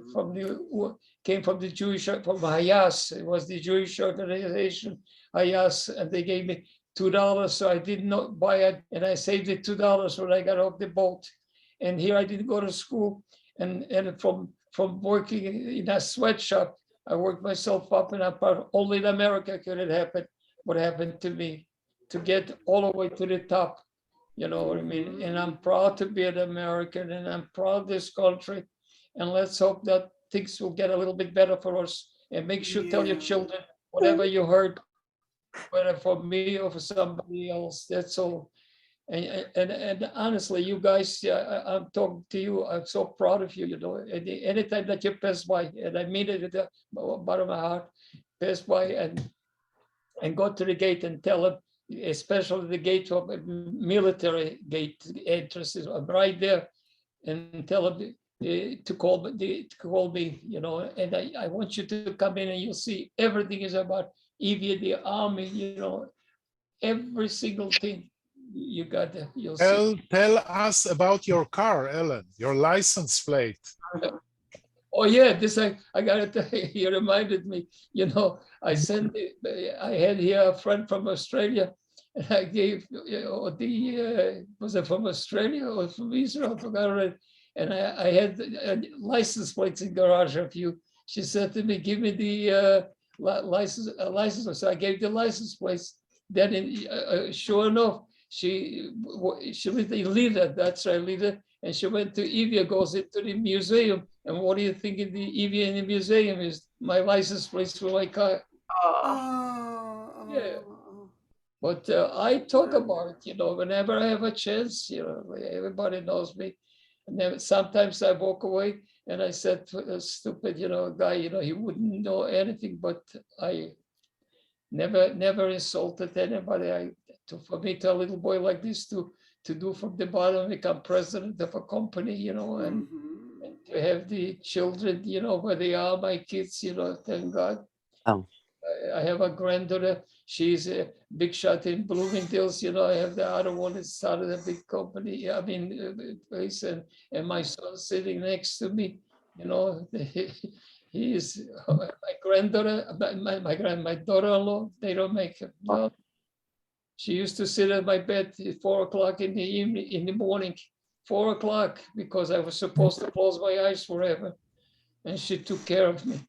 came from the Jewish, from Hayas. It was the Jewish organization, Hayas, and they gave me $2. So I did not buy it, and I saved the $2 when I got off the boat. And here I didn't go to school, and from working in a sweatshop, I worked myself up, and I thought only in America could it happen. What happened to me, to get all the way to the top. You know what I mean? And I'm proud to be an American, and I'm proud of this country. And let's hope that things will get a little bit better for us. And make sure tell your children whatever you heard, whether from me or for somebody else. That's all. And honestly, you guys, I'm talking to you. I'm so proud of you. You know, anytime that you pass by, and I mean it at the bottom of my heart, pass by and go to the gate and tell them, especially the gate of military gate entrances, I'm right there, and tell them to call me, you know. And I want you to come in, and you'll see everything is about Evia, the army, you know, every single thing. You got that. You'll see. Tell us about your car, Ellen, your license plate. Oh yeah, this I gotta tell you, you reminded me, you know, I had here a friend from Australia, and I gave, you know, was it from Australia or from Israel? I forgot already. And I had license plates in garage of you. She said to me, give me the license. So I gave the license plates. Then sure enough, she lived in Lida, that's right, Lida, and she went to Evia, goes into the museum, and what do you think of the Evia in the museum is my license plate for my car. Yeah, but I talk about it, you know, whenever I have a chance, you know, everybody knows me. And then sometimes I walk away, and I said to a stupid, you know, guy, you know, he wouldn't know anything, but I never insulted anybody. For me, to a little boy like this, to do from the bottom, become president of a company, you know, and to have the children, you know, where they are, my kids, you know, thank God. Oh. I have a granddaughter. She's a big shot in Bloomingdale's, you know. I have the other one that started a big company, I mean, place, and my son sitting next to me, you know. He is my granddaughter, my daughter-in-law. They don't make it. No. She used to sit at my bed at 4 o'clock in the evening, in the morning, 4 o'clock, because I was supposed to close my eyes forever, and she took care of me.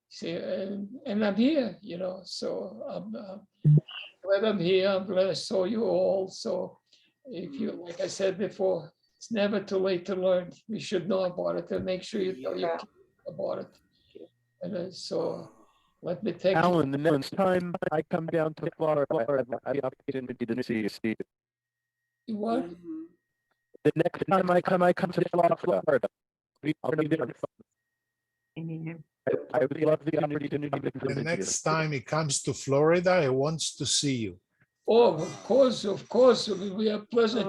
See, and I'm here, you know. So I'm glad I'm here. I'm glad I saw you all. So if you, like I said before, it's never too late to learn. You should know about it, and make sure you tell your kids about it. And so let me take Alan, the next time I come down to Florida, I have the opportunity to see you. What? The next time I come to Florida, I'll be there. I would love the opportunity to visit The you. next time he comes to Florida, I want to see you. Oh, of course. It will be a pleasure.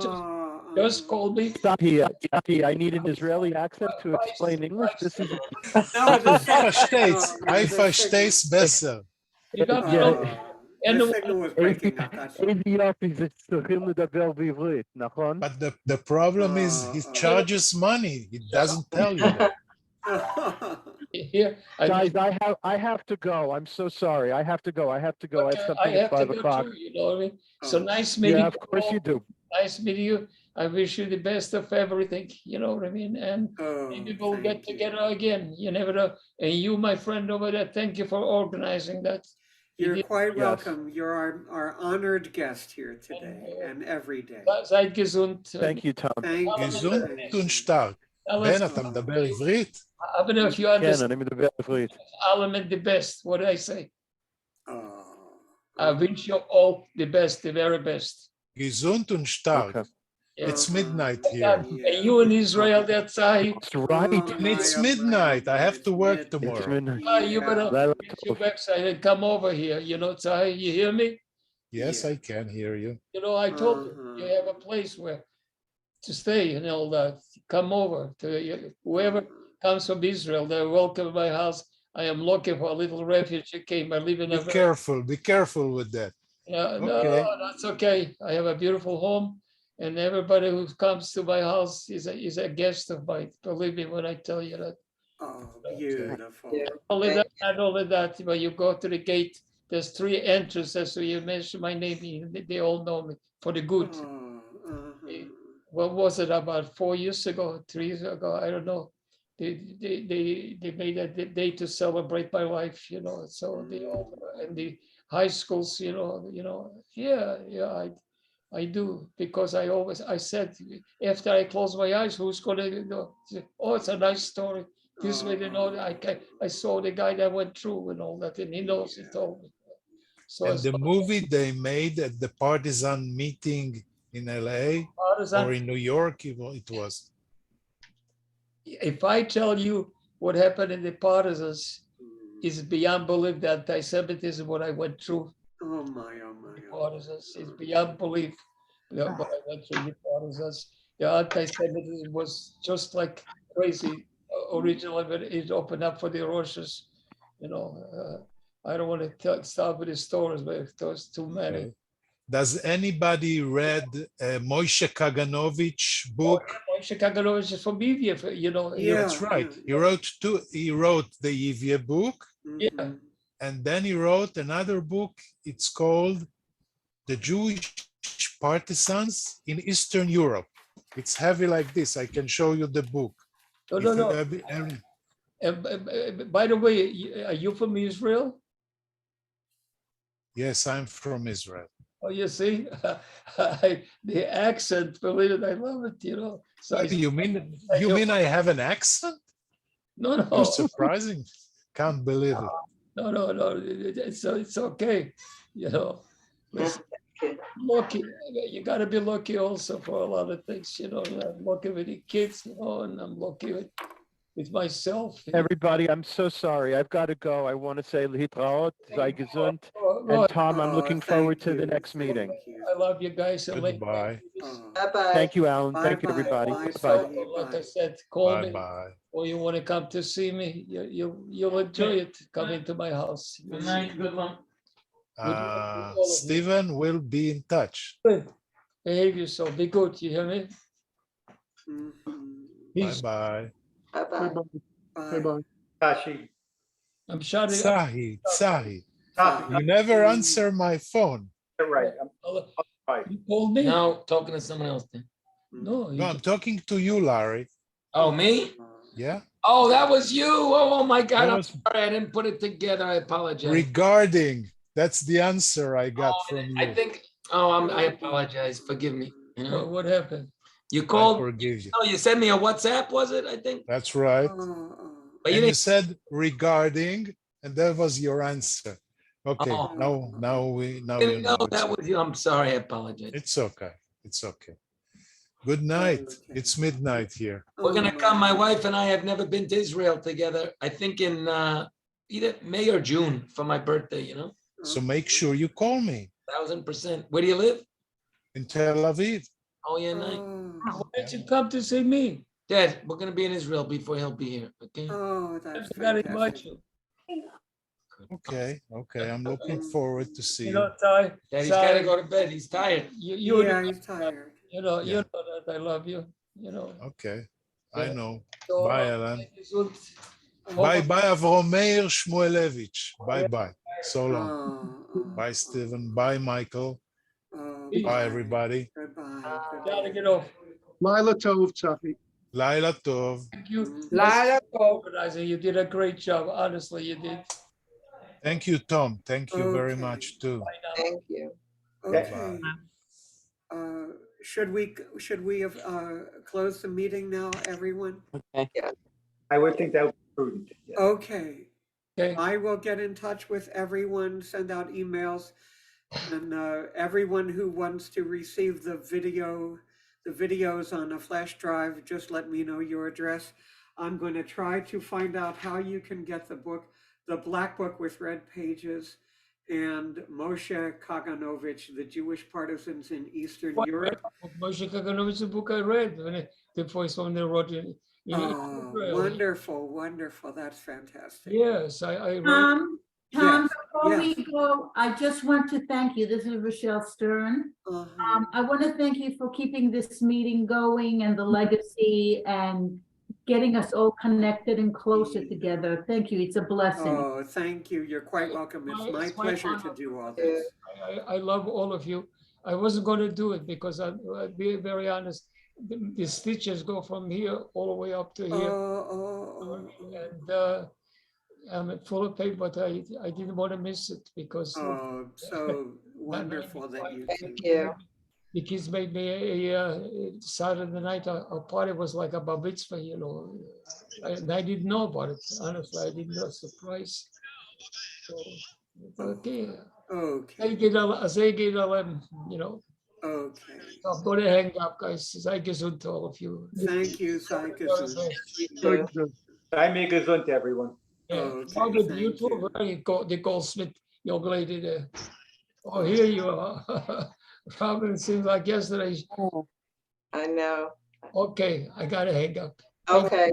Just call me. Stop here. I need an Israeli accent to explain English. This is. I verstehe es besser. You got The signal was breaking up, that's all. But the problem is he charges money. He doesn't tell you that. Here, Guys, I have to go. I'm so sorry. I have to go. I have something at 5 o'clock. Too, you know what I mean? So nice meeting you. Yeah, of course you do. Nice meeting you. I wish you the best of everything. You know what I mean? And maybe we'll get together again. You never know. And you, my friend over there, thank you for organizing that. You're quite welcome. You're our honored guest here today and every day. Seid gesund. Thank you, Tom. gesund und stark. בן, אתה מדבר עברית? I don't know if you כן, understand. אני מדבר עברית. Element the best. What did I say? I wish you all the best, the very best. Gesund und stark. Okay. It's midnight here. And you in Israel, that's That's right. And it's midnight. I have to work It's tomorrow. midnight. you better Laila get your Tov. backside and come over here. You know, Tzahi, you hear me? Yes, I can hear you. You know, I told you, you have a place where to stay and all that. Come over to whoever comes from Israel, they're welcome in my house. I am looking for a little refugee came. I live in a Be careful. Be careful with that. No, Okay. that's okay. I have a beautiful home, and everybody who comes to my house is a guest of mine. Believe me when I tell you that. Oh, beautiful. Only that, not only that, when you go to the gate, there's 3 entrances, so you mention my name, they all know me for the good. What was it, about 4 years ago, 3 years ago? I don't know. They made a day to celebrate my life, you know. So they all and the high schools, you know, yeah, I do, because I said after I close my eyes, who's gonna know? Oh, it's a nice story. This way they know that I saw the guy that went through and all that, and he knows. He told me. So And the movie they made at the partisan meeting in LA or in New York, it was. If I tell you what happened in the partisans, is beyond belief. The anti-Semitism, what I went through. Oh my, oh my. Partisans is beyond belief. What I went through the partisans. The anti-Semitism was just like crazy originally, but it opened up for the Roshas. You know, I don't want to start with the stories, but there's too many. Okay. Does anybody read Moshe Kaganovich book? Moshe Kaganovich is from Evia, you know. That's right. He wrote He wrote the Evia book. Yeah. And then he wrote another book. It's called The Jewish Partisans in Eastern Europe. It's heavy like this. I can show you the book. No. By the way, are you from Israel? Yes, I'm from Israel. Oh, you see, the accent, believe it, I love it, you know. So you mean I have an accent? No. You're surprising. Can't believe it. No. It's okay, you know. Listen, lucky, you got to be lucky also for a lot of things, you know. I'm lucky with the kids, you know, and I'm lucky with myself. Everybody, I'm so sorry. I've got to go. I want to say Litraot, sei gesund. And Tom, I'm looking forward to the next meeting. I love you guys. Goodbye. Bye-bye. Thank you, Alan. Thank you, everybody. Bye. Like I said, call me. Bye-bye. Or you want to come to see me, you'll enjoy it. Come into my house. Good night. Good one. Stephen will be in touch. Good. Behave yourself. Be good. You hear me? Bye-bye. Bye-bye. Bye-bye. Tashi. I'm shouting. Sahi. You never answer my phone. You're right. You called me? No, talking to someone else then. No, I'm talking to you, Larry. Oh, me? Yeah. Oh, that was you. Oh my God. That I'm was- sorry. I didn't put it together. I apologize. Regarding, that's the answer I got from you. I think, I apologize. Forgive me. You know, What happened? you I called. forgive you. Oh, you sent me a WhatsApp, was it? I think. That's right. But you And you didn't. said regarding, and that was your answer. Okay, Oh. now you Didn't know. know that was you. I'm sorry. I apologize. It's okay. It's okay. Good night. It's midnight here. We're gonna come. My wife and I have never been to Israel together. I think in either May or June for my birthday. You know, So make sure you call me 1000%. Where do you live? in Tel Aviv. Oh yeah, night. Why did you come to see me? Dad, we're gonna be in Israel before he'll be here. Okay. Oh, that's Very much. Okay, I'm looking forward to see You you. know, Ty. Daddy's gotta go to bed. He's tired. Yeah, he's tired. You know that I love you. You know. Okay, I know. So, Bye, Alan. gesund. Bye, Avrom Meir Shmuelevich. Bye. So long. Bye, Stephen. Bye, Michael. Bye, everybody. Gotta get off. Lila Tov, Tzachi. Laila Tov. Thank you. Lila Organizer, you did a great job. Honestly, you did. Thank you, Tom. Thank you very much, too. Thank you. Okay. Should we have closed the meeting now, everyone? I would think that would be prudent. yes. Okay. Okay. I will get in touch with everyone, send out emails. And everyone who wants to receive the videos on a flash drive, just let me know your address. I'm going to try to find out how you can get the book, the Black Book with Red Pages, and Moshe Kaganovich, The Jewish Partisans in Eastern Europe. Moshe Kaganovich, the book I read when the voice when they wrote it. Oh, wonderful, wonderful. That's fantastic. Yes, I read. Tom, Yes, before yes. we go, I just want to thank you. This is Rochelle Stern. I want to thank you for keeping this meeting going and the legacy and getting us all connected and closer together. Thank you. It's a blessing. Oh, thank you. You're quite welcome. It's my pleasure to do all this. I love all of you. I wasn't going to do it because I'll be very honest. The stitches go from here all the way up to here. And I'm full of pain, but I didn't want to miss it because. Oh, so wonderful that you. Thank you. The kids made me a Saturday night, our party was like a bar mitzvah, you know. And I didn't know about it. Honestly, I didn't know. Surprise. So, okay. Okay. You know. Okay. I'm going to hang up, guys. Sei gesund to all of you. Thank you, sei gesund. Sei mir gesund, everyone. Oh, the beautiful, the Goldsmith young lady there. Oh, here you are. Robin, it seems like yesterday. I know. Okay, I gotta hang up. Okay.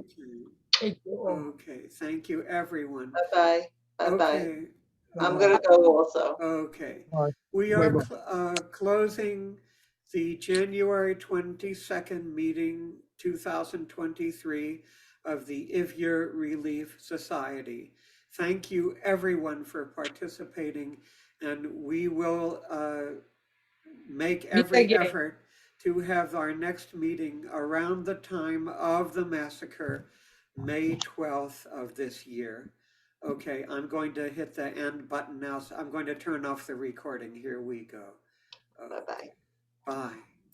Thank you all. Okay, thank you, everyone. Bye-bye. Bye-bye. Okay. I'm gonna go also. Okay. We are closing the January 22nd meeting, 2023 of the Ivyer Relief Society. Thank you, everyone, for participating, and we will make every effort to have our next meeting around the time of the massacre, May 12th of this year. Okay, I'm going to hit the end button now. So I'm going to turn off the recording. Here we go. Bye-bye. Bye.